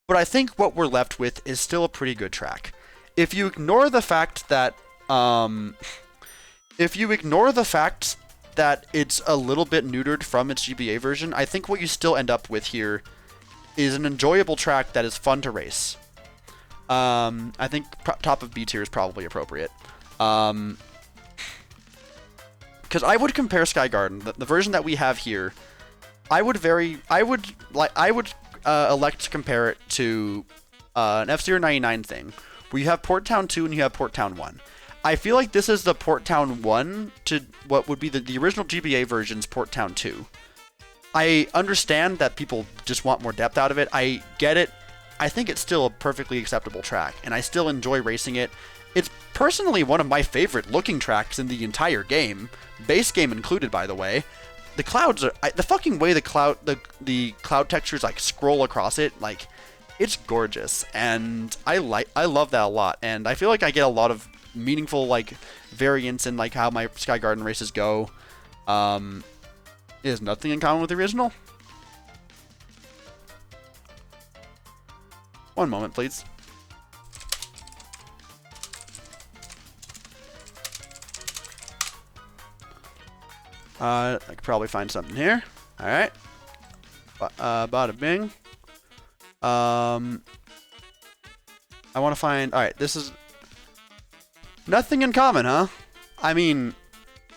But I think what we're left with is still a pretty good track. If you ignore the fact that it's a little bit neutered from its GBA version, I think what you still end up with here is an enjoyable track that is fun to race. I think top of B tier is probably appropriate. Because I would compare Sky Garden, the version that we have here, I would elect to compare it to an F-Zero 99 thing, where you have Port Town 2 and you have Port Town 1. I feel like this is the Port Town 1 to what would be the original GBA version's Port Town 2. I understand that people just want more depth out of it. I get it. I think it's still a perfectly acceptable track, and I still enjoy racing it. It's personally one of my favorite looking tracks in the entire game, base game included, by the way. The clouds are the fucking way the cloud textures like scroll across it, like it's gorgeous, and I love that a lot, and I feel like I get a lot of meaningful like variants in like how my Sky Garden races go. It has nothing in common with the original. One moment, please. I could probably find something here. All right. Bada bing. I want to find. All right. This is nothing in common, huh? I mean,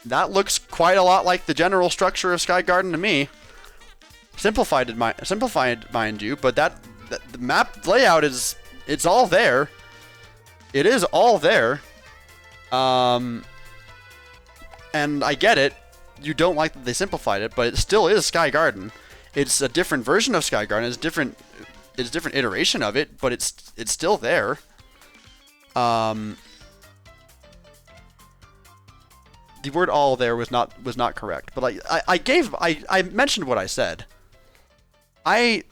that looks quite a lot like the general structure of Sky Garden to me. Simplified, mind you, but the map layout it's all there. It is all there. And I get it. You don't like that they simplified it, but it still is Sky Garden. It's a different version of Sky Garden. It's a different iteration of it, but it's still there. The word "all" there was not correct, but like I mentioned what I said. I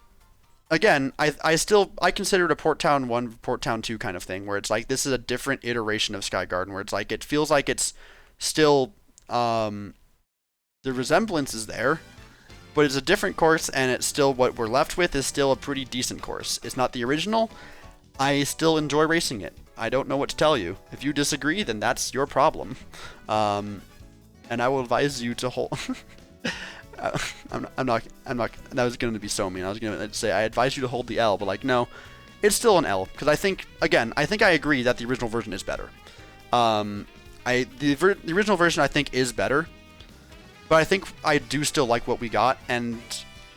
consider it a Port Town 1, Port Town 2 kind of thing, where it's like this is a different iteration of Sky Garden, where it's like it feels like it's still the resemblance is there, but it's a different course, and it's still what we're left with is still a pretty decent course. It's not the original. I still enjoy racing it. I don't know what to tell you. If you disagree, then that's your problem. And I will advise you to hold. I'm not. That was going to be so mean. I was going to say I advise you to hold the L, but like no, it's still an L because I think I agree that the original version is better. The original version I think is better. But I think I do still like what we got, and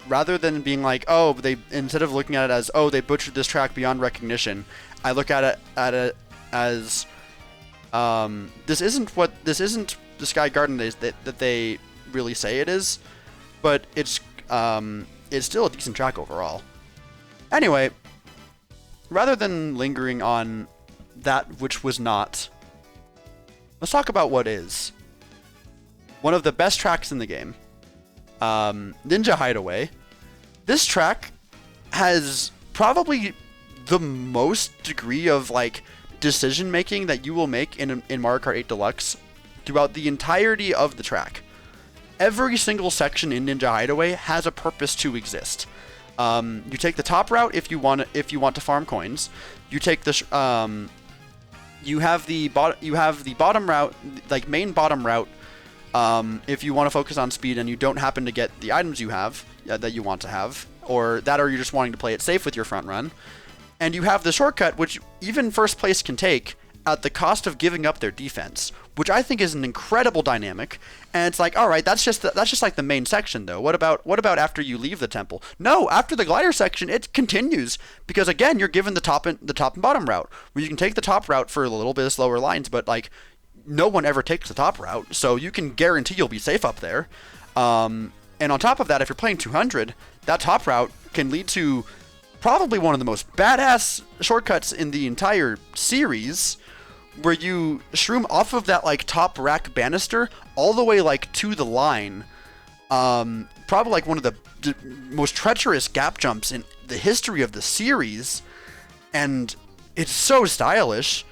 rather than being like, oh, instead of looking at it as, oh, they butchered this track beyond recognition, I look at it as, this isn't the Sky Garden that they really say it is, but it's still a decent track overall. Anyway, rather than lingering on that which was not, let's talk about what is. One of the best tracks in the game, Ninja Hideaway. This track has probably the most degree of like decision making that you will make in Mario Kart 8 Deluxe throughout the entirety of the track. Every single section in Ninja Hideaway has a purpose to exist. You take the top route if you want to farm coins. You take the you have the bottom route, like main bottom route. If you want to focus on speed and you don't happen to get the items you have that you want to have, or you're just wanting to play it safe with your front run, and you have the shortcut, which even first place can take at the cost of giving up their defense, which I think is an incredible dynamic. And it's like, all right, that's just like the main section though. What about after you leave the temple? No, after the glider section, it continues because again, you're given the top and bottom route, where you can take the top route for a little bit of slower lines, but like no one ever takes the top route, so you can guarantee you'll be safe up there. And on top of that, if you're playing 200, that top route can lead to probably one of the most badass shortcuts in the entire series, where you shroom off of that like top rack banister all the way like to the line. Probably like one of the most treacherous gap jumps in the history of the series, and it's so stylish.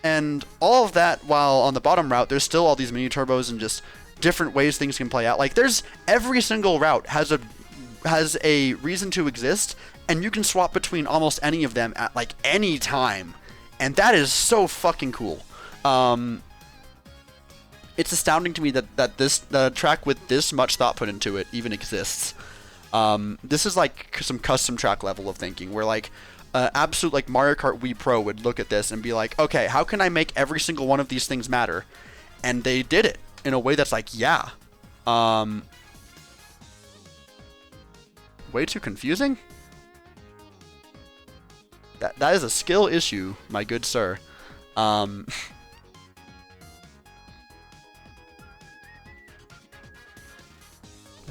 And all of that while on the bottom route, there's still all these mini turbos and just different ways things can play out. Like there's every single route has a reason to exist, and you can swap between almost any of them at like any time. And that is so fucking cool. It's astounding to me that this track with this much thought put into it even exists. This is like some custom track level of thinking, where like absolute like Mario Kart Wii Pro would look at this and be like, okay, how can I make every single one of these things matter? And they did it in a way that's like, yeah. Way too confusing? That is a skill issue, my good sir. It's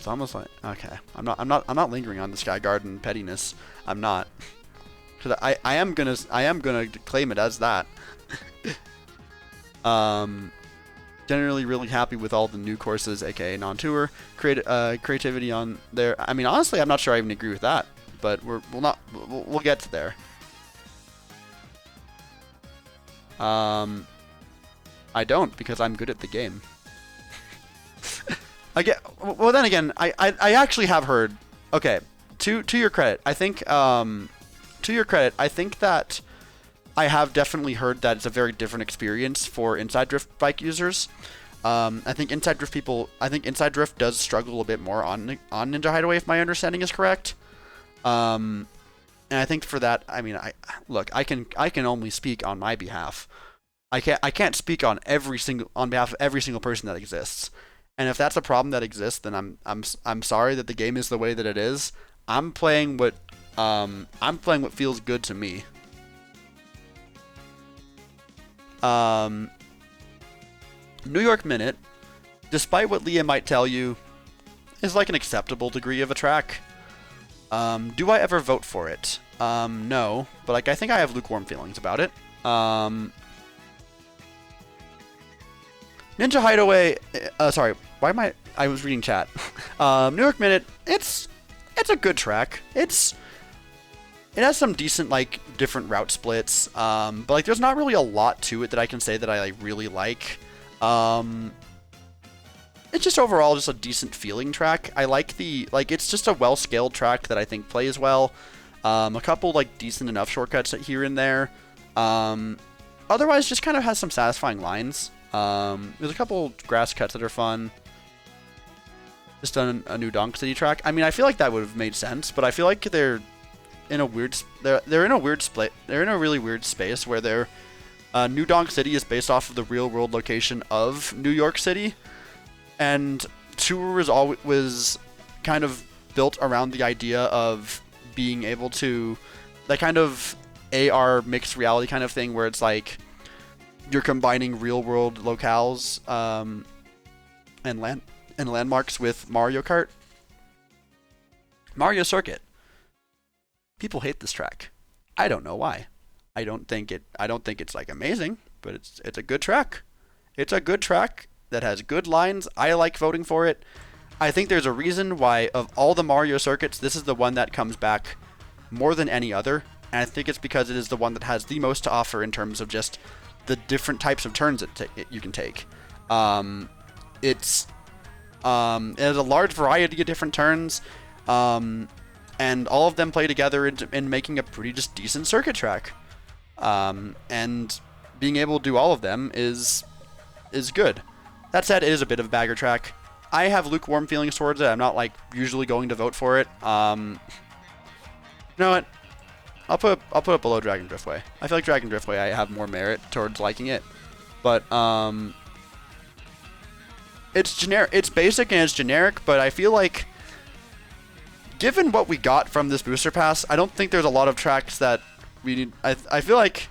almost like, okay, I'm not lingering on the Sky Garden pettiness. I'm not, because I am gonna claim it as that. Generally really happy with all the new courses, aka non-tour creativity on there. I mean, honestly, I'm not sure I even agree with that, but we'll get to there. I don't, because I'm good at the game. Well, then again, I actually have heard. Okay, to your credit, I think that I have definitely heard that it's a very different experience for Inside Drift bike users. I think Inside Drift does struggle a bit more on Ninja Hideaway, if my understanding is correct. And I think for that, I mean, I can only speak on my behalf. I can't speak on behalf of every single person that exists. And if that's a problem that exists, then I'm sorry that the game is the way that it is. I'm playing what feels good to me. New York Minute, despite what Leah might tell you, is like an acceptable degree of a track. Do I ever vote for it? No, but like I think I have lukewarm feelings about it. Ninja Hideaway, sorry, I was reading chat. New York Minute, it's a good track. It has some decent, like, different route splits, but like there's not really a lot to it that I can say that I like really like. It's just overall just a decent feeling track. I like it's just a well-scaled track that I think plays well. A couple like decent enough shortcuts here and there. Otherwise, just kind of has some satisfying lines. There's a couple grass cuts that are fun. Just done a new Donk City track. I mean, I feel like that would have made sense, but I feel like they're in a weird split. They're in a really weird space where New Donk City is based off of the real world location of New York City, and Tour was kind of built around the idea of being able to, that kind of AR mixed reality kind of thing, where it's like you're combining real world locales and landmarks with Mario Kart. Mario Circuit. People hate this track. I don't know why. I don't think it's like amazing, but it's a good track. It's a good track that has good lines. I like voting for it. I think there's a reason why of all the Mario circuits, this is the one that comes back more than any other, and I think it's because it is the one that has the most to offer in terms of just the different types of turns you can take. It has a large variety of different turns, and all of them play together in making a pretty just decent circuit track. And being able to do all of them is good. That said, it is a bit of a bagger track. I have lukewarm feelings towards it. I'm not like usually going to vote for it. You know what? I'll put it below Dragon Driftway. I feel like Dragon Driftway I have more merit towards liking it, but it's generic. It's basic and it's generic, but I feel like given what we got from this booster pass, I don't think there's a lot of tracks that we need. I feel like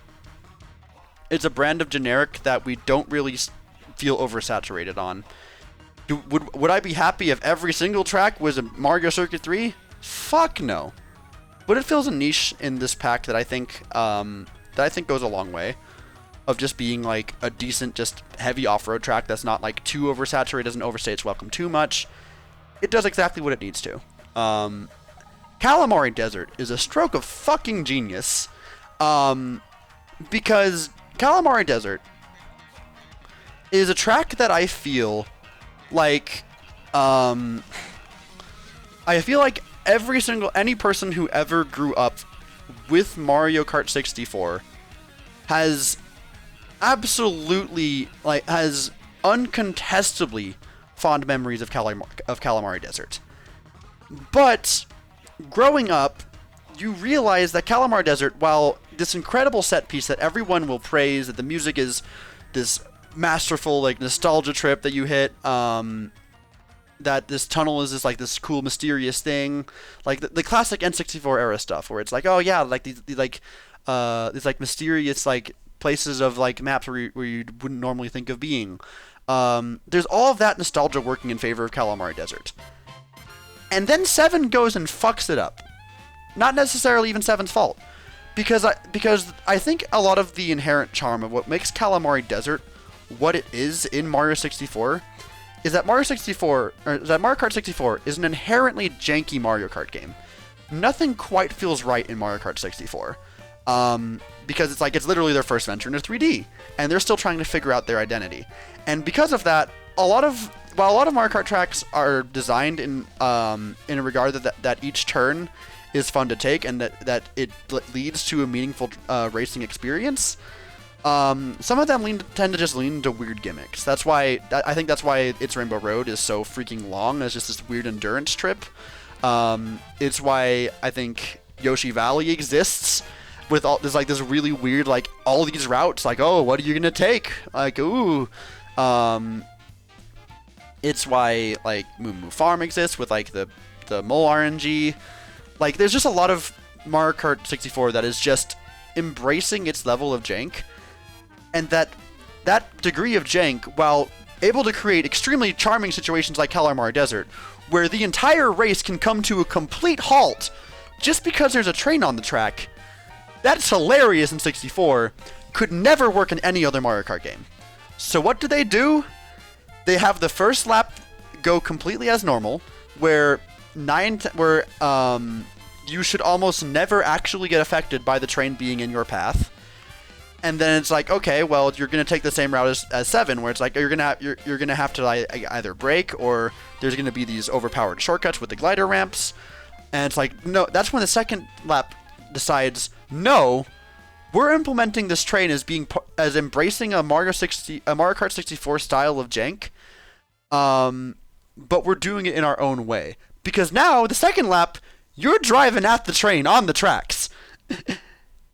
it's a brand of generic that we don't really feel oversaturated on. Would I be happy if every single track was a Mario Circuit 3? Fuck no. But it fills a niche in this pack that I think goes a long way, of just being like a decent, just heavy off-road track that's not like too oversaturated, doesn't overstay its welcome too much. It does exactly what it needs to. Calamari Desert is a stroke of fucking genius, because Calamari Desert is a track that I feel like any person who ever grew up with Mario Kart 64 has absolutely, like, has uncontestably fond memories of Calamari Desert. But growing up, you realize that Calamari Desert, while this incredible set piece that everyone will praise, that the music is this masterful, like, nostalgia trip that you hit, that this tunnel is this, like, this cool mysterious thing, like the classic N64 era stuff, where it's like, oh yeah, like these mysterious, like, places of, like, maps where you wouldn't normally think of being. There's all of that nostalgia working in favor of Calamari Desert. And then 7 goes and fucks it up. Not necessarily even 7's fault. Because I think a lot of the inherent charm of what makes Calamari Desert what it is in Mario 64 is that Mario Kart 64 is an inherently janky Mario Kart game. Nothing quite feels right in Mario Kart 64. Because it's literally their first venture into 3D, and they're still trying to figure out their identity. And because of that, while a lot of Mario Kart tracks are designed in a regard that each turn is fun to take and that it leads to a meaningful racing experience, some of them tend to just lean into weird gimmicks. I think that's why It's Rainbow Road is so freaking long. It's just this weird endurance trip. It's why I think Yoshi Valley exists with all this really weird, like, all these routes, like, oh, what are you gonna take? Like, ooh. It's why, like, Moo Moo Farm exists with, like, the mole RNG. Like, there's just a lot of Mario Kart 64 that is just embracing its level of jank, and that degree of jank, while able to create extremely charming situations like Calamari Desert, where the entire race can come to a complete halt just because there's a train on the track. That's hilarious in 64, could never work in any other Mario Kart game. So what do? They have the first lap go completely as normal, where you should almost never actually get affected by the train being in your path. And then it's like, okay, well, you're gonna take the same route as 7, where it's like you're gonna have to either brake, or there's gonna be these overpowered shortcuts with the glider ramps. And it's like, no, that's when the second lap decides, no, we're implementing this train as embracing a Mario Kart 64 style of jank, but we're doing it in our own way. Because now, the second lap, you're driving at the train on the tracks.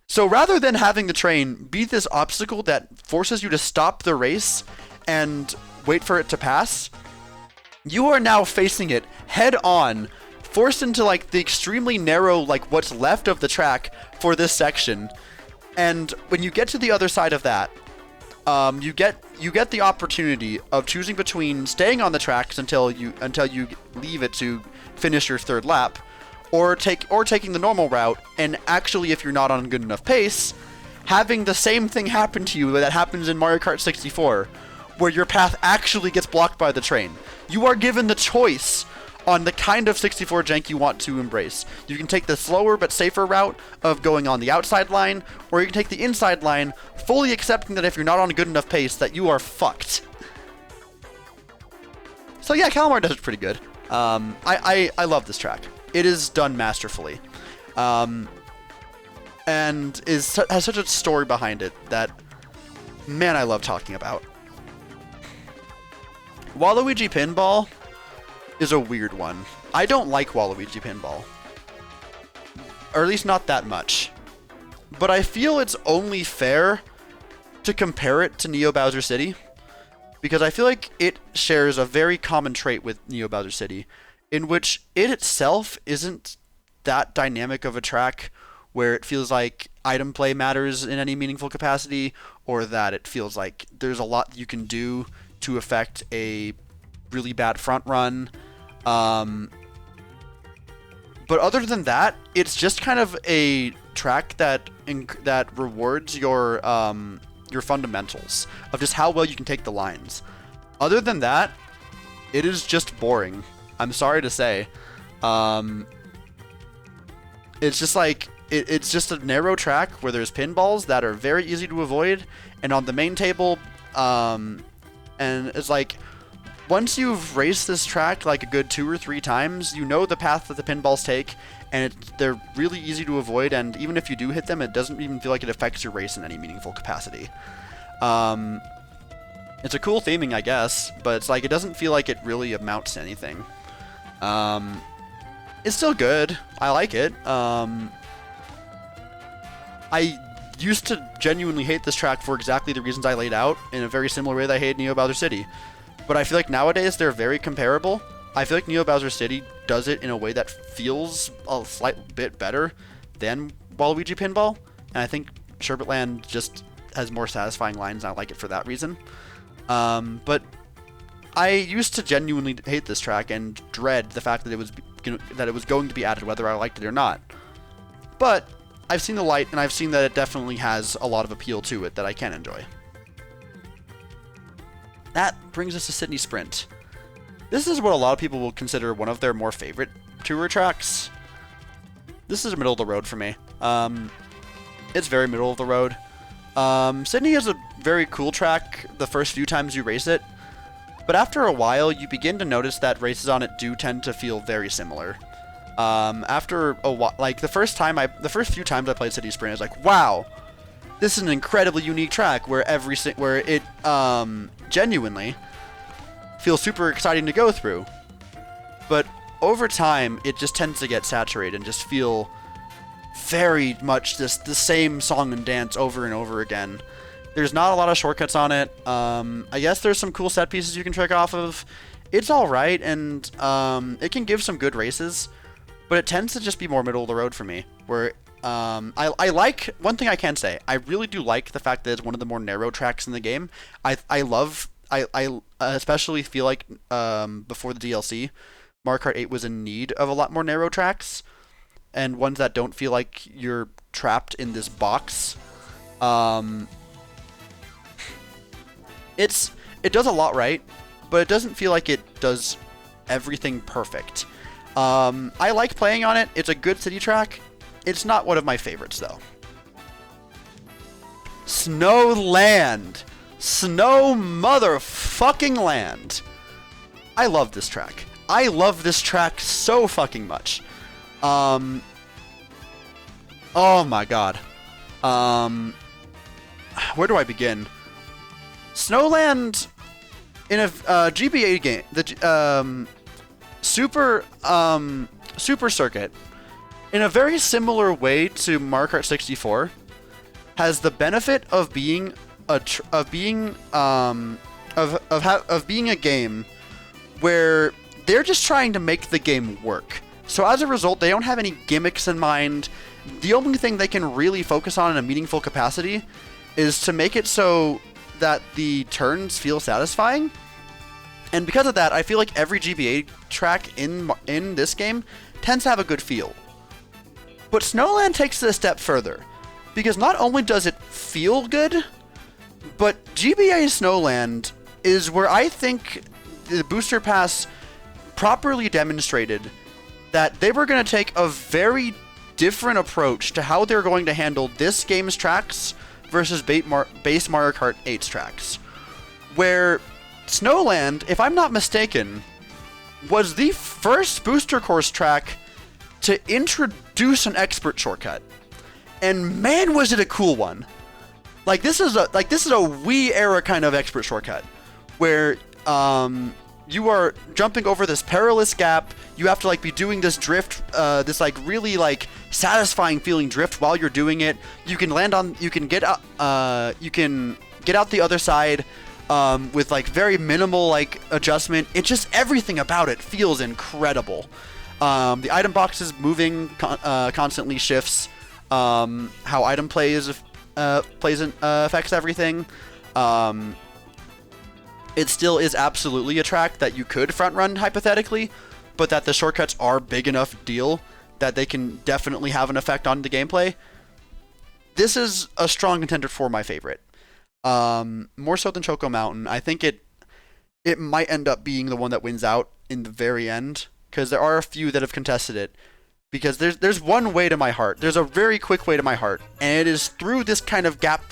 So rather than having the train be this obstacle that forces you to stop the race and wait for it to pass, you are now facing it head on, forced into, like, the extremely narrow, like, what's left of the track for this section. And when you get to the other side of that, you get the opportunity of choosing between staying on the tracks until you leave it to finish your third lap, or taking the normal route, and actually, if you're not on a good enough pace, having the same thing happen to you that happens in Mario Kart 64, where your path actually gets blocked by the train. You are given the choice on the kind of 64 jank you want to embrace. You can take the slower but safer route of going on the outside line, or you can take the inside line, fully accepting that if you're not on a good enough pace, that you are fucked. So yeah, Calamari Desert's pretty good. I love this track. It is done masterfully. And has such a story behind it that, man, I love talking about. Waluigi Pinball is a weird one. I don't like Waluigi Pinball. Or at least not that much. but I feel it's only fair to compare it to Neo Bowser City, because I feel like it shares a very common trait with Neo Bowser City, in which it itself isn't that dynamic of a track where it feels like item play matters in any meaningful capacity, or that it feels like there's a lot you can do to affect a really bad front run. But other than that, it's just kind of a track that rewards your fundamentals of just how well you can take the lines. Other than that, it is just boring. I'm sorry to say. It's just like it's just a narrow track where there's pinballs that are very easy to avoid, and on the main table, and it's like once you've raced this track like a good 2 or 3 times, you know the path that the pinballs take, and they're really easy to avoid, and even if you do hit them, it doesn't even feel like it affects your race in any meaningful capacity. It's a cool theming, I guess, but it's like it doesn't feel like it really amounts to anything. It's still good. I like it. I used to genuinely hate this track for exactly the reasons I laid out, in a very similar way that I hate Neo Bowser City. But I feel like nowadays they're very comparable. I feel like Neo Bowser City does it in a way that feels a slight bit better than Waluigi Pinball, and I think Sherbetland just has more satisfying lines, and I like it for that reason. But I used to genuinely hate this track and dread the fact that it was going to be added, whether I liked it or not. But I've seen the light, and I've seen that it definitely has a lot of appeal to it that I can enjoy. That brings us to Sydney Sprint. This is what a lot of people will consider one of their more favorite tour tracks. This is middle of the road for me. It's very middle of the road. Sydney is a very cool track the first few times you race it, but after a while you begin to notice that races on it do tend to feel very similar. After a while, like the first few times I played Sydney Sprint, I was like, wow, this is an incredibly unique track where it genuinely feels super exciting to go through. But over time, it just tends to get saturated and just feel very much the same song and dance over and over again. There's not a lot of shortcuts on it. I guess there's some cool set pieces you can trick off of. It's alright, and it can give some good races, but it tends to just be more middle of the road for me, where I like, one thing I can say, I really do like the fact that it's one of the more narrow tracks in the game. I especially feel like before the DLC, Mario Kart 8 was in need of a lot more narrow tracks, and ones that don't feel like you're trapped in this box. It does a lot right, but it doesn't feel like it does everything perfect. I like playing on it. It's a good city track. It's not one of my favorites, though. Snowland. Snow motherfucking land. I love this track. I love this track so fucking much. Oh my god. Where do I begin? Snowland in a GBA game, the Super Circuit, in a very similar way to Mario Kart 64, has the benefit of being a game where they're just trying to make the game work. So as a result, they don't have any gimmicks in mind. The only thing they can really focus on in a meaningful capacity is to make it so that the turns feel satisfying. And because of that, I feel like every GBA track in this game tends to have a good feel. But Snowland takes it a step further, because not only does it feel good, but GBA Snowland is where I think the Booster Pass properly demonstrated that they were going to take a very different approach to how they're going to handle this game's tracks versus base Mario Kart 8's tracks. Where Snowland, if I'm not mistaken, was the first booster course track to introduce an expert shortcut. And man, was it a cool one. Like this is a Wii era kind of expert shortcut where you are jumping over this perilous gap. You have to be doing this drift, this really satisfying feeling drift while you're doing it. You can land on, you can get out the other side with like very minimal like adjustment. It just, everything about it feels incredible. The item boxes moving constantly shifts. How item play affects everything. It still is absolutely a track that you could front run hypothetically, but that the shortcuts are big enough deal that they can definitely have an effect on the gameplay. This is a strong contender for my favorite. More so than Choco Mountain. I think it might end up being the one that wins out in the very end, because there are a few that have contested it. Because there's one way to my heart. There's a very quick way to my heart, and it is through this kind of gap.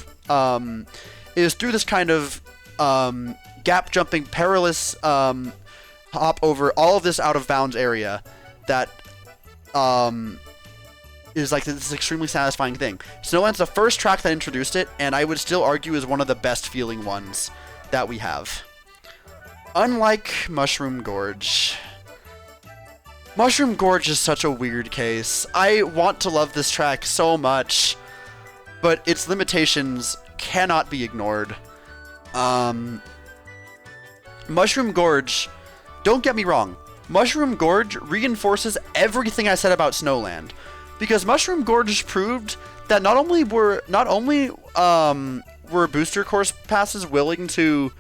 Gap jumping, perilous hop over all of this out of bounds area that is like this extremely satisfying thing. Snowland's the first track that introduced it, and I would still argue is one of the best feeling ones that we have. Unlike Mushroom Gorge. Mushroom Gorge is such a weird case. I want to love this track so much, but its limitations cannot be ignored. Mushroom Gorge, don't get me wrong, Mushroom Gorge reinforces everything I said about Snowland, because Mushroom Gorge proved that not only were booster course passes willing to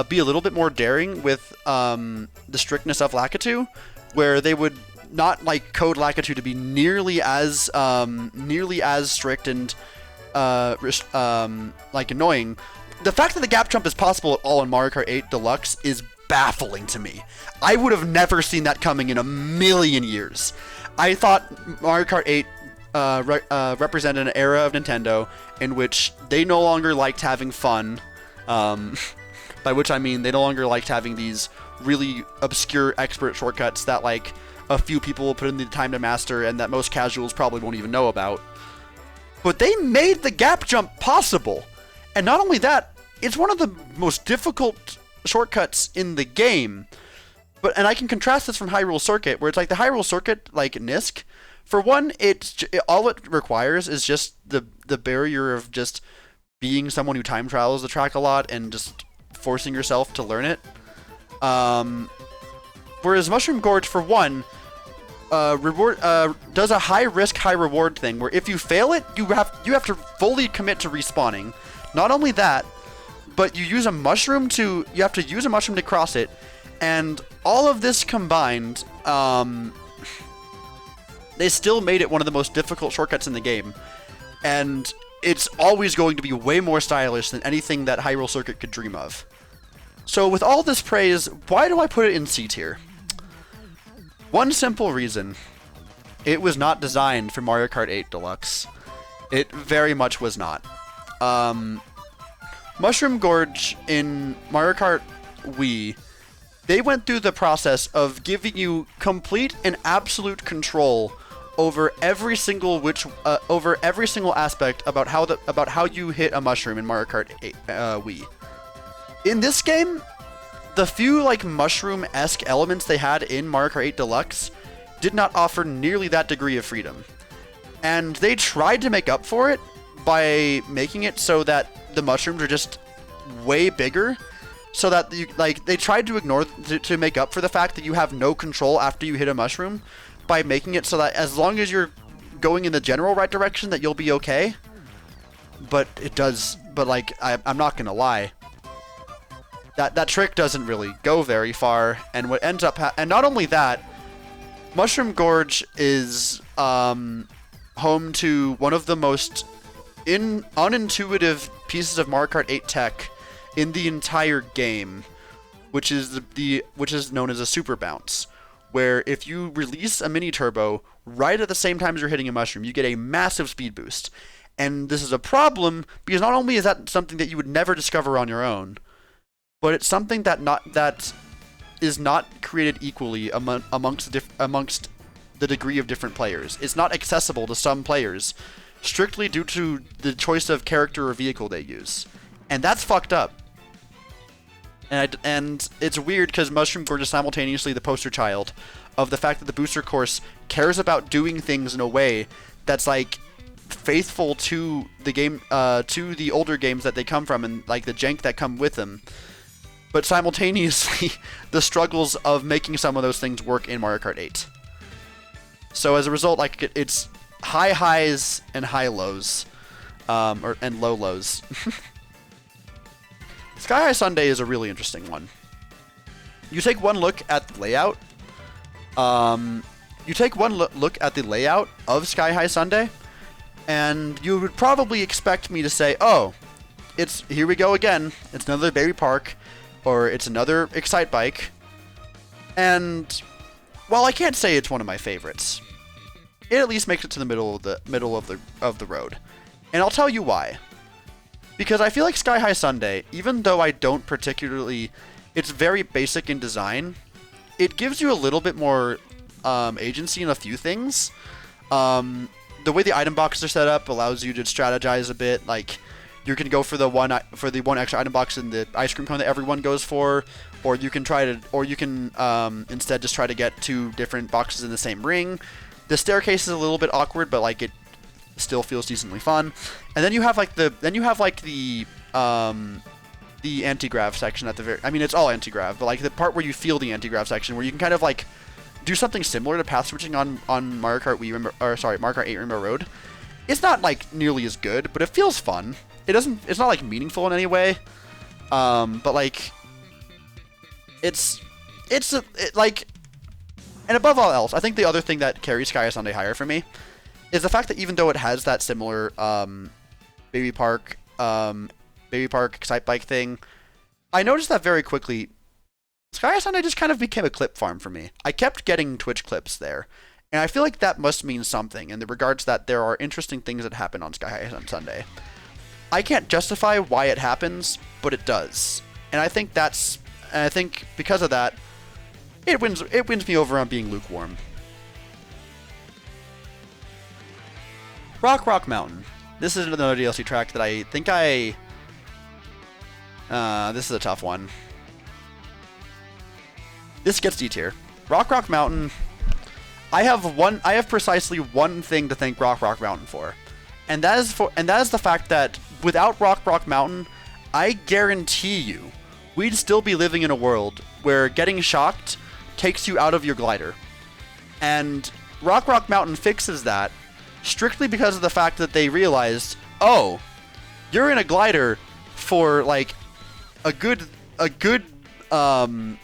be a little bit more daring with the strictness of Lakitu, where they would not like code Lakitu to be nearly as strict and like annoying. The fact that the gap jump is possible at all in Mario Kart 8 Deluxe is baffling to me. I would have never seen that coming in a million years. I thought Mario Kart 8 represented an era of Nintendo in which they no longer liked having fun, by which I mean they no longer liked having these really obscure expert shortcuts that like a few people will put in the time to master and that most casuals probably won't even know about. But they made the gap jump possible. And not only that, it's one of the most difficult shortcuts in the game. And I can contrast this from Hyrule Circuit, where it's like the Hyrule Circuit, like Nisk. For one, all it requires is just the barrier of just being someone who time travels the track a lot and just forcing yourself to learn it. Whereas Mushroom Gorge, for one, does a high risk, high reward thing, where if you fail it, you have to fully commit to respawning. Not only that, but you have to use a mushroom to cross it, and all of this combined, they still made it one of the most difficult shortcuts in the game, and it's always going to be way more stylish than anything that Hyrule Circuit could dream of. So with all this praise, why do I put it in C tier? One simple reason. It was not designed for Mario Kart 8 Deluxe. It very much was not. Mushroom Gorge in Mario Kart Wii, they went through the process of giving you complete and absolute control over every single aspect about how you hit a mushroom in Mario Kart 8 Wii. In this game, the few like mushroom-esque elements they had in Mario Kart 8 Deluxe did not offer nearly that degree of freedom. And they tried to make up for it by making it so that the mushrooms are just way bigger, so that they tried to make up for the fact that you have no control after you hit a mushroom by making it so that as long as you're going in the general right direction that you'll be okay. But like I'm not gonna lie, that trick doesn't really go very far, and what ends up and not only that, Mushroom Gorge is home to one of the most unintuitive pieces of Mario Kart 8 tech in the entire game, which is known as a super bounce, where if you release a mini turbo right at the same time as you're hitting a mushroom, you get a massive speed boost. And this is a problem because not only is that something that you would never discover on your own, but it's something that is not created equally amongst the degree of different players. It's not accessible to some players, strictly due to the choice of character or vehicle they use. And that's fucked up. And it's weird because Mushroom Gorge is simultaneously the poster child of the fact that the booster course cares about doing things in a way that's like faithful to the game, to the older games that they come from, and like the jank that come with them. But simultaneously, the struggles of making some of those things work in Mario Kart 8. So as a result, like it's high highs and high lows, and low lows. Sky High Sundae is a really interesting one. You take one look at the layout. You take one look at the layout of Sky High Sundae, and you would probably expect me to say, "Oh, it's here we go again. It's another baby park, or it's another Excite Bike." And while I can't say it's one of my favorites, it at least makes it to the middle of the road, and I'll tell you why. Because I feel like Sky High Sundae, even though I don't particularly, it's very basic in design, it gives you a little bit more agency in a few things. The way the item boxes are set up allows you to strategize a bit. Like, you can go for the one extra item box in the ice cream cone that everyone goes for, or you can instead just try to get 2 different boxes in the same ring. The staircase is a little bit awkward, but like it still feels decently fun. And then you have like the anti-grav section at the very, I mean, it's all anti-grav, but like the part where you feel the anti-grav section, where you can kind of like do something similar to path switching on Mario Kart 8 Rainbow Road. It's not like nearly as good, but it feels fun. It's not like meaningful in any way, but like like, and above all else, I think the other thing that carries Sky Sundae higher for me is the fact that even though it has that similar baby park Excite Bike thing, I noticed that very quickly Sky Sundae just kind of became a clip farm for me. I kept getting Twitch clips there, and I feel like that must mean something in the regards that there are interesting things that happen on Sky High Sundae. I can't justify why it happens, but it does. And I think because of that, it wins me over on being lukewarm. Rock Mountain. This is another DLC track that I think this is a tough one. This gets D tier. Rock Mountain. I have precisely one thing to thank Rock Mountain for. And that is the fact that without Rock Mountain, I guarantee you, we'd still be living in a world where getting shocked takes you out of your glider. And Rock Mountain fixes that strictly because of the fact that they realized, oh, you're in a glider for like a good 50%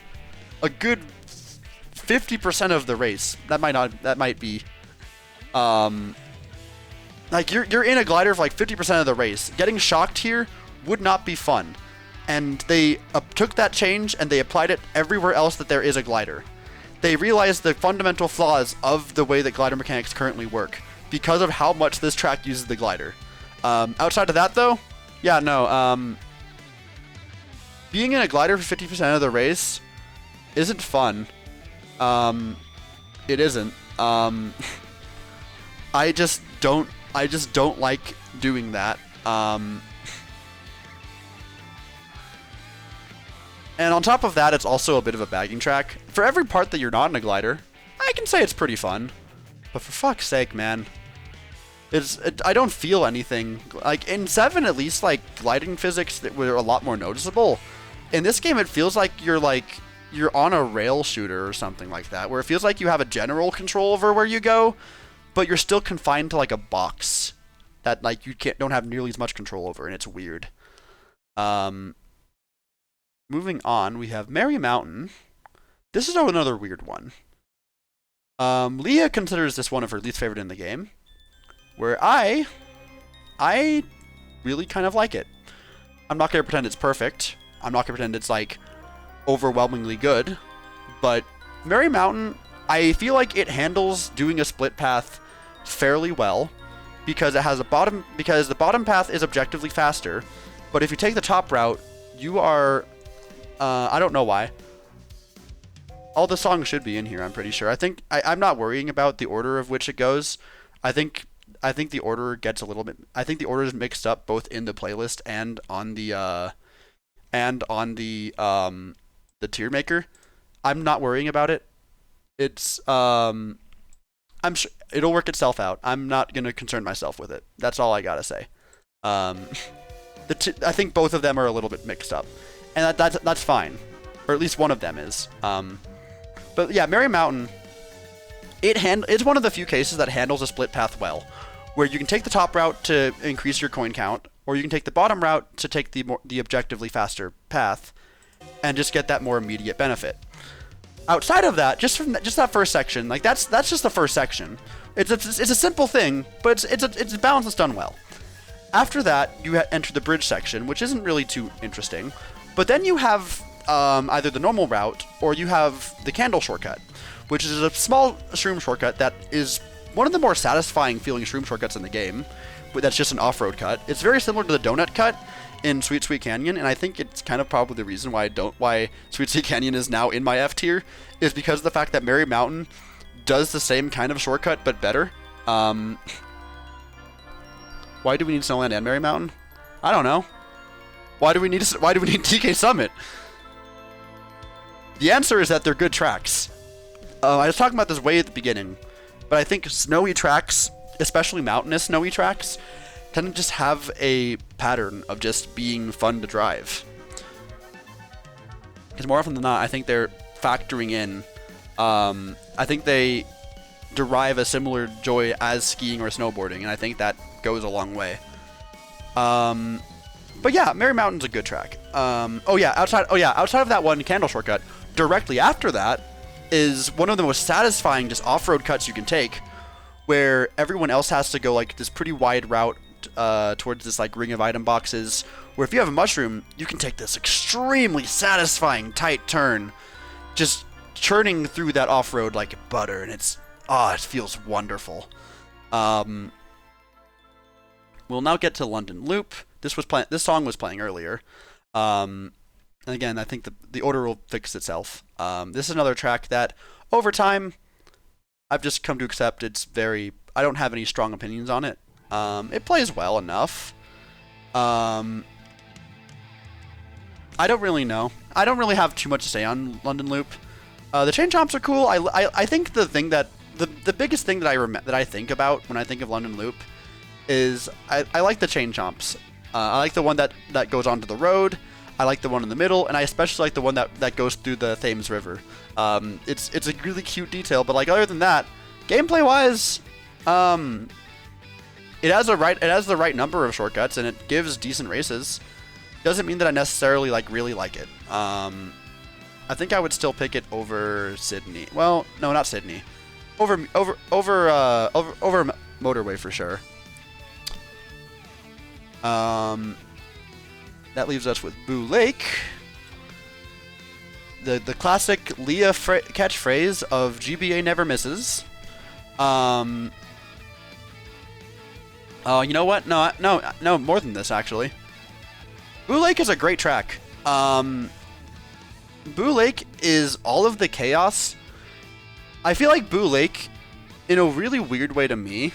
of the race. That might be like you're in a glider for like 50% of the race. Getting shocked here would not be fun. And they took that change and they applied it everywhere else that there is a glider. They realized the fundamental flaws of the way that glider mechanics currently work because of how much this track uses the glider. Outside of that, though, yeah, no. Being in a glider for 50% of the race isn't fun. It isn't. I just don't like doing that. And on top of that, it's also a bit of a bagging track. For every part that you're not in a glider, I can say it's pretty fun. But for fuck's sake, man. I don't feel anything. Like, in 7 at least, like, gliding physics that were a lot more noticeable. In this game, it feels like you're on a rail shooter or something like that, where it feels like you have a general control over where you go, but you're still confined to, like, a box that, like, you don't have nearly as much control over, and it's weird. Moving on, we have Merry Mountain. This is another weird one. Leah considers this one of her least favorite in the game, where I really kind of like it. I'm not going to pretend it's perfect. I'm not going to pretend it's, like, overwhelmingly good, but Merry Mountain, I feel like it handles doing a split path fairly well, because the bottom path is objectively faster, but if you take the top route, you are, I don't know why. All the songs should be in here, I'm pretty sure. I'm not worrying about the order of which it goes. I think the order gets a little bit, I think the order is mixed up both in the playlist and on the and on the tier maker, I'm not worrying about it. It's I'm sure it'll work itself out. I'm not gonna concern myself with it. That's all I gotta say. Um, I think both of them are a little bit mixed up, and that's fine, or at least one of them is. But yeah, Merry Mountain. It's one of the few cases that handles a split path well, where you can take the top route to increase your coin count, or you can take the bottom route to take the objectively faster path, and just get that more immediate benefit. Outside of that, just that first section, like that's just the first section. It's a simple thing, but it's balanced and done well. After that, you enter the bridge section, which isn't really too interesting, but then you have either the normal route or you have the candle shortcut, which is a small shroom shortcut that is one of the more satisfying feeling shroom shortcuts in the game. But that's just an off-road cut. It's very similar to the donut cut in Sweet Sweet Canyon, and I think it's kind of probably the reason why Sweet Sweet Canyon is now in my F tier, is because of the fact that Merry Mountain does the same kind of shortcut but better. Why do we need Snowland and Merry Mountain? I don't know. Why do we need TK Summit? The answer is that they're good tracks. I was talking about this way at the beginning, but I think snowy tracks, especially mountainous snowy tracks, tend to just have a pattern of just being fun to drive. Because more often than not, I think they're factoring in, I think they derive a similar joy as skiing or snowboarding, and I think that goes a long way. But yeah, Merry Mountain's a good track. Outside of that one candle shortcut, directly after that is one of the most satisfying just off-road cuts you can take, where everyone else has to go like this pretty wide route towards this like ring of item boxes, where if you have a mushroom, you can take this extremely satisfying tight turn, just churning through that off-road like butter, and it feels wonderful. We'll now get to London Loop. This song was playing earlier. And again, I think the order will fix itself. This is another track that, over time, I've just come to accept. I don't have any strong opinions on it. It plays well enough. I don't really know. I don't really have too much to say on London Loop. The chain chomps are cool. I think the thing that the biggest thing that I think about when I think of London Loop is I like the chain chomps. I like the one that goes onto the road. I like the one in the middle, and I especially like the one that goes through the Thames River. It's a really cute detail, but like other than that, gameplay wise, it has the right number of shortcuts, and it gives decent races. Doesn't mean that I necessarily really like it. I think I would still pick it over Sydney. Well, no, not Sydney. Over Motorway for sure. That leaves us with Boo Lake. The classic Leah catchphrase of GBA never misses. You know what? No, more than this actually. Boo Lake is a great track. Boo Lake is all of the chaos. I feel like Boo Lake, in a really weird way to me,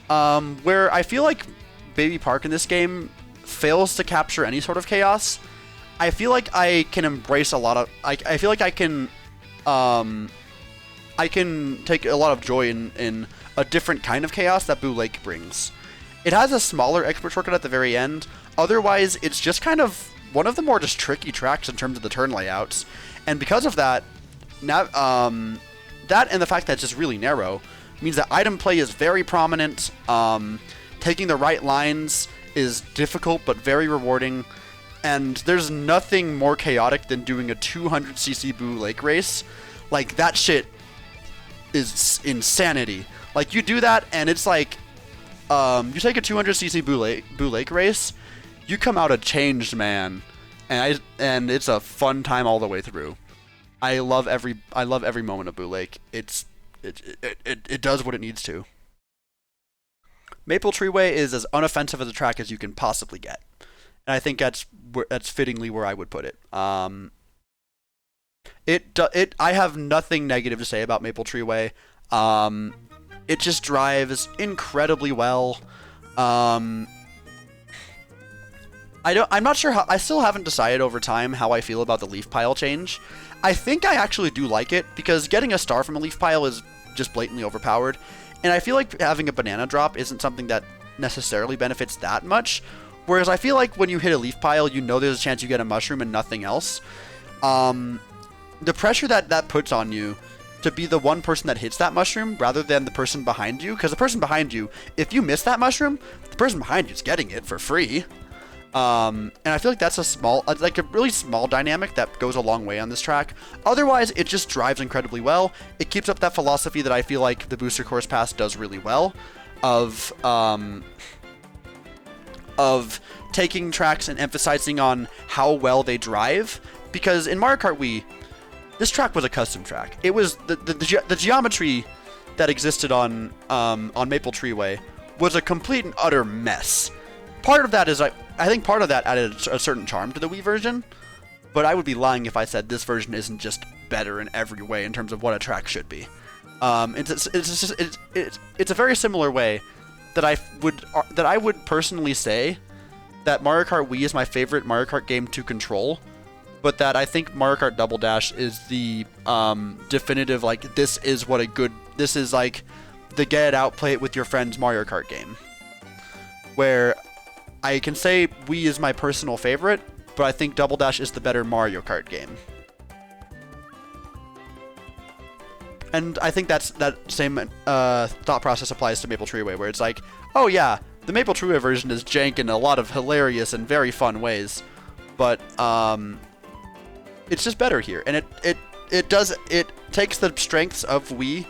where I feel like Baby Park in this game fails to capture any sort of chaos. I feel like I can embrace a lot of. I feel like I can take a lot of joy in a different kind of chaos that Boo Lake brings. It has a smaller expert shortcut at the very end. Otherwise, it's just kind of one of the more just tricky tracks in terms of the turn layouts. And because of that, that and the fact that it's just really narrow means that item play is very prominent. Taking the right lines is difficult but very rewarding. And there's nothing more chaotic than doing a 200cc Boo Lake race. Like, that shit is insanity. Like, you do that, and it's like, you take a 200cc Boo Lake race, you come out a changed man, and it's a fun time all the way through. I love every moment of Boo Lake. It does what it needs to. Maple Tree Way is as unoffensive as a track as you can possibly get, and I think that's fittingly where I would put it. I have nothing negative to say about Maple Tree Way. It just drives incredibly well. I'm not sure how. I still haven't decided over time how I feel about the leaf pile change. I think I actually do like it because getting a star from a leaf pile is just blatantly overpowered, and I feel like having a banana drop isn't something that necessarily benefits that much. Whereas I feel like when you hit a leaf pile, you know there's a chance you get a mushroom and nothing else. The pressure that puts on you to be the one person that hits that mushroom rather than the person behind you, because the person behind you, if you miss that mushroom, the person behind you is getting it for free. And I feel like that's a really small dynamic that goes a long way on this track. Otherwise, it just drives incredibly well. It keeps up that philosophy that I feel like the Booster Course Pass does really well, of taking tracks and emphasizing on how well they drive. Because in Mario Kart Wii, this track was a custom track. It was the geometry that existed on Maple Treeway was a complete and utter mess. Part of that is I think part of that added a certain charm to the Wii version, but I would be lying if I said this version isn't just better in every way in terms of what a track should be. It's a very similar way that I would personally say that Mario Kart Wii is my favorite Mario Kart game to control, but that I think Mario Kart Double Dash is the definitive, like, this is like the get it out, play it with your friends Mario Kart game. Where I can say Wii is my personal favorite, but I think Double Dash is the better Mario Kart game. And I think that same thought process applies to Maple Treeway, where it's like, oh yeah, the Maple Treeway version is jank in a lot of hilarious and very fun ways, but it's just better here. And it takes the strengths of Wii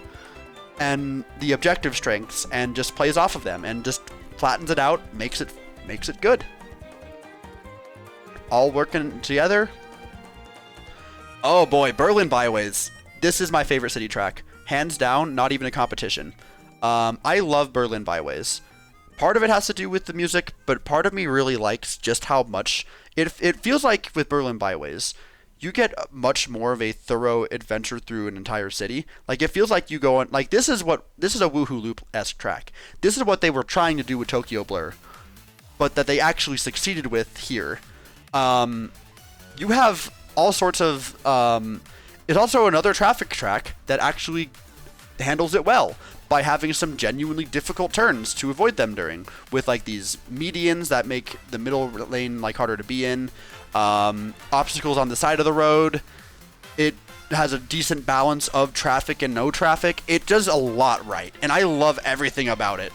and the objective strengths and just plays off of them and just flattens it out, makes it good. All working together. Oh boy, Berlin Byways. This is my favorite city track. Hands down, not even a competition. I love Berlin Byways. Part of it has to do with the music, but part of me really likes just how much it feels like with Berlin Byways. You get much more of a thorough adventure through an entire city. Like, it feels like you go on, like, this is a Woohoo Loop-esque track. This is what they were trying to do with Tokyo Blur, but that they actually succeeded with here. You have all sorts of, it's also another traffic track that actually handles it well by having some genuinely difficult turns to avoid them during, with like these medians that make the middle lane like harder to be in, obstacles on the side of the road. It has a decent balance of traffic and no traffic. It does a lot right, and I love everything about it.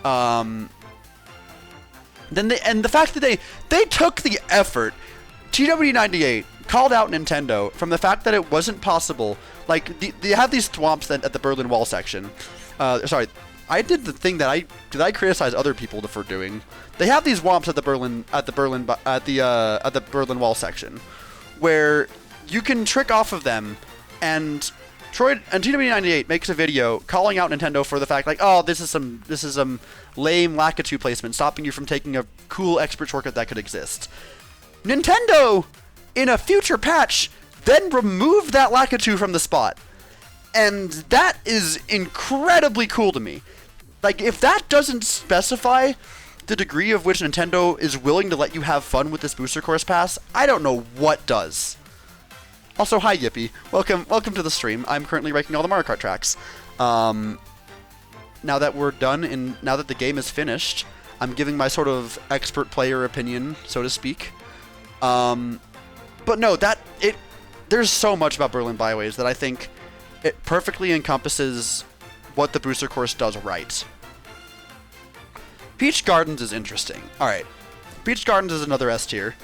The fact that they took the effort. TW98 called out Nintendo from the fact that it wasn't possible. Like, they have these thwomps at the Berlin Wall section. Sorry, I did the thing that I criticize other people for doing. They have these womps at the Berlin Wall section, where you can trick off of them, and TW98 makes a video calling out Nintendo for the fact, like, oh, this is some lame Lakitu placement stopping you from taking a cool expert shortcut that could exist. Nintendo, in a future patch, then removed that Lakitu from the spot. And that is incredibly cool to me. Like, if that doesn't specify the degree of which Nintendo is willing to let you have fun with this Booster Course Pass, I don't know what does. Also, hi Yippee. Welcome to the stream. I'm currently ranking all the Mario Kart tracks. Now that we're done, and now that the game is finished, I'm giving my sort of expert player opinion, so to speak. But no, there's so much about Berlin Byways that I think it perfectly encompasses what the Booster Course does right. Peach Gardens is interesting. Alright, Peach Gardens is another S tier,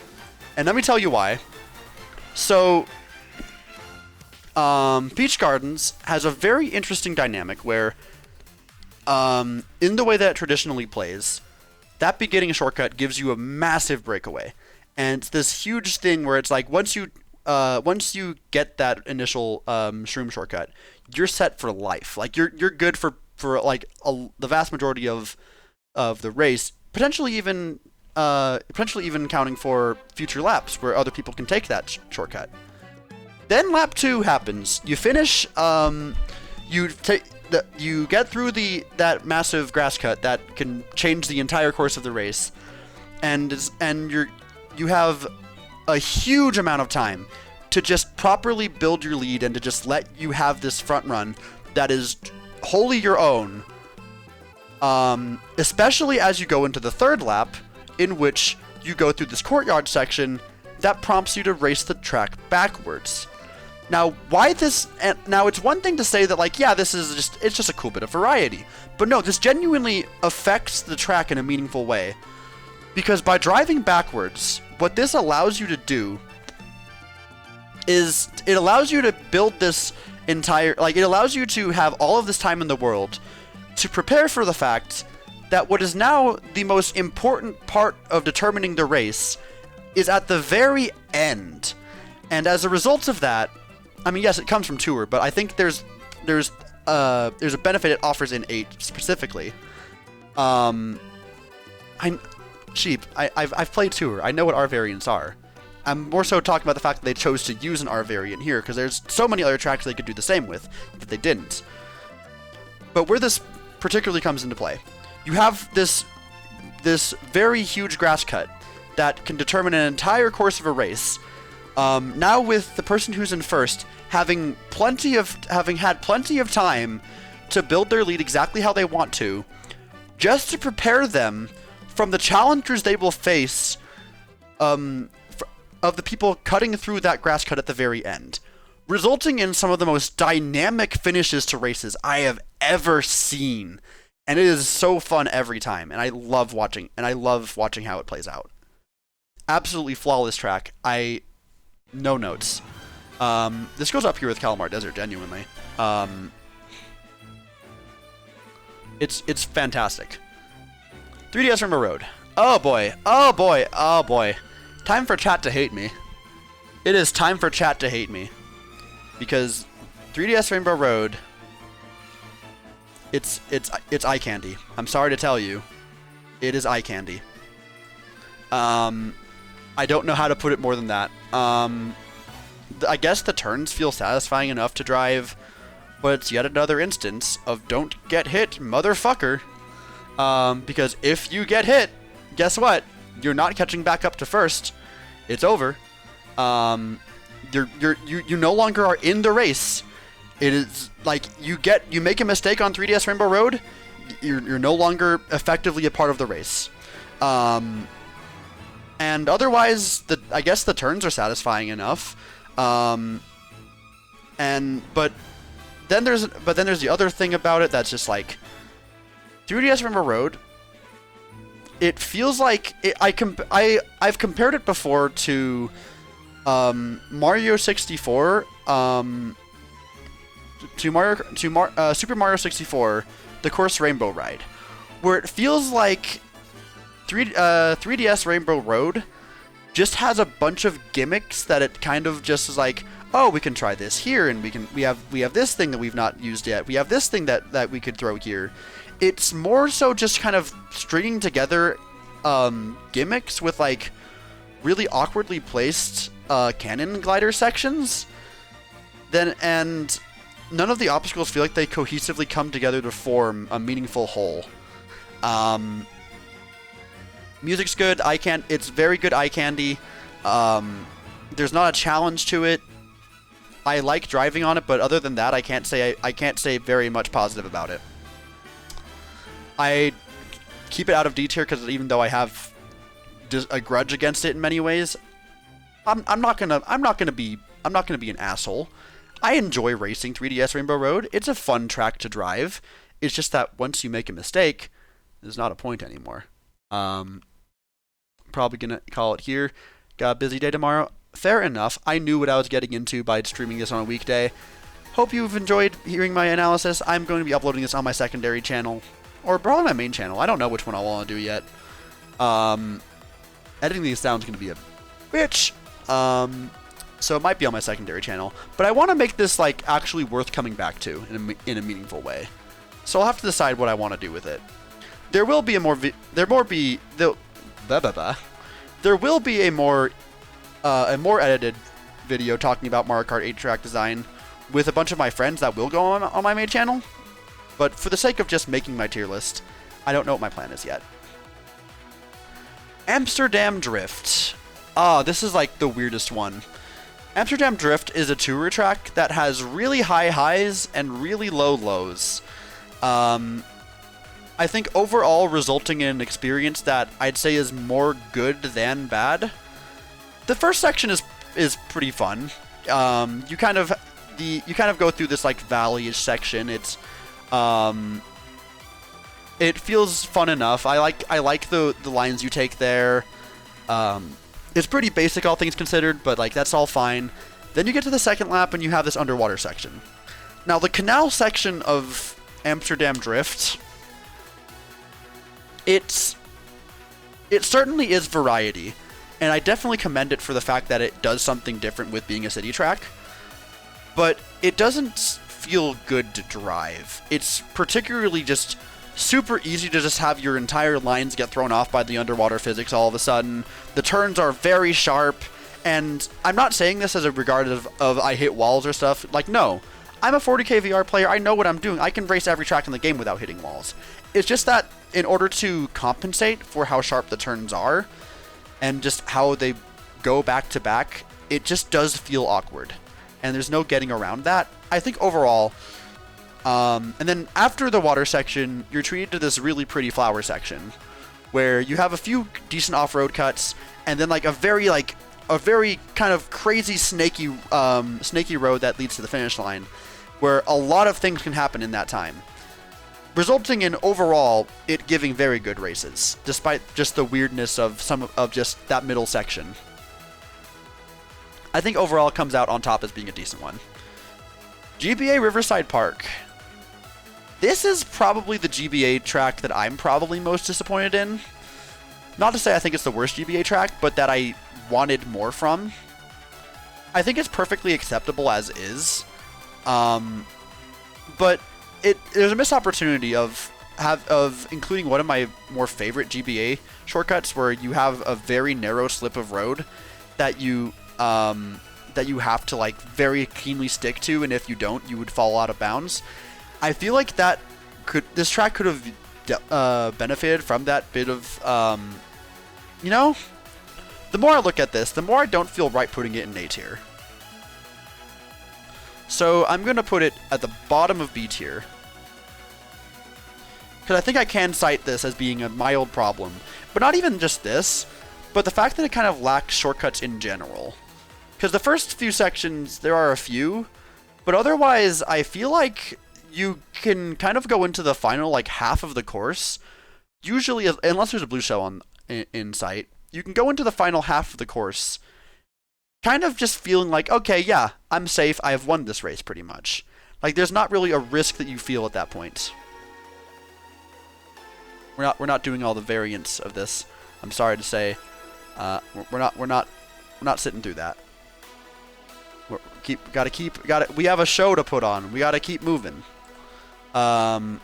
and let me tell you why. So, Peach Gardens has a very interesting dynamic where, in the way that it traditionally plays, that beginning shortcut gives you a massive breakaway. And it's this huge thing where it's like, once you get that initial shroom shortcut, you're set for life. Like, you're good for like the vast majority of the race, potentially even counting for future laps where other people can take that shortcut. Then lap 2 happens. You finish. You get through that massive grass cut that can change the entire course of the race, and you have a huge amount of time to just properly build your lead and to just let you have this front run that is wholly your own. Especially as you go into the third lap, in which you go through this courtyard section that prompts you to race the track backwards. Now, why this? Now, it's one thing to say that, like, yeah, it's just a cool bit of variety. But no, this genuinely affects the track in a meaningful way. Because by driving backwards, what this allows you to do is it allows you to build this entire, like, it allows you to have all of this time in the world to prepare for the fact that what is now the most important part of determining the race is at the very end. And as a result of that, I mean, yes, it comes from Tour, but I think there's a benefit it offers in 8 specifically. I've played Tour. I know what R variants are. I'm more so talking about the fact that they chose to use an R variant here, because there's so many other tracks they could do the same with that they didn't. But where this particularly comes into play, you have this very huge grass cut that can determine an entire course of a race. Now with the person who's in first having had plenty of time to build their lead exactly how they want to, just to prepare them from the challengers they will face of the people cutting through that grass cut at the very end, resulting in some of the most dynamic finishes to races I have ever seen. And it is so fun every time, and I love watching how it plays out. Absolutely flawless track. No notes. This goes up here with Calamar Desert, genuinely. It's fantastic. 3DS Rainbow Road. Oh boy. Oh boy. Oh boy. Time for chat to hate me. It is time for chat to hate me. Because 3DS Rainbow Road, it's eye candy. I'm sorry to tell you. It is eye candy. I don't know how to put it more than that. I guess the turns feel satisfying enough to drive, but it's yet another instance of don't get hit, motherfucker. Because if you get hit, guess what? You're not catching back up to first. It's over. You no longer are in the race. It is like you make a mistake on 3DS Rainbow Road, you're no longer effectively a part of the race. And otherwise, I guess the turns are satisfying enough. But then there's the other thing about it that's just like 3DS Rainbow Road. It feels like I've compared it before to Mario 64. Super Mario 64, the course Rainbow Ride, where it feels like 3DS Rainbow Road just has a bunch of gimmicks that it kind of just is like, oh, we can try this here, and we have this thing that we've not used yet. We have this thing that we could throw here. It's more so just kind of stringing together gimmicks with like really awkwardly placed cannon glider sections. And none of the obstacles feel like they cohesively come together to form a meaningful whole. Music's good. It's very good eye candy. There's not a challenge to it. I like driving on it, but other than that, I can't say very much positive about it. I keep it out of D tier because even though I have a grudge against it in many ways, I'm not gonna be an asshole. I enjoy racing 3DS Rainbow Road. It's a fun track to drive. It's just that once you make a mistake, there's not a point anymore. Probably gonna call it here. Got a busy day tomorrow. Fair enough. I knew what I was getting into by streaming this on a weekday. Hope you've enjoyed hearing my analysis. I'm going to be uploading this on my secondary channel, or probably my main channel. I don't know which one I want to do yet. Editing these down is going to be a bitch. So it might be on my secondary channel, but I want to make this like actually worth coming back to in a meaningful way. So I'll have to decide what I want to do with it. There will be a more edited video talking about Mario Kart 8 track design with a bunch of my friends that will go on my main channel. But for the sake of just making my tier list, I don't know what my plan is yet. Amsterdam Drift. This is like the weirdest one. Amsterdam Drift is a tourer track that has really high highs and really low lows. I think overall resulting in an experience that I'd say is more good than bad. The first section is pretty fun. You kind of go through this like valley-ish section. It feels fun enough. I like the lines you take there. It's pretty basic, all things considered, but like that's all fine. Then you get to the second lap and you have this underwater section. Now the canal section of Amsterdam Drift, it certainly is variety, and I definitely commend it for the fact that it does something different with being a city track. But it doesn't feel good to drive. It's particularly just super easy to just have your entire lines get thrown off by the underwater physics all of a sudden. The turns are very sharp, and I'm not saying this as a regard of I hit walls or stuff. Like, no. I'm a 40k VR player. I know what I'm doing. I can race every track in the game without hitting walls. It's just that in order to compensate for how sharp the turns are and just how they go back to back, it just does feel awkward. And there's no getting around that. I think overall, and then after the water section, you're treated to this really pretty flower section where you have a few decent off-road cuts and then like a very kind of crazy snaky road that leads to the finish line where a lot of things can happen in that time, resulting in overall it giving very good races despite just the weirdness of some of just that middle section. I think overall it comes out on top as being a decent one. GBA Riverside Park. This is probably the GBA track that I'm probably most disappointed in. Not to say I think it's the worst GBA track, but that I wanted more from. I think it's perfectly acceptable as is. But there's a missed opportunity of including one of my more favorite GBA shortcuts where you have a very narrow slip of road that you have to like very keenly stick to, and if you don't, you would fall out of bounds. I feel like this track could have benefited from that bit of, the more I look at this, the more I don't feel right putting it in A tier. So I'm going to put it at the bottom of B tier. Because I think I can cite this as being a mild problem. But not even just this, but the fact that it kind of lacks shortcuts in general. Because the first few sections, there are a few, but otherwise I feel like you can kind of go into the final like half of the course. Usually, unless there's a blue shell in sight, you can go into the final half of the course kind of just feeling like, okay, yeah, I'm safe. I have won this race pretty much. Like there's not really a risk that you feel at that point. We're not doing all the variants of this. I'm sorry to say, we're not sitting through that. We have a show to put on. We gotta keep moving. But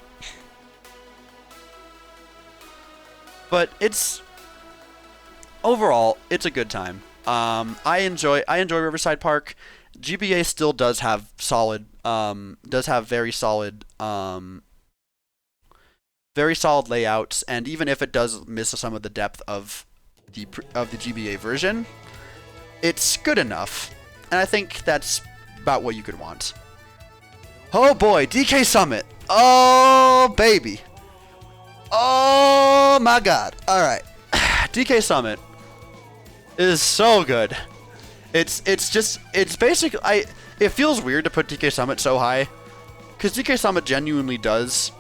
overall, it's a good time. I enjoy Riverside Park. GBA still does have very solid layouts, and even if it does miss some of the depth of the GBA version, it's good enough. And I think that's about what you could want. Oh boy, DK Summit. Oh baby. Oh my god. Alright. DK Summit is so good. It's basically, it feels weird to put DK Summit so high, because DK Summit genuinely does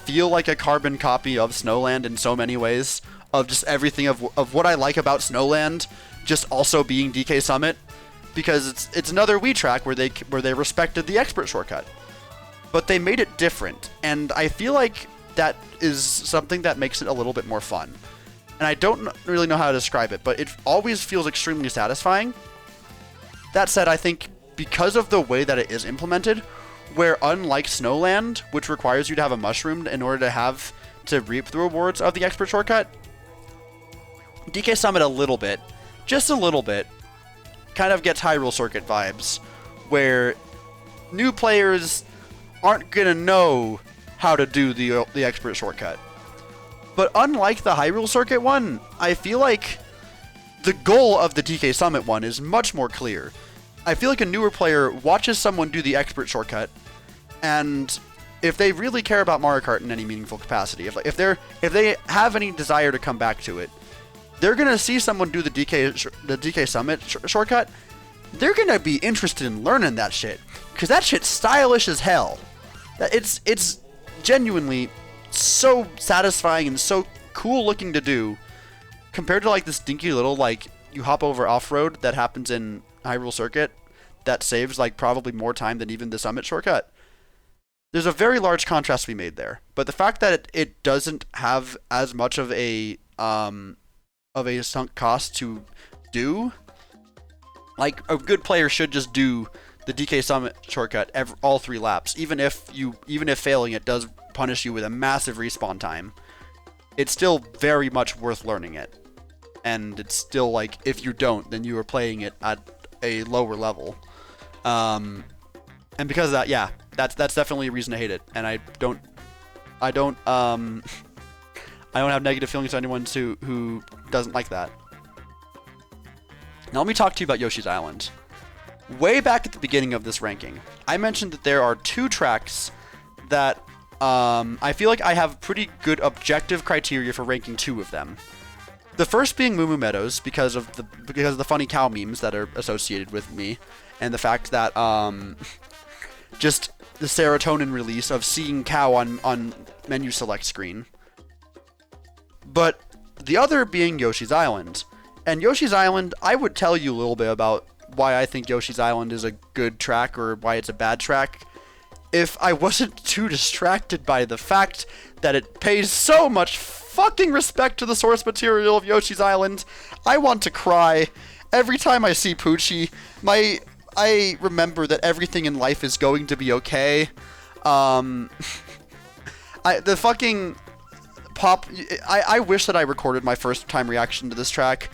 feel like a carbon copy of Snowland in so many ways, of just everything of what I like about Snowland just also being DK Summit, because it's another Wii track where they respected the expert shortcut, but they made it different, and I feel like that is something that makes it a little bit more fun. And I don't really know how to describe it, but it always feels extremely satisfying. That said, I think because of the way that it is implemented, where unlike Snowland, which requires you to have a mushroom in order to reap the rewards of the expert shortcut, DK Summit just a little bit, kind of gets Hyrule Circuit vibes, where new players aren't gonna know how to do the expert shortcut. But unlike the Hyrule Circuit one, I feel like the goal of the DK Summit one is much more clear. I feel like a newer player watches someone do the expert shortcut, and if they really care about Mario Kart in any meaningful capacity, if they have any desire to come back to it, they're gonna see someone do the DK Summit shortcut. They're gonna be interested in learning that shit, because that shit's stylish as hell. It's genuinely so satisfying and so cool looking to do, compared to like this dinky little like you hop over off-road that happens in Hyrule Circuit that saves like probably more time than even the Summit shortcut. There's a very large contrast to be made there, but the fact that it doesn't have as much of a sunk cost to do, like a good player should just do the DK Summit shortcut all 3 laps, even if failing it does punish you with a massive respawn time. It's still very much worth learning it, and it's still like if you don't, then you are playing it at a lower level. And because of that, yeah, that's definitely a reason to hate it. And I don't have negative feelings to anyone who doesn't like that. Now let me talk to you about Yoshi's Island. Way back at the beginning of this ranking, I mentioned that there are 2 tracks that I feel like I have pretty good objective criteria for ranking 2 of them. The first being Moo Moo Meadows because of the funny cow memes that are associated with me, and the fact that just the serotonin release of seeing cow on menu select screen. But the other being Yoshi's Island. And Yoshi's Island, I would tell you a little bit about why I think Yoshi's Island is a good track or why it's a bad track, if I wasn't too distracted by the fact that it pays so much fucking respect to the source material of Yoshi's Island. I want to cry. Every time I see Poochie, I remember that everything in life is going to be okay. The fucking pop... I wish that I recorded my first time reaction to this track.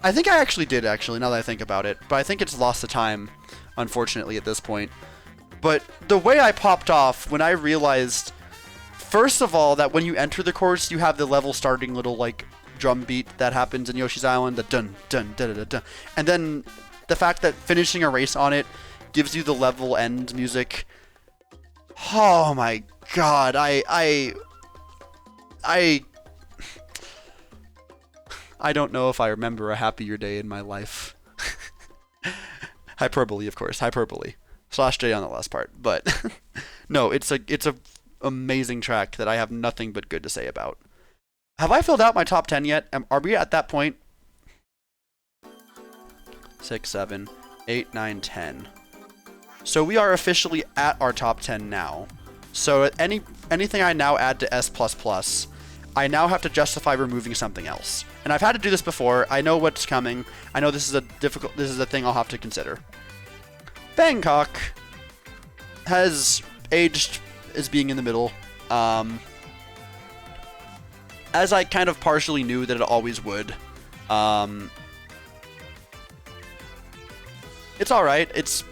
I think I actually did, now that I think about it. But I think it's lost to time, unfortunately, at this point. But the way I popped off when I realized, first of all, that when you enter the course, you have the level starting little, like, drum beat that happens in Yoshi's Island, the dun, dun, dun, dun, dun. And then the fact that finishing a race on it gives you the level end music. Oh my god, I don't know if I remember a happier day in my life. Hyperbole, of course, hyperbole. /J on the last part, but no, it's a amazing track that I have nothing but good to say about. Have I filled out my top 10 yet? Are we at that point? 6, 7, 8, 9, 10. So we are officially at our top 10 now. So anything I now add to S++, I now have to justify removing something else. And I've had to do this before. I know what's coming. I know this is a thing I'll have to consider. Bangkok has aged as being in the middle, as I kind of partially knew that it always would. It's alright. It's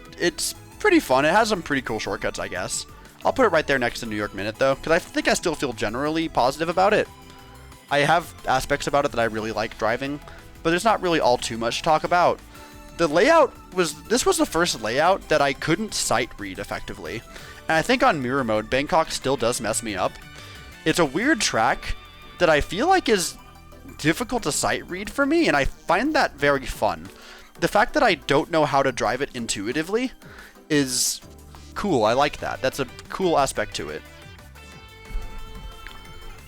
pretty fun. It has some pretty cool shortcuts, I guess. I'll put it right there next to New York Minute, though, because I think I still feel generally positive about it. I have aspects about it that I really like driving, but there's not really all too much to talk about. The layout this was the first layout that I couldn't sight read effectively. And I think on mirror mode, Bangkok still does mess me up. It's a weird track that I feel like is difficult to sight read for me, and I find that very fun. The fact that I don't know how to drive it intuitively is cool. I like that. That's a cool aspect to it.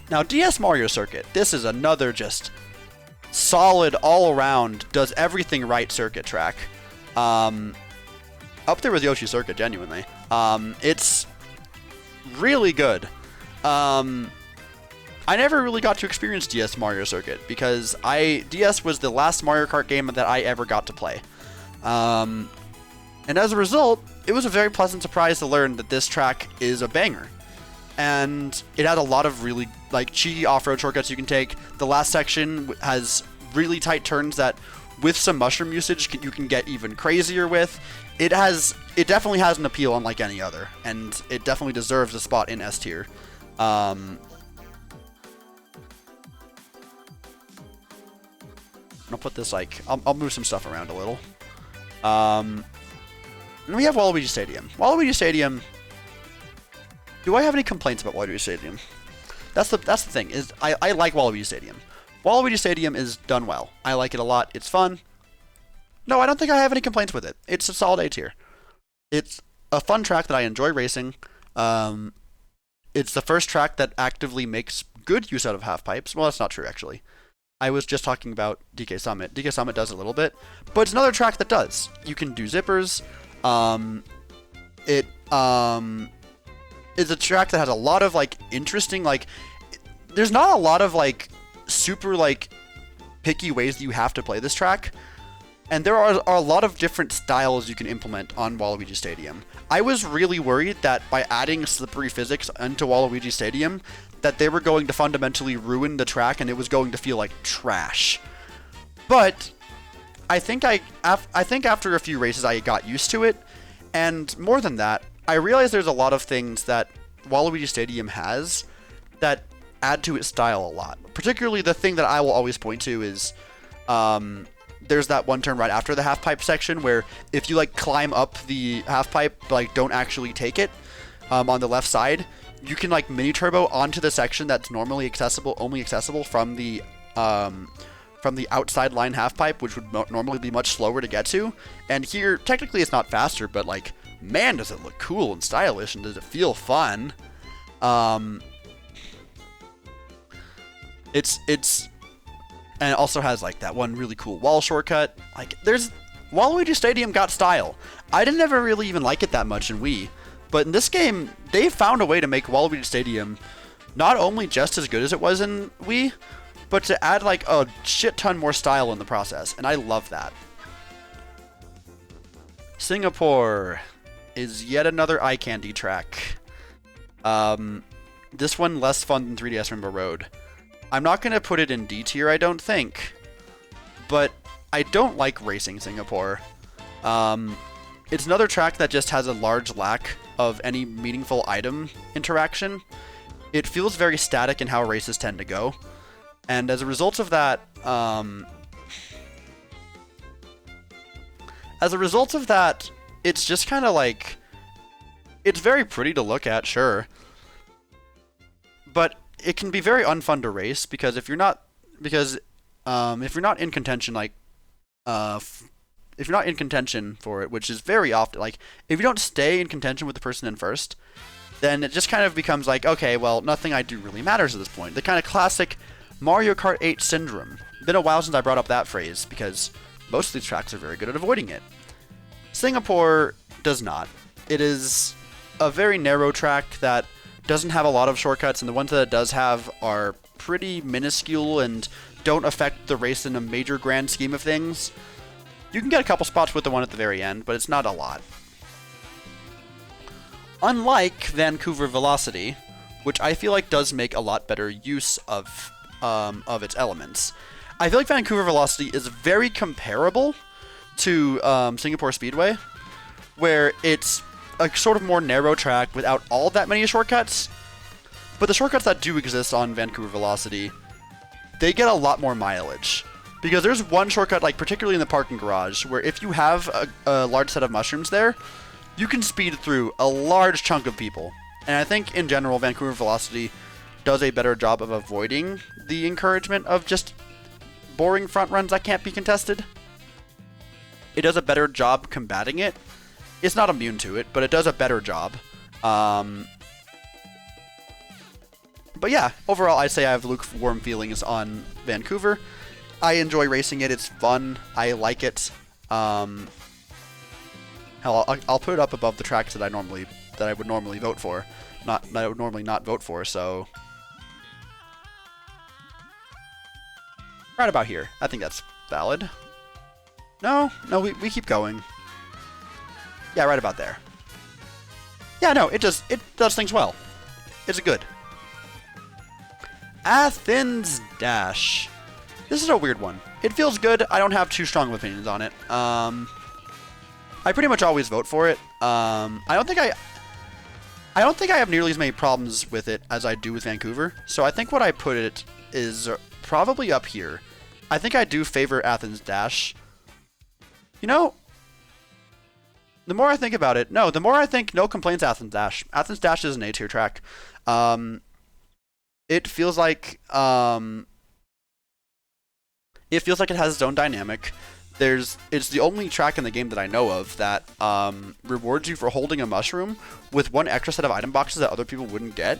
Now, DS Mario Circuit. This is another just solid all-around, does everything right circuit track. Up there with Yoshi Circuit, genuinely. It's really good. I never really got to experience DS Mario Circuit because DS was the last Mario Kart game that I ever got to play. And as a result, it was a very pleasant surprise to learn that this track is a banger. And it had a lot of really cheeky off-road shortcuts you can take. The last section has really tight turns that, with some mushroom usage, you can get even crazier with. It definitely has an appeal unlike any other, and it definitely deserves a spot in S tier. I'll put this like, I'll move some stuff around a little. And we have Waluigi Stadium. Waluigi Stadium, do I have any complaints about Waluigi Stadium? That's the thing, is I like Waluigi Stadium. Waluigi Stadium is done well. I like it a lot. It's fun. No, I don't think I have any complaints with it. It's a solid A tier. It's a fun track that I enjoy racing. It's the first track that actively makes good use out of half pipes. Well, that's not true, actually. I was just talking about DK Summit. DK Summit does a little bit, but it's another track that does. You can do zippers. It is a track that has a lot of like interesting like. There's not a lot of like super like picky ways that you have to play this track, and there are a lot of different styles you can implement on Waluigi Stadium. I was really worried that by adding slippery physics into Waluigi Stadium, that they were going to fundamentally ruin the track and it was going to feel like trash. But I think after a few races I got used to it, and more than that, I realized there's a lot of things that Waluigi Stadium has that add to its style a lot. Particularly the thing that I will always point to is there's that one turn right after the half pipe section where if you like climb up the half pipe but like don't actually take it on the left side, you can like mini turbo onto the section that's normally only accessible from the outside line half pipe, which would normally be much slower to get to. And here, technically it's not faster, but like, man, does it look cool and stylish, and does it feel fun? And it also has like that one really cool wall shortcut. Like, Waluigi Stadium got style. I didn't ever really even like it that much in Wii. But in this game, they found a way to make Waluigi Stadium not only just as good as it was in Wii, but to add like a shit ton more style in the process, and I love that. Singapore is yet another eye candy track. This one less fun than 3DS Rainbow Road. I'm not going to put it in D tier, I don't think, but I don't like racing Singapore. It's another track that just has a large lack of any meaningful item interaction. It feels very static in how races tend to go. And as a result of that, it's just kind of like, it's very pretty to look at, sure. But it can be very unfun to race because if you're not in contention, like, if you're not in contention for it, which is very often, like, if you don't stay in contention with the person in first, then it just kind of becomes like, okay, well, nothing I do really matters at this point. The kind of classic Mario Kart 8 syndrome. Been a while since I brought up that phrase, because most of these tracks are very good at avoiding it. Singapore does not. It is a very narrow track that doesn't have a lot of shortcuts, and the ones that it does have are pretty minuscule and don't affect the race in a major grand scheme of things. You can get a couple spots with the one at the very end, but it's not a lot. Unlike Vancouver Velocity, which I feel like does make a lot better use of its elements. I feel like Vancouver Velocity is very comparable to Singapore Speedway, where it's a sort of more narrow track without all that many shortcuts. But the shortcuts that do exist on Vancouver Velocity, they get a lot more mileage. Because there's one shortcut, like particularly in the parking garage, where if you have a large set of mushrooms there, you can speed through a large chunk of people. And I think in general, Vancouver Velocity does a better job of avoiding the encouragement of just boring front runs that can't be contested. It does a better job combating it. It's not immune to it, but it does a better job. But yeah, overall, I'd say I have lukewarm feelings on Vancouver. I enjoy racing it. It's fun. I like it. Hell, I'll put it up above the tracks that I would normally vote for. That I would normally not vote for. So right about here. I think that's valid. No, we keep going. Yeah, right about there. Yeah, no, it does things well. It's good. Athens Dash. This is a weird one. It feels good. I don't have too strong of opinions on it. I pretty much always vote for it. I don't think I have nearly as many problems with it as I do with Vancouver. So I think what I put it is probably up here. I think I do favor Athens Dash. You know, the more I think about it, the more I think no complaints Athens Dash. Athens Dash is an A tier track. It feels like it has its own dynamic. It's the only track in the game that I know of that rewards you for holding a mushroom with one extra set of item boxes that other people wouldn't get.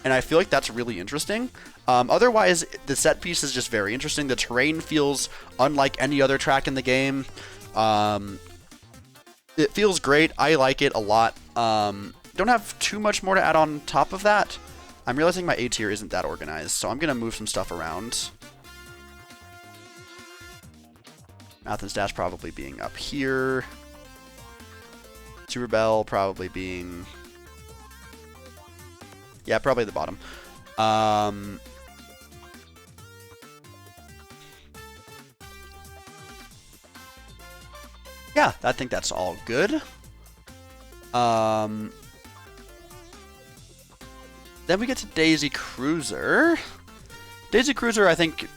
And I feel like that's really interesting. Otherwise, the set piece is just very interesting. The terrain feels unlike any other track in the game. It feels great. I like it a lot. Don't have too much more to add on top of that. I'm realizing my A tier isn't that organized, so I'm going to move some stuff around. Athens Dash probably being up here. Super Bell probably being... yeah, probably the bottom. Yeah, I think that's all good. Then we get to Daisy Cruiser. Daisy Cruiser, I think,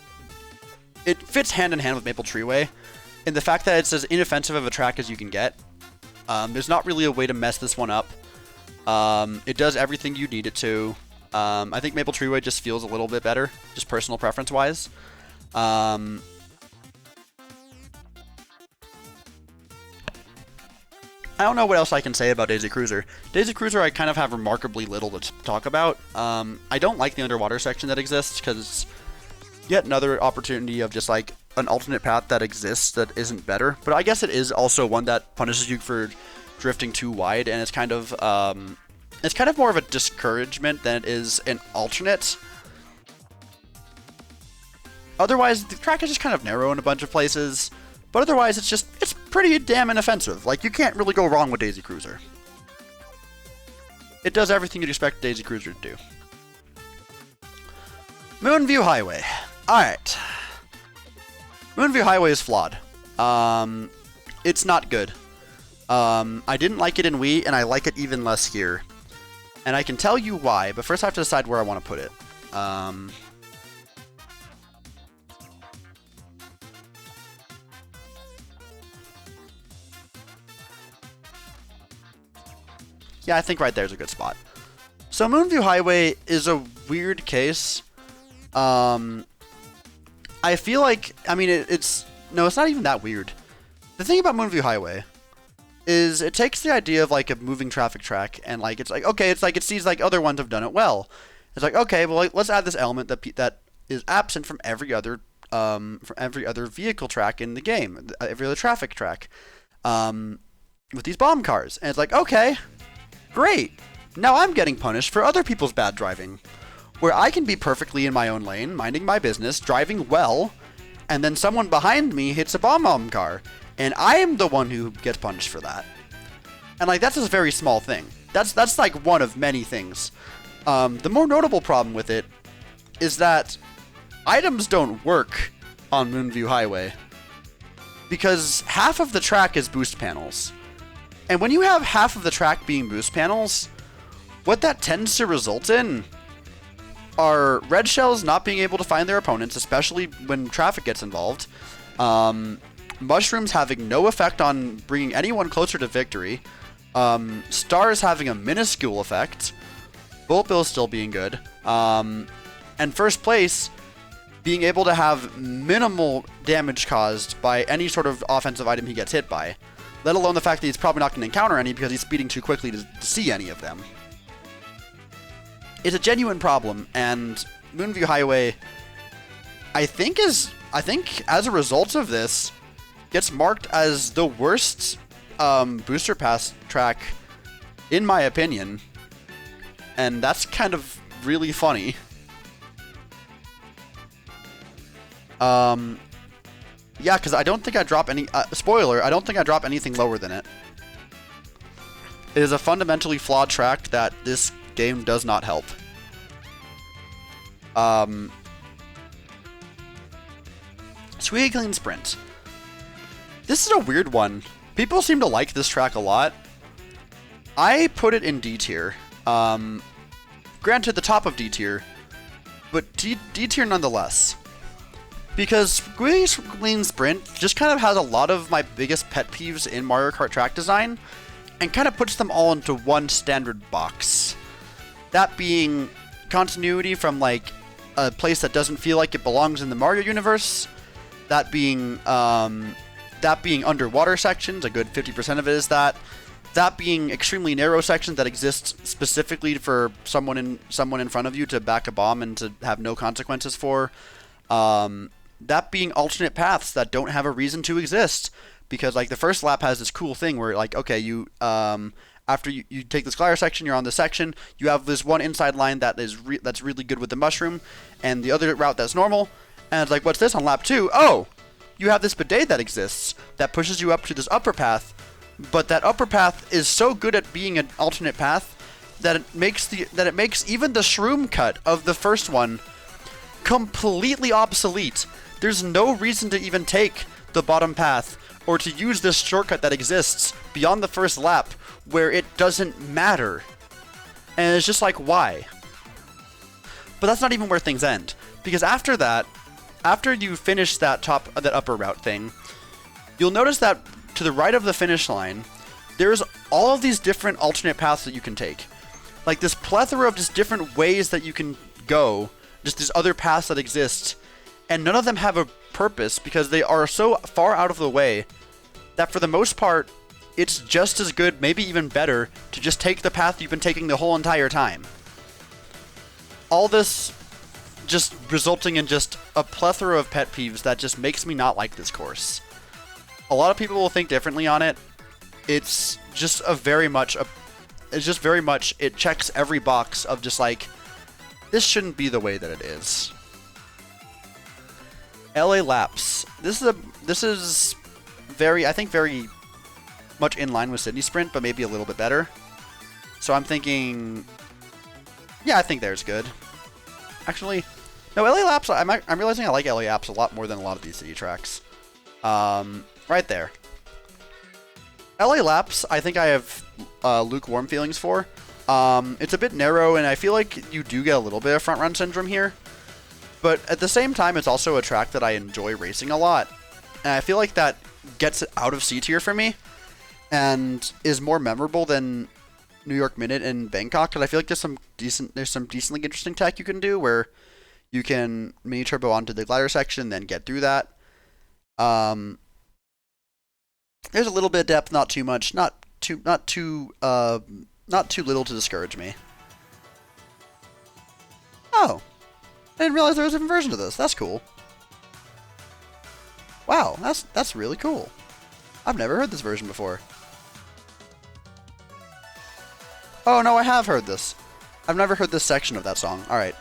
it fits hand in hand with Maple Treeway in the fact that it's as inoffensive of a track as you can get. There's not really a way to mess this one up. It does everything you need it to. I think Maple Treeway just feels a little bit better, just personal preference-wise. I don't know what else I can say about Daisy Cruiser. Daisy Cruiser I kind of have remarkably little to talk about. I don't like the underwater section that exists, because it's yet another opportunity of just like an alternate path that exists that isn't better. But I guess it is also one that punishes you for drifting too wide, and it's kind of more of a discouragement than it is an alternate. Otherwise, the track is just kind of narrow in a bunch of places. But otherwise, it's pretty damn inoffensive. Like, you can't really go wrong with Daisy Cruiser. It does everything you'd expect Daisy Cruiser to do. Moonview Highway. Alright. Moonview Highway is flawed. It's not good. I didn't like it in Wii, and I like it even less here. And I can tell you why, but first I have to decide where I want to put it. Yeah, I think right there's a good spot. So Moonview Highway is a weird case. I feel like, I mean, it's not even that weird. The thing about Moonview Highway is it takes the idea of like a moving traffic track, and like it's like, okay, it's like it sees like other ones have done it well. It's like, okay, well, like, let's add this element that is absent from every other vehicle track in the game, every other traffic track, with these bomb cars. And it's like, okay, great. Now I'm getting punished for other people's bad driving, where I can be perfectly in my own lane, minding my business, driving well, and then someone behind me hits a bomb car, and I am the one who gets punished for that. And like, that's a very small thing. That's like one of many things. The more notable problem with it is that items don't work on Moonview Highway, because half of the track is boost panels. And when you have half of the track being boost panels, what that tends to result in are red shells not being able to find their opponents, especially when traffic gets involved. Mushrooms having no effect on bringing anyone closer to victory. Stars having a minuscule effect. Bullet Bill still being good. And first place being able to have minimal damage caused by any sort of offensive item he gets hit by. Let alone the fact that he's probably not going to encounter any because he's speeding too quickly to see any of them. It's a genuine problem, and Moonview Highway, I think as a result of this, gets marked as the worst booster pass track, in my opinion, and that's kind of really funny. Yeah, because I don't think I drop any... spoiler, I don't think I drop anything lower than it. It is a fundamentally flawed track that this game does not help. Squeaky Clean Sprint. This is a weird one. People seem to like this track a lot. I put it in D tier. Granted, the top of D tier, but D tier nonetheless. because Squeeze Clean Sprint just kind of has a lot of my biggest pet peeves in Mario Kart track design, and kind of puts them all into one standard box. That being continuity from like a place that doesn't feel like it belongs in the Mario universe. That being underwater sections, a good 50% of it is that. That being extremely narrow sections that exist specifically for someone in front of you to back a bomb and to have no consequences for. That being alternate paths that don't have a reason to exist, because like the first lap has this cool thing where like, okay, you after you take this glider section, you're on this section, you have this one inside line that is that's really good with the mushroom, and the other route that's normal, and it's like, what's this on lap 2? Oh, you have this bidet that exists that pushes you up to this upper path. But that upper path is so good at being an alternate path that it makes even the shroom cut of the first one completely obsolete. There's no reason to even take the bottom path or to use this shortcut that exists beyond the first lap where it doesn't matter. And it's just like, why? But that's not even where things end, because after that, after you finish that upper route thing, you'll notice that to the right of the finish line, there's all of these different alternate paths that you can take. Like this plethora of just different ways that you can go, just these other paths that exist, and none of them have a purpose because they are so far out of the way that for the most part, it's just as good, maybe even better, to just take the path you've been taking the whole entire time. All this just resulting in just a plethora of pet peeves that just makes me not like this course. A lot of people will think differently on it. It's just it checks every box of just like, this shouldn't be the way that it is. LA Laps. This is very much in line with Sydney Sprint, but maybe a little bit better. So I'm thinking, yeah, I think there's good. Actually, no, LA Laps, I'm realizing I like LA Laps a lot more than a lot of these city tracks. Right there. LA Laps, I think I have lukewarm feelings for. It's a bit narrow, and I feel like you do get a little bit of front run syndrome here. But at the same time, it's also a track that I enjoy racing a lot. And I feel like that gets it out of C tier for me, and is more memorable than New York Minute and Bangkok, because I feel like there's some decently interesting tech you can do where you can mini turbo onto the glider section, then get through that. There's a little bit of depth, not too much, not too little to discourage me. Oh, I didn't realize there was a different version of this. That's cool. Wow, that's really cool. I've never heard this version before. Oh no, I have heard this. I've never heard this section of that song. All right.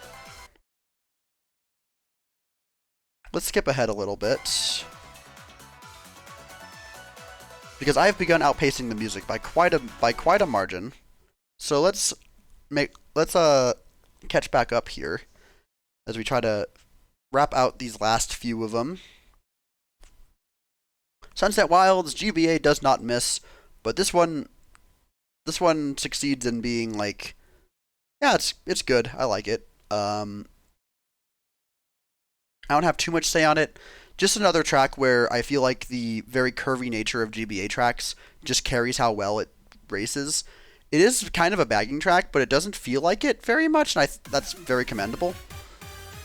Let's skip ahead a little bit, because I have begun outpacing the music by quite a margin. So let's catch back up here as we try to wrap out these last few of them. Sunset Wilds, GBA does not miss, but this one succeeds in being like, yeah, it's good. I like it. I don't have too much to say on it. Just another track where I feel like the very curvy nature of GBA tracks just carries how well it races. It is kind of a bagging track, but it doesn't feel like it very much, and that's very commendable.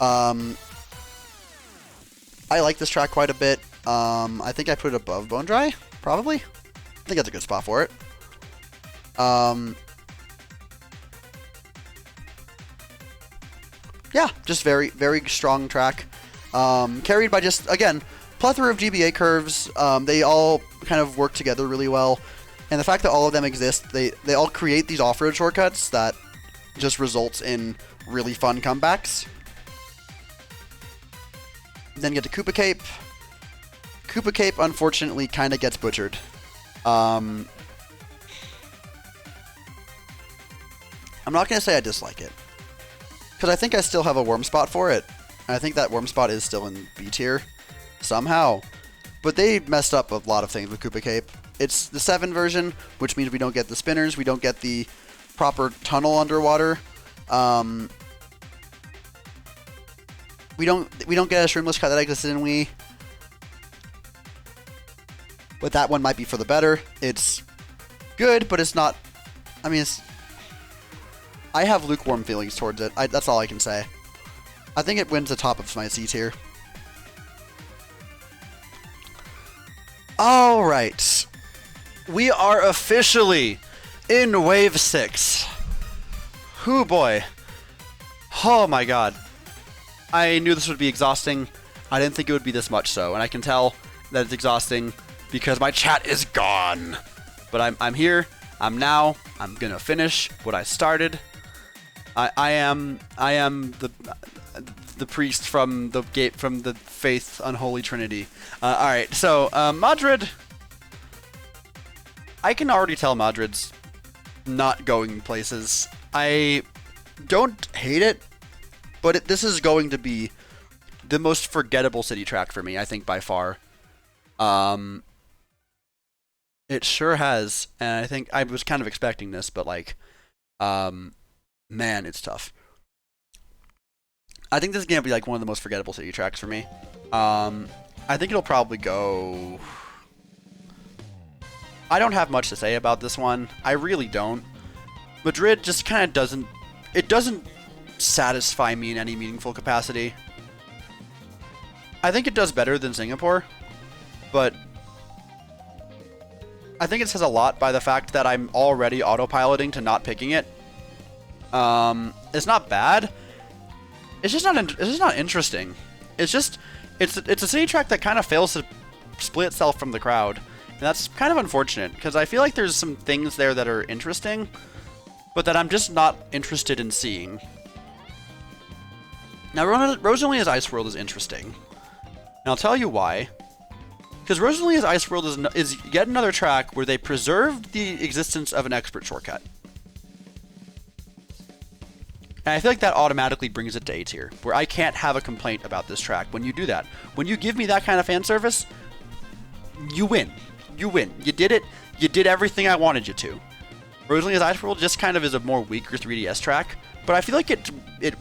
I like this track quite a bit. I think I put it above Bone Dry, probably. I think that's a good spot for it. Yeah, just very, very strong track. Carried by just, again, plethora of GBA curves. They all kind of work together really well. And the fact that all of them exist, they all create these off-road shortcuts that just results in really fun comebacks. Then get to Koopa Cape. Koopa Cape, unfortunately, kind of gets butchered. I'm not going to say I dislike it, because I think I still have a warm spot for it. And I think that warm spot is still in B tier, somehow. But they messed up a lot of things with Koopa Cape. It's the 7 version, which means we don't get the spinners, we don't get the proper tunnel underwater. We don't get a streamless cut that existed in Wii. But that one might be for the better. It's good, but it's not... I mean, I have lukewarm feelings towards it. That's all I can say. I think it wins the top of my C tier. Alright. We are officially in Wave 6. Hoo boy. Oh my god. I knew this would be exhausting. I didn't think it would be this much so. And I can tell that it's exhausting because my chat is gone. But I'm here. I'm gonna finish what I started. I am the priest from the gate from the faith unholy trinity. Alright, so Madrid, I can already tell Madrid's not going places. I don't hate it, but this is going to be the most forgettable city track for me, I think, by far. It sure has, and I think I was kind of expecting this, but like, man, it's tough. I think this is gonna be like one of the most forgettable city tracks for me. I think it'll probably go... I don't have much to say about this one. I really don't. Madrid just kind of doesn't... It doesn't satisfy me in any meaningful capacity. I think it does better than Singapore, but I think it says a lot by the fact that I'm already autopiloting to not picking it. It's not bad. It's just not interesting. It's a city track that kind of fails to split itself from the crowd. And that's kind of unfortunate, because I feel like there's some things there that are interesting, but that I'm just not interested in seeing. Now, Rosalina's Ice World is interesting. And I'll tell you why. Because Rosalina's Ice World is yet another track where they preserved the existence of an expert shortcut. And I feel like that automatically brings it to A tier, where I can't have a complaint about this track when you do that. When you give me that kind of fan service, you win. You win. You did it. You did everything I wanted you to. Rosalina's Ice World just kind of is a more weaker 3DS track, but I feel like it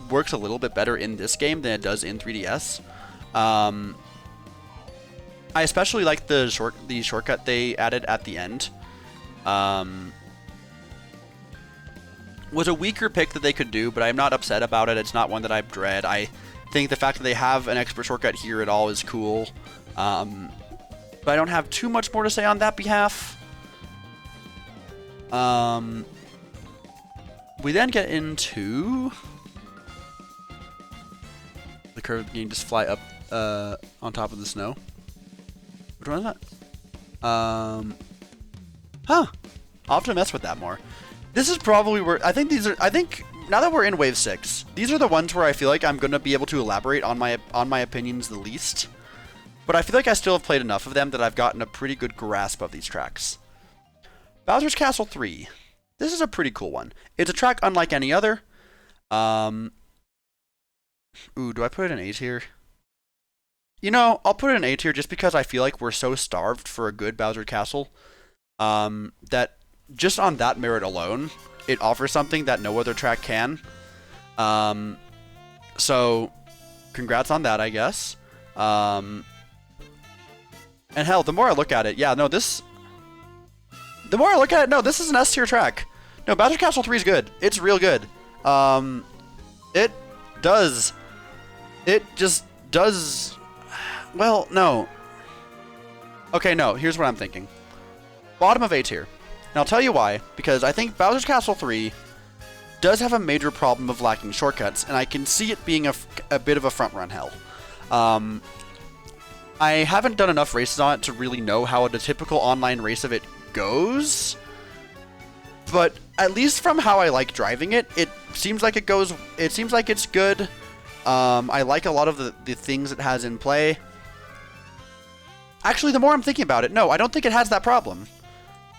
works a little bit better in this game than it does in 3DS. I especially like the shortcut they added at the end. Was a weaker pick that they could do, but I'm not upset about it. It's not one that I dread. I think the fact that they have an expert shortcut here at all is cool. But I don't have too much more to say on that behalf. We then get into the curve of the game, just fly up on top of the snow. Which one is that? I'll have to mess with that more. This is probably where I think now that we're in Wave 6, these are the ones where I feel like I'm gonna be able to elaborate on my opinions the least. But I feel like I still have played enough of them that I've gotten a pretty good grasp of these tracks. Bowser's Castle 3. This is a pretty cool one. It's a track unlike any other. Ooh, do I put it in A tier? You know, I'll put it in A tier just because I feel like we're so starved for a good Bowser Castle that just on that merit alone, it offers something that no other track can. So, congrats on that, I guess. And hell, the more I look at it, yeah, no, this... The more I look at it, no, this is an S tier track. No, Bowser Castle 3 is good. It's real good. It just does... Well, no. Okay, no, here's what I'm thinking. Bottom of A tier. And I'll tell you why. Because I think Bowser's Castle 3 does have a major problem of lacking shortcuts, and I can see it being a bit of a front-run hell. I haven't done enough races on it to really know how the typical online race of it goes, but at least from how I like driving it, it seems like it's good. I like a lot of the things it has in play. Actually, the more I'm thinking about it, no, I don't think it has that problem.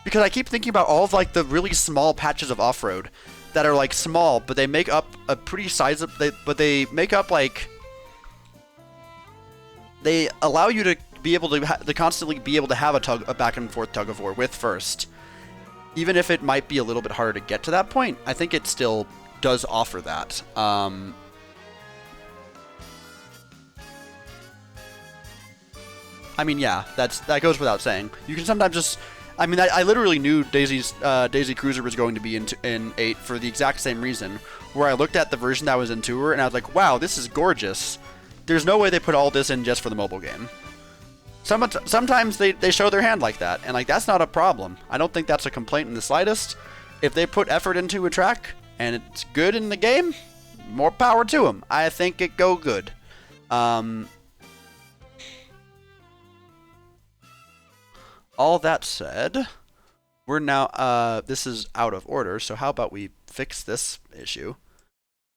Because I keep thinking about all of like the really small patches of off-road that are like small, but they make up a pretty sizable, but they make up like... They allow you to be able to constantly be able to have a back and forth tug of war with first. Even if it might be a little bit harder to get to that point, I think it still does offer that. I mean, yeah, that goes without saying. You can sometimes just, I mean, I literally knew Daisy Cruiser was going to be in 8 for the exact same reason, where I looked at the version that was in Tour, and I was like, wow, this is gorgeous. There's no way they put all this in just for the mobile game. Sometimes they show their hand like that, and like that's not a problem. I don't think that's a complaint in the slightest. If they put effort into a track, and it's good in the game, more power to them. I think it go good. All that said, we're now, this is out of order, so how about we fix this issue?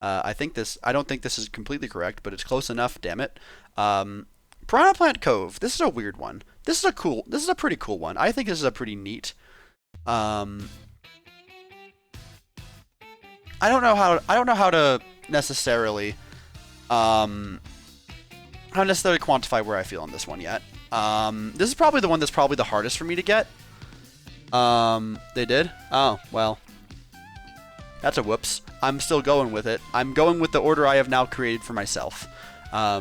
I don't think this is completely correct, but it's close enough, damn it. Piranha Plant Cove, this is a weird one. This is a pretty cool one. I think this is a pretty neat, I don't know how to necessarily, quantify where I feel on this one yet. This is probably the one that's probably the hardest for me to get. They did? Oh, well. That's a whoops. I'm still going with it. I'm going with the order I have now created for myself. I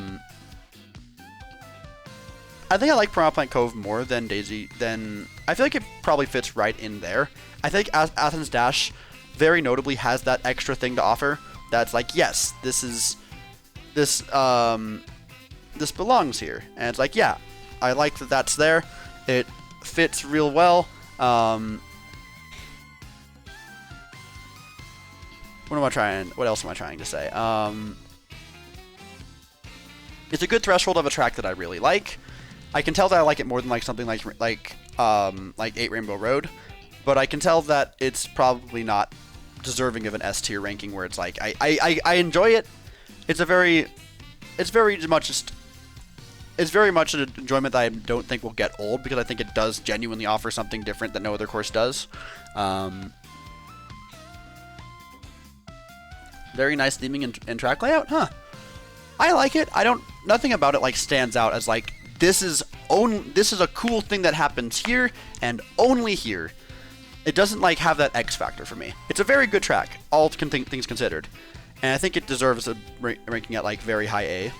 think I like Piranha Plant Cove more than Daisy. I feel like it probably fits right in there. I think Athens Dash very notably has that extra thing to offer. That's like, yes, this belongs here, and it's like, yeah, I like that that's there. It fits real well. What else am I trying to say? It's a good threshold of a track that I really like. I can tell that I like it more than like something like 8 Rainbow Road, but I can tell that it's probably not deserving of an S tier ranking where it's like I enjoy it. It's very much an enjoyment that I don't think will get old, because I think it does genuinely offer something different that no other course does. Very nice theming and track layout, huh? I like it. Nothing about it like stands out as like this is a cool thing that happens here and only here. It doesn't like have that X factor for me. It's a very good track, all things considered, and I think it deserves a ranking at like very high A.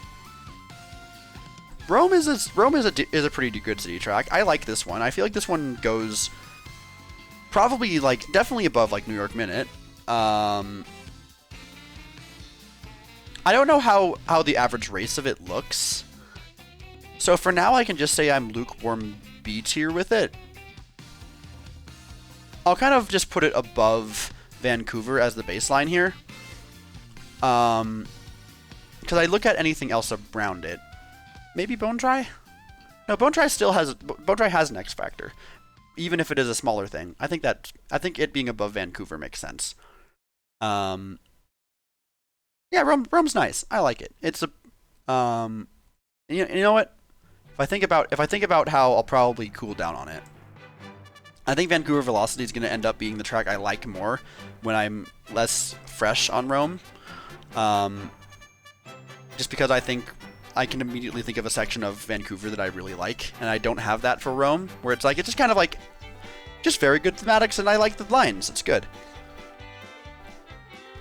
Rome is a pretty good city track. I like this one. I feel like this one goes probably like definitely above like New York Minute. I don't know how the average race of it looks, so for now I can just say I'm lukewarm B tier with it. I'll kind of just put it above Vancouver as the baseline here, because I look at anything else around it. Maybe Bone Dry? No, Bone Dry has an X factor, even if it is a smaller thing. I think it being above Vancouver makes sense. Yeah, Rome's nice. I like it. It's a you know what? If I think about how I'll probably cool down on it, I think Vancouver Velocity is going to end up being the track I like more when I'm less fresh on Rome. Just because I think I can immediately think of a section of Vancouver that I really like, and I don't have that for Rome, where it's just kind of like, just very good thematics, and I like the lines. It's good.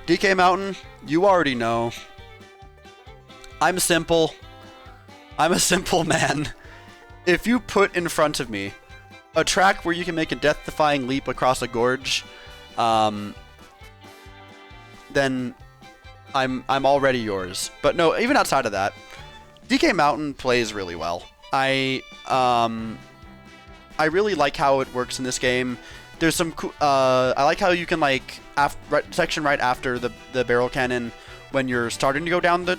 DK Mountain, you already know. I'm simple. I'm a simple man. If you put in front of me a track where you can make a death-defying leap across a gorge, then I'm already yours. But no, even outside of that, DK Mountain plays really well. I really like how it works in this game. There's some cool, I like how you can like section right after the barrel cannon when you're starting to go down the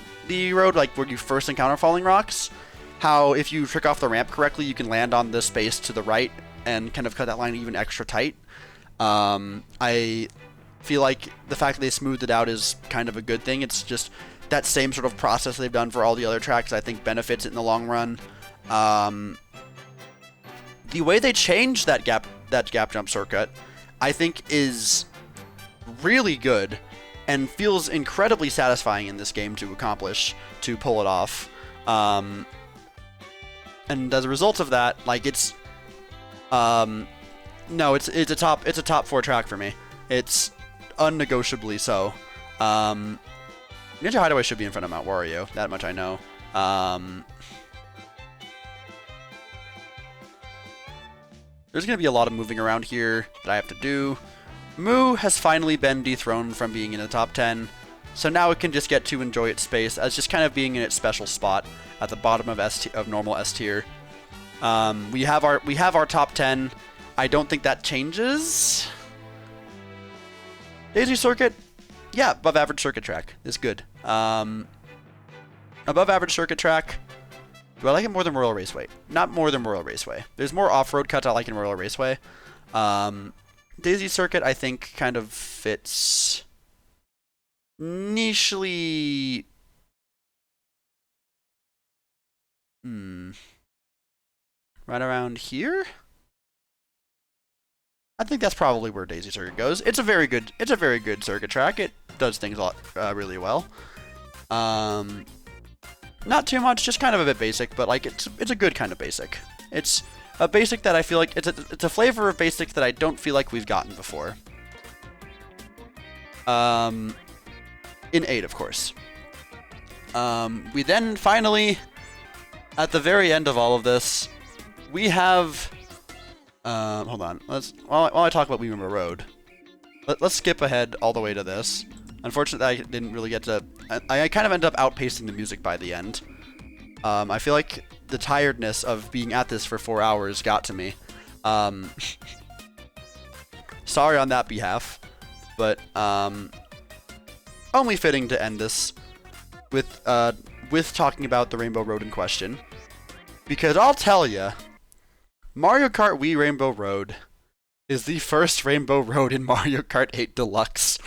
road, like where you first encounter falling rocks. How if you trick off the ramp correctly, you can land on the space to the right and kind of cut that line even extra tight. I feel like the fact that they smoothed it out is kind of a good thing. It's just that same sort of process they've done for all the other tracks, I think benefits it in the long run. The way they changed that gap jump circuit, I think is really good and feels incredibly satisfying in this game to pull it off. And as a result of that, like it's a top 4 track for me. It's unnegotiably so. Ninja Hideaway should be in front of Mount Wario. That much I know. There's going to be a lot of moving around here that I have to do. Moo has finally been dethroned from being in the top 10, so now it can just get to enjoy its space as just kind of being in its special spot at the bottom of normal S tier. We have our top 10. I don't think that changes. Daisy Circuit, yeah, above average circuit track is good. Above average circuit track. Do I like it more than Royal Raceway? Not more than Royal Raceway. There's more off-road cuts I like in Royal Raceway. Daisy Circuit, I think, kind of fits nichely. Right around here? I think that's probably where Daisy Circuit goes. It's a very good circuit track. It does things a lot, really well. Not too much, just kind of a bit basic, but like it's a good kind of basic. It's a basic that I feel like it's a flavor of basic that I don't feel like we've gotten before. In 8, of course. We then finally, at the very end of all of this, we have. Hold on. While I talk about We Remember Road, let's skip ahead all the way to this. Unfortunately, I didn't really get to. I kind of end up outpacing the music by the end. I feel like the tiredness of being at this for 4 hours got to me. Sorry on that behalf, but only fitting to end this with talking about the Rainbow Road in question, because I'll tell ya, Mario Kart Wii Rainbow Road is the first Rainbow Road in Mario Kart 8 Deluxe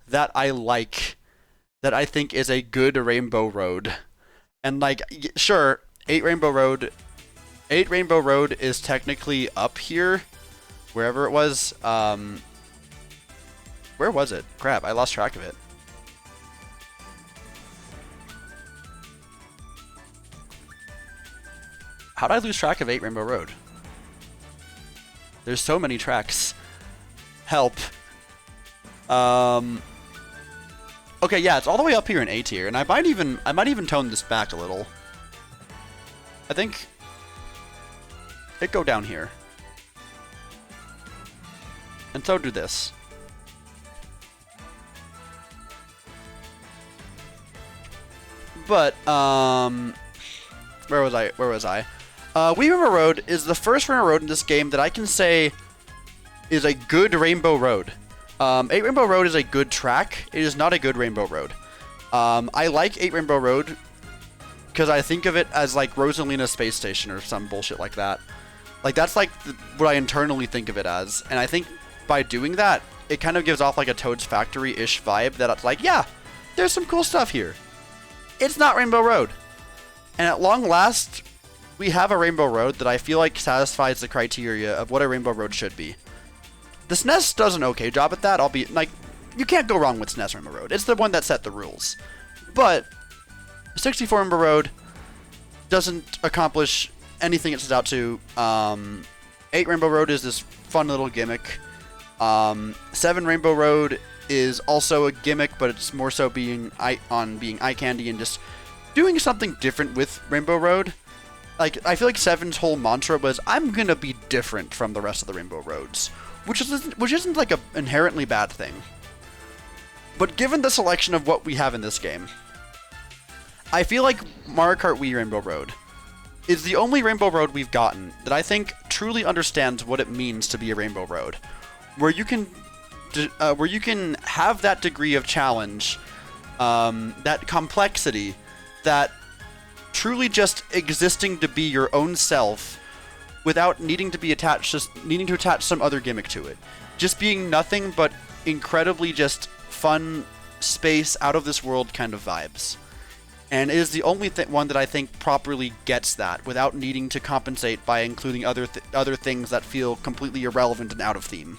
that I like, that I think is a good Rainbow Road. And like, sure, 8 Rainbow Road is technically up here, wherever it was. Where was it? Crap, I lost track of it. How'd I lose track of 8 Rainbow Road? There's so many tracks. Help. Okay, yeah, it's all the way up here in A tier, and I might even tone this back a little. I think it go down here. And so do this. But where was I? Wii Rainbow Road is the first Rainbow Road in this game that I can say is a good Rainbow Road. 8 Rainbow Road is a good track. It is not a good Rainbow Road. I like 8 Rainbow Road because I think of it as like Rosalina Space Station or some bullshit like that. Like that's like what I internally think of it as. And I think by doing that, it kind of gives off like a Toad's Factory-ish vibe that it's like, yeah, there's some cool stuff here. It's not Rainbow Road. And at long last, we have a Rainbow Road that I feel like satisfies the criteria of what a Rainbow Road should be. The SNES does an okay job at that, albeit, like, you can't go wrong with SNES Rainbow Road. It's the one that set the rules. But 64 Rainbow Road doesn't accomplish anything it sets out to. 8 Rainbow Road is this fun little gimmick. 7 Rainbow Road is also a gimmick, but it's more so being eye candy and just doing something different with Rainbow Road. Like, I feel like 7's whole mantra was, I'm gonna be different from the rest of the Rainbow Roads, which isn't like a inherently bad thing. But given the selection of what we have in this game, I feel like Mario Kart Wii Rainbow Road is the only Rainbow Road we've gotten that I think truly understands what it means to be a Rainbow Road, where you can have that degree of challenge, that complexity, that truly just existing to be your own self without needing to attach some other gimmick to it. Just being nothing but incredibly just fun, space, out of this world kind of vibes. And it is the only one that I think properly gets that without needing to compensate by including other things that feel completely irrelevant and out of theme.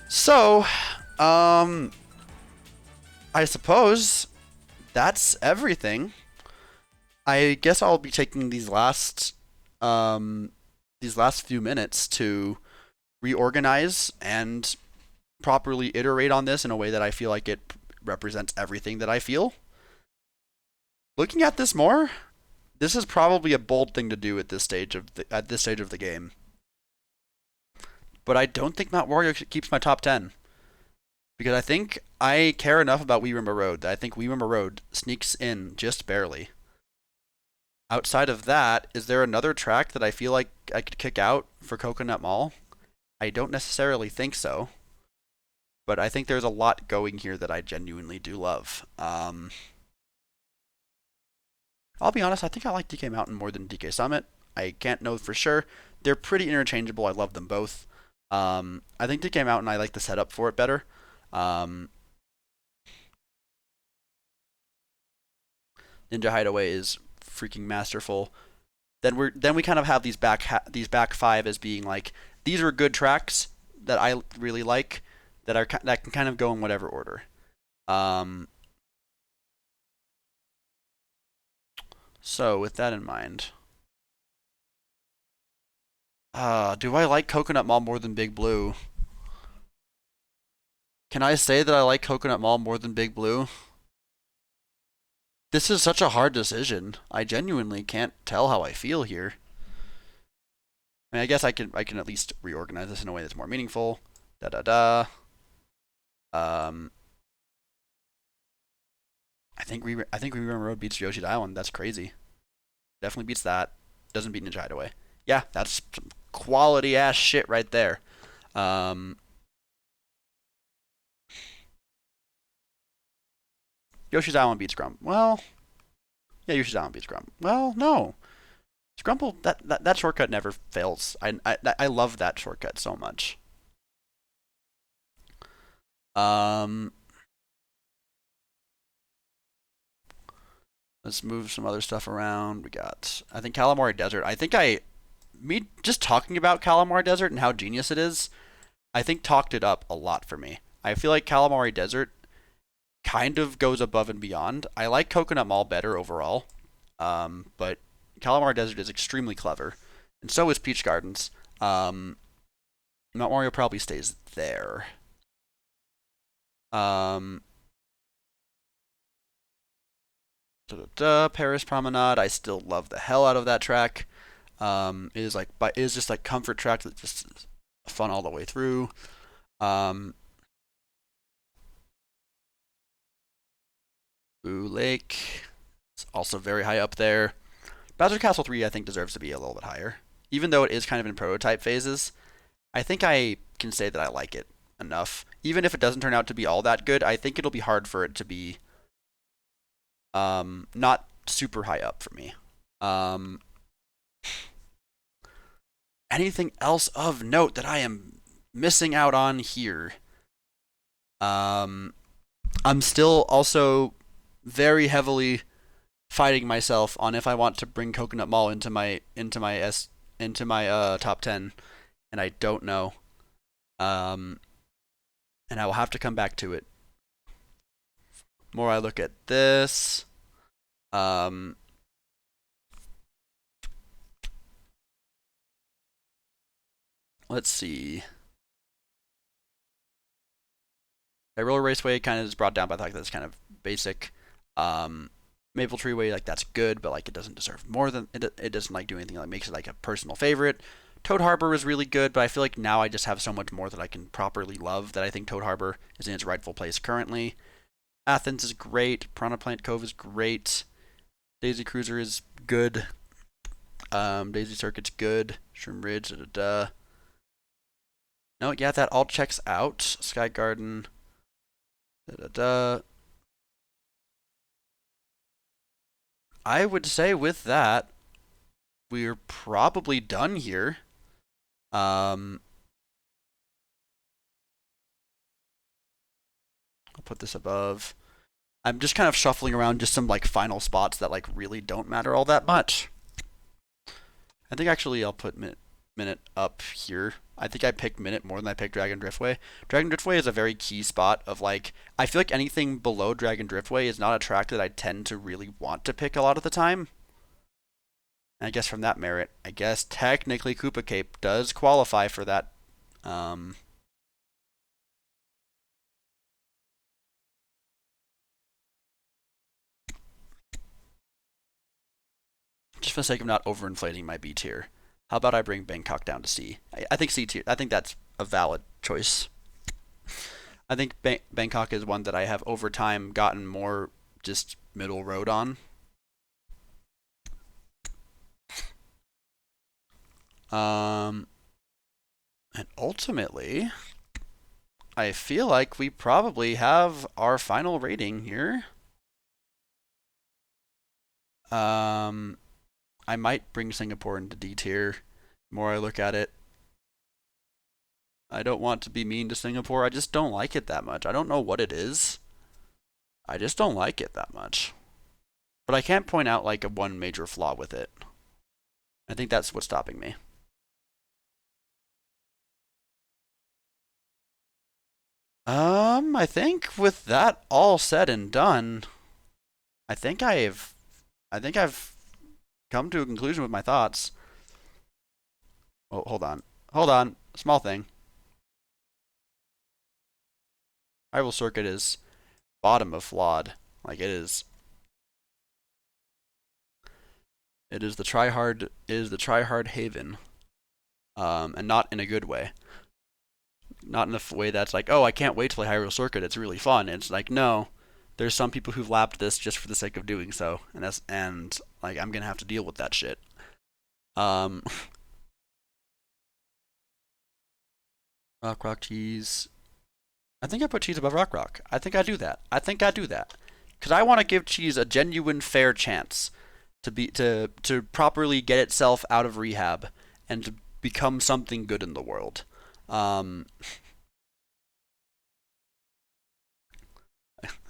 So, I suppose that's everything. I guess I'll be taking these last few minutes to reorganize and properly iterate on this in a way that I feel like it represents everything that I feel. Looking at this more, this is probably a bold thing to do at this stage of the game. But I don't think Mount Wario keeps my top 10 because I think I care enough about Wii Rimmer Road that I think Wii Rimmer Road sneaks in just barely. Outside of that, is there another track that I feel like I could kick out for Coconut Mall? I don't necessarily think so, but I think there's a lot going here that I genuinely do love. I'll be honest, I think I like DK Mountain more than DK Summit. I can't know for sure. They're pretty interchangeable. I love them both. I think DK Mountain, I like the setup for it better. Ninja Hideaway is freaking masterful. Then we kind of have these back five as being like these are good tracks that I really like that can kind of go in whatever order. So with that in mind, do I like Coconut Mall more than Big Blue? Can I say that I like Coconut Mall more than Big Blue? This is such a hard decision. I genuinely can't tell how I feel here. I mean, I guess I can at least reorganize this in a way that's more meaningful. Da da da. I think Rerun Road beats Yoshi's Island. That's crazy. Definitely beats that. Doesn't beat Ninja Hideaway. Yeah, that's some quality ass shit right there. Yoshi's Island beats Grump. Well, yeah, Yoshi's Island beats Grump. Well, no. Scrumple, that shortcut never fails. I love that shortcut so much. Let's move some other stuff around. We got, I think, Calamari Desert. Me just talking about Calamari Desert and how genius it is, I think talked it up a lot for me. I feel like Calamari Desert kind of goes above and beyond. I like Coconut Mall better overall, but Calamari Desert is extremely clever, and so is Peach Gardens. Mount Wario probably stays there. Paris Promenade. I still love the hell out of that track. It is just like comfort track that just is fun all the way through. Boo Lake. It's also very high up there. Bowser Castle 3 I think deserves to be a little bit higher. Even though it is kind of in prototype phases, I think I can say that I like it enough. Even if it doesn't turn out to be all that good, I think it'll be hard for it to be not super high up for me. Anything else of note that I am missing out on here? I'm still also very heavily fighting myself on if I want to bring Coconut Mall into my top 10, and I don't know. And I will have to come back to it. More I look at this. Let's see. Roller Raceway kind of is brought down by the fact that it's kind of basic. Maple Tree Way, like that's good, but like it doesn't deserve more than it doesn't like do anything that makes it like a personal favorite. Toad Harbor is really good, but I feel like now I just have so much more that I can properly love that I think Toad Harbor is in its rightful place currently. Athens is great. Piranha Plant Cove is great. Daisy Cruiser is good. Daisy Circuit's good. Shroom Ridge, No, yeah, that all checks out. Sky Garden. I would say with that, we're probably done here. I'll put this above. I'm just kind of shuffling around just some like final spots that like really don't matter all that much. I think actually I'll put minute up here. I think I picked Minute more than I picked Dragon Driftway. Dragon Driftway is a very key spot of like I feel like anything below Dragon Driftway is not a track that I tend to really want to pick a lot of the time. And I guess from that merit, I guess technically Koopa Cape does qualify for that. for the sake of not overinflating my B tier, how about I bring Bangkok down to C? I think C tier. I think that's a valid choice. I think Bangkok is one that I have over time gotten more just middle road on. And ultimately, I feel like we probably have our final rating here. I might bring Singapore into D tier. The more I look at it, I don't want to be mean to Singapore. I just don't like it that much. I don't know what it is. I just don't like it that much. But I can't point out like one major flaw with it. I think that's what's stopping me. I think with that all said and done, I think I've come to a conclusion with my thoughts. Oh, hold on. Small thing. Rival Circuit is bottom of flawed. Like it is. It is the tryhard haven. And not in a good way. Not in a way that's like, oh, I can't wait to play Hyrule Circuit. It's really fun. It's like, no, there's some people who've lapped this just for the sake of doing so, and like I'm gonna have to deal with that shit. Rock cheese. I think I put cheese above rock. I think I do that. Because I want to give cheese a genuine, fair chance to properly get itself out of rehab and to become something good in the world.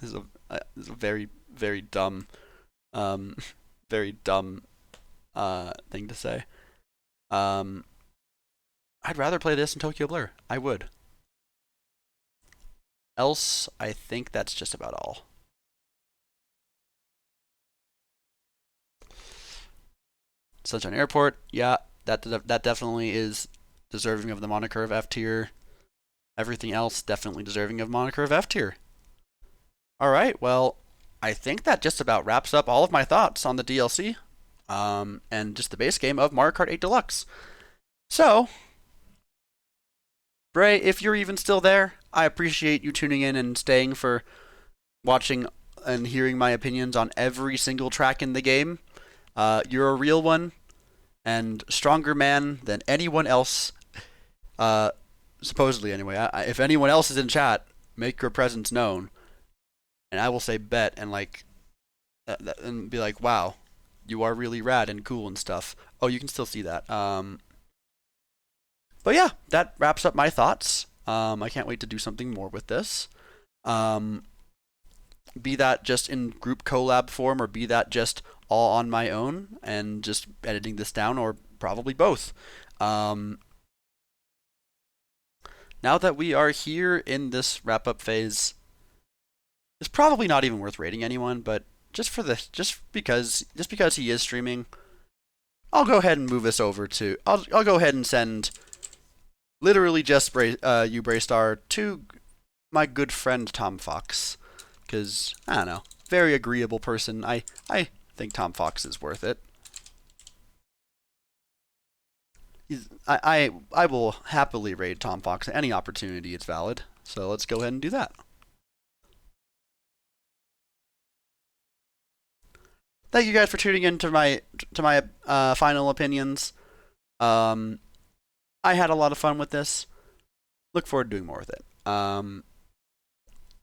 This is a very, very dumb, thing to say. I'd rather play this in Tokyo Blur. I would. Else, I think that's just about all. Sunshine Airport, yeah, that definitely is deserving of the moniker of F tier. Everything else definitely deserving of moniker of F tier. All right, well, I think that just about wraps up all of my thoughts on the DLC, and just the base game of Mario Kart 8 Deluxe. So, Bray, if you're even still there, I appreciate you tuning in and staying for watching and hearing my opinions on every single track in the game. You're a real one, and stronger man than anyone else, supposedly anyway. If anyone else is in chat, make your presence known. And I will say bet and like, and be like, wow, you are really rad and cool and stuff. Oh, you can still see that. But yeah, that wraps up my thoughts. I can't wait to do something more with this. Be that just in group collab form, or be that just all on my own and just editing this down, or probably both. Now that we are here in this wrap-up phase, it's probably not even worth rating anyone, but just because he is streaming, I'll go ahead and move this over to. I'll go ahead and send literally just Braystar to my good friend Tom Fox, because I don't know, very agreeable person. I think Tom Fox is worth it. I will happily raid Tom Fox at any opportunity it's valid. So let's go ahead and do that. Thank you guys for tuning in to my final opinions. I had a lot of fun with this. Look forward to doing more with it.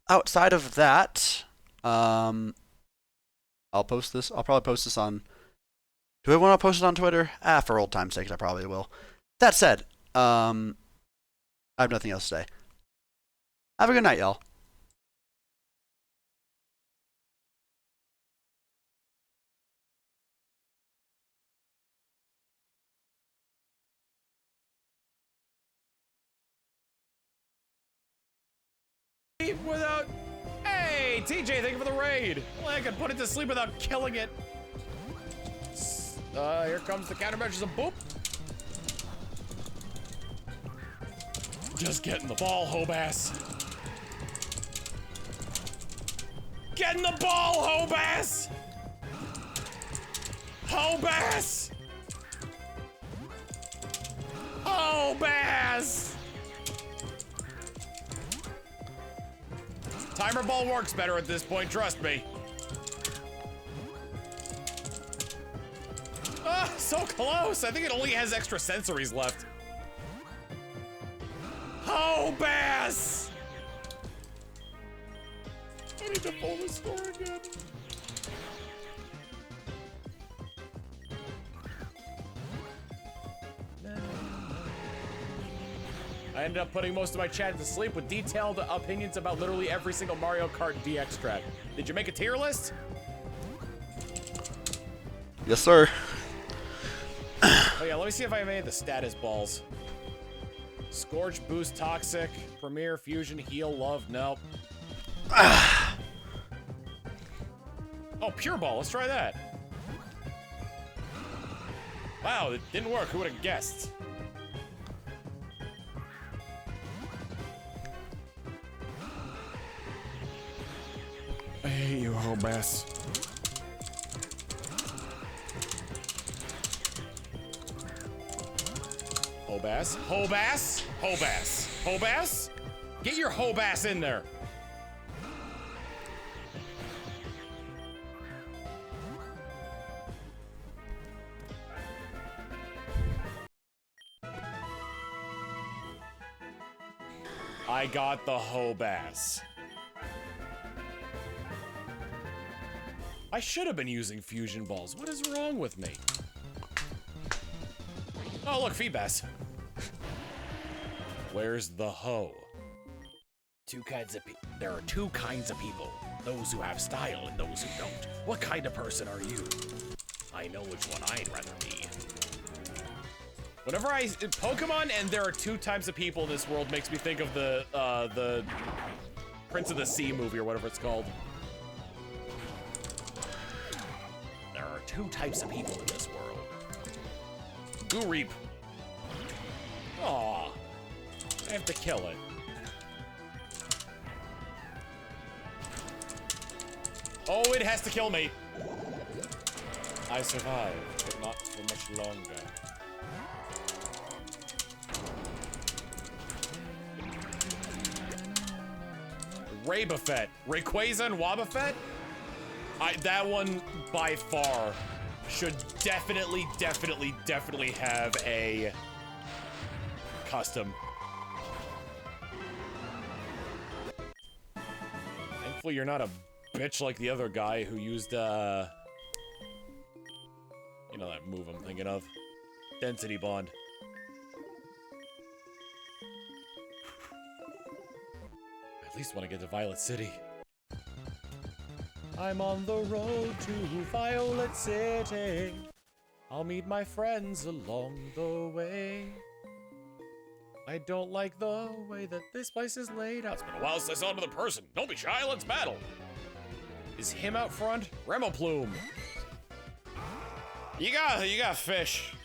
Outside of that, I'll post this. I'll probably post this on. Do I want to post it on Twitter? For old time's sake, I probably will. That said, I have nothing else to say. Have a good night, y'all. Without... Hey, TJ, thank you for the raid. Well, I could put it to sleep without killing it. Here comes the countermeasures of boop. Just getting the ball, Hobass. Getting the ball, Hobass! Ho bass! Ho bass! Timer ball works better at this point, trust me. Ah, so close! I think it only has extra sensories left. Ho bass! I need to pull the score again. I ended up putting most of my chat to sleep with detailed opinions about literally every single Mario Kart DX track. Did you make a tier list? Yes, sir. Oh yeah, let me see if I made the status balls. Scorch, Boost, Toxic, Premier, Fusion, Heal, Love, nope. Oh, Pure Ball, let's try that. Wow, it didn't work, who would have guessed? I hate you, Hobass. Hobass, Hobass, Hobass, Hobass. Get your Hobass in there. I got the Hobass. I should have been using fusion balls. What is wrong with me? Oh, look, Feedbass. Where's the hoe? There are two kinds of people. Those who have style and those who don't. What kind of person are you? I know which one I'd rather be. Whenever Pokemon and there are two types of people in this world makes me think of the Prince of the Sea movie or whatever it's called. There are two types of people in this world. Gooreep. Aw. I have to kill it. Oh, it has to kill me. I survived, but not for much longer. Rabafet. Rayquaza and Wobbuffet? That one, by far, should definitely have a custom. Thankfully, you're not a bitch like the other guy who used, you know that move I'm thinking of? Density Bond. At least when I get to Violet City. I'm on the road to Violet City. I'll meet my friends along the way. I don't like the way that this place is laid out. It's been a while since I saw another person. Don't be shy, let's battle. Is him out front? Remo Plume. You got fish.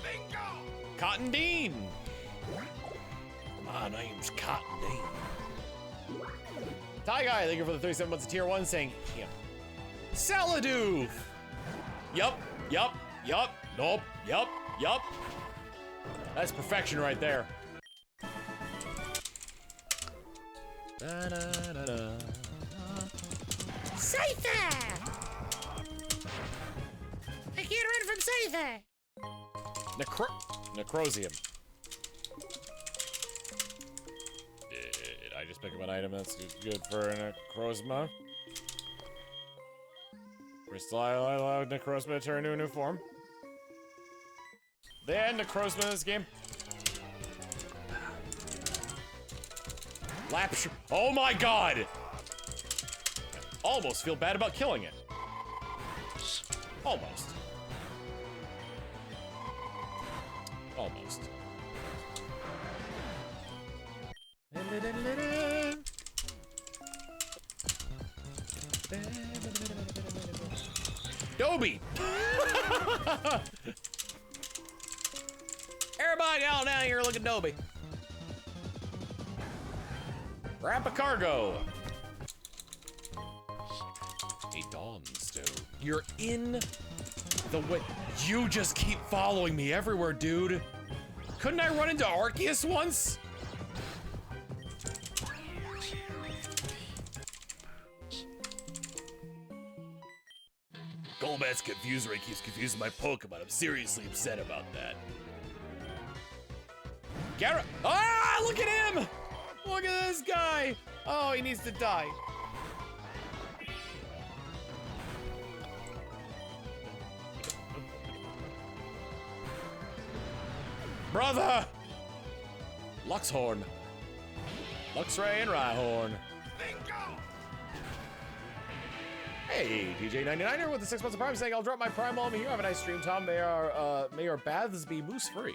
Bingo! Cotton Dean. My name's Cotton Dean. Ty Guy, thank you for the 37 months of tier 1 saying him. Saladoof! Yup. Nope. Yup. That's perfection right there. Scyther! I can't run from Scyther! Necrosium. Did I just pick up an item that's good for Necrozma? Crystal I allowed Necrozma to turn into a new form. They had Necrozma in this game. Oh my god! Almost feel bad about killing it. Almost. Dobby! Everybody all down here looking Dobby. Rappa Cargo. A Dawnstone. You're in the way. You just keep following me everywhere, dude. Couldn't I run into Arceus once? Golbat's confused rate keeps confusing my Pokemon. I'm seriously upset about that. Garrett! Ah, look at him! Look at this guy! Oh, he needs to die. Brother! Luxhorn. Luxray and Rhyhorn. Hey, DJ99er with the 6 months of Prime saying, I'll drop my Prime while I'm here. Have a nice stream, Tom. May our baths be moose-free.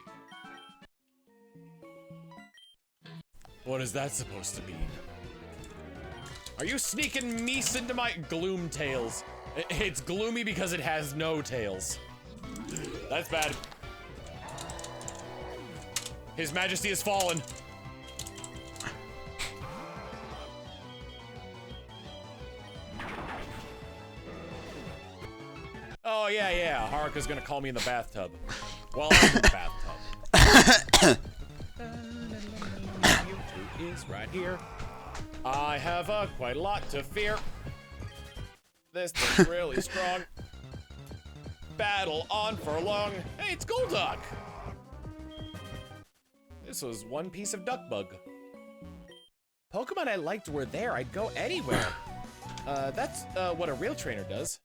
What is that supposed to mean? Are you sneaking meese into my gloom tails? It's gloomy because it has no tails. That's bad. His Majesty has fallen. Oh, yeah. Haruka's gonna call me in the bathtub. Well, I'm in the bathtub. Mewtwo is right here. I have quite a lot to fear. This thing's really strong. Battle on for long. Hey, it's Golduck! This was one piece of duck bug. Pokemon I liked were there. I'd go anywhere. That's what a real trainer does.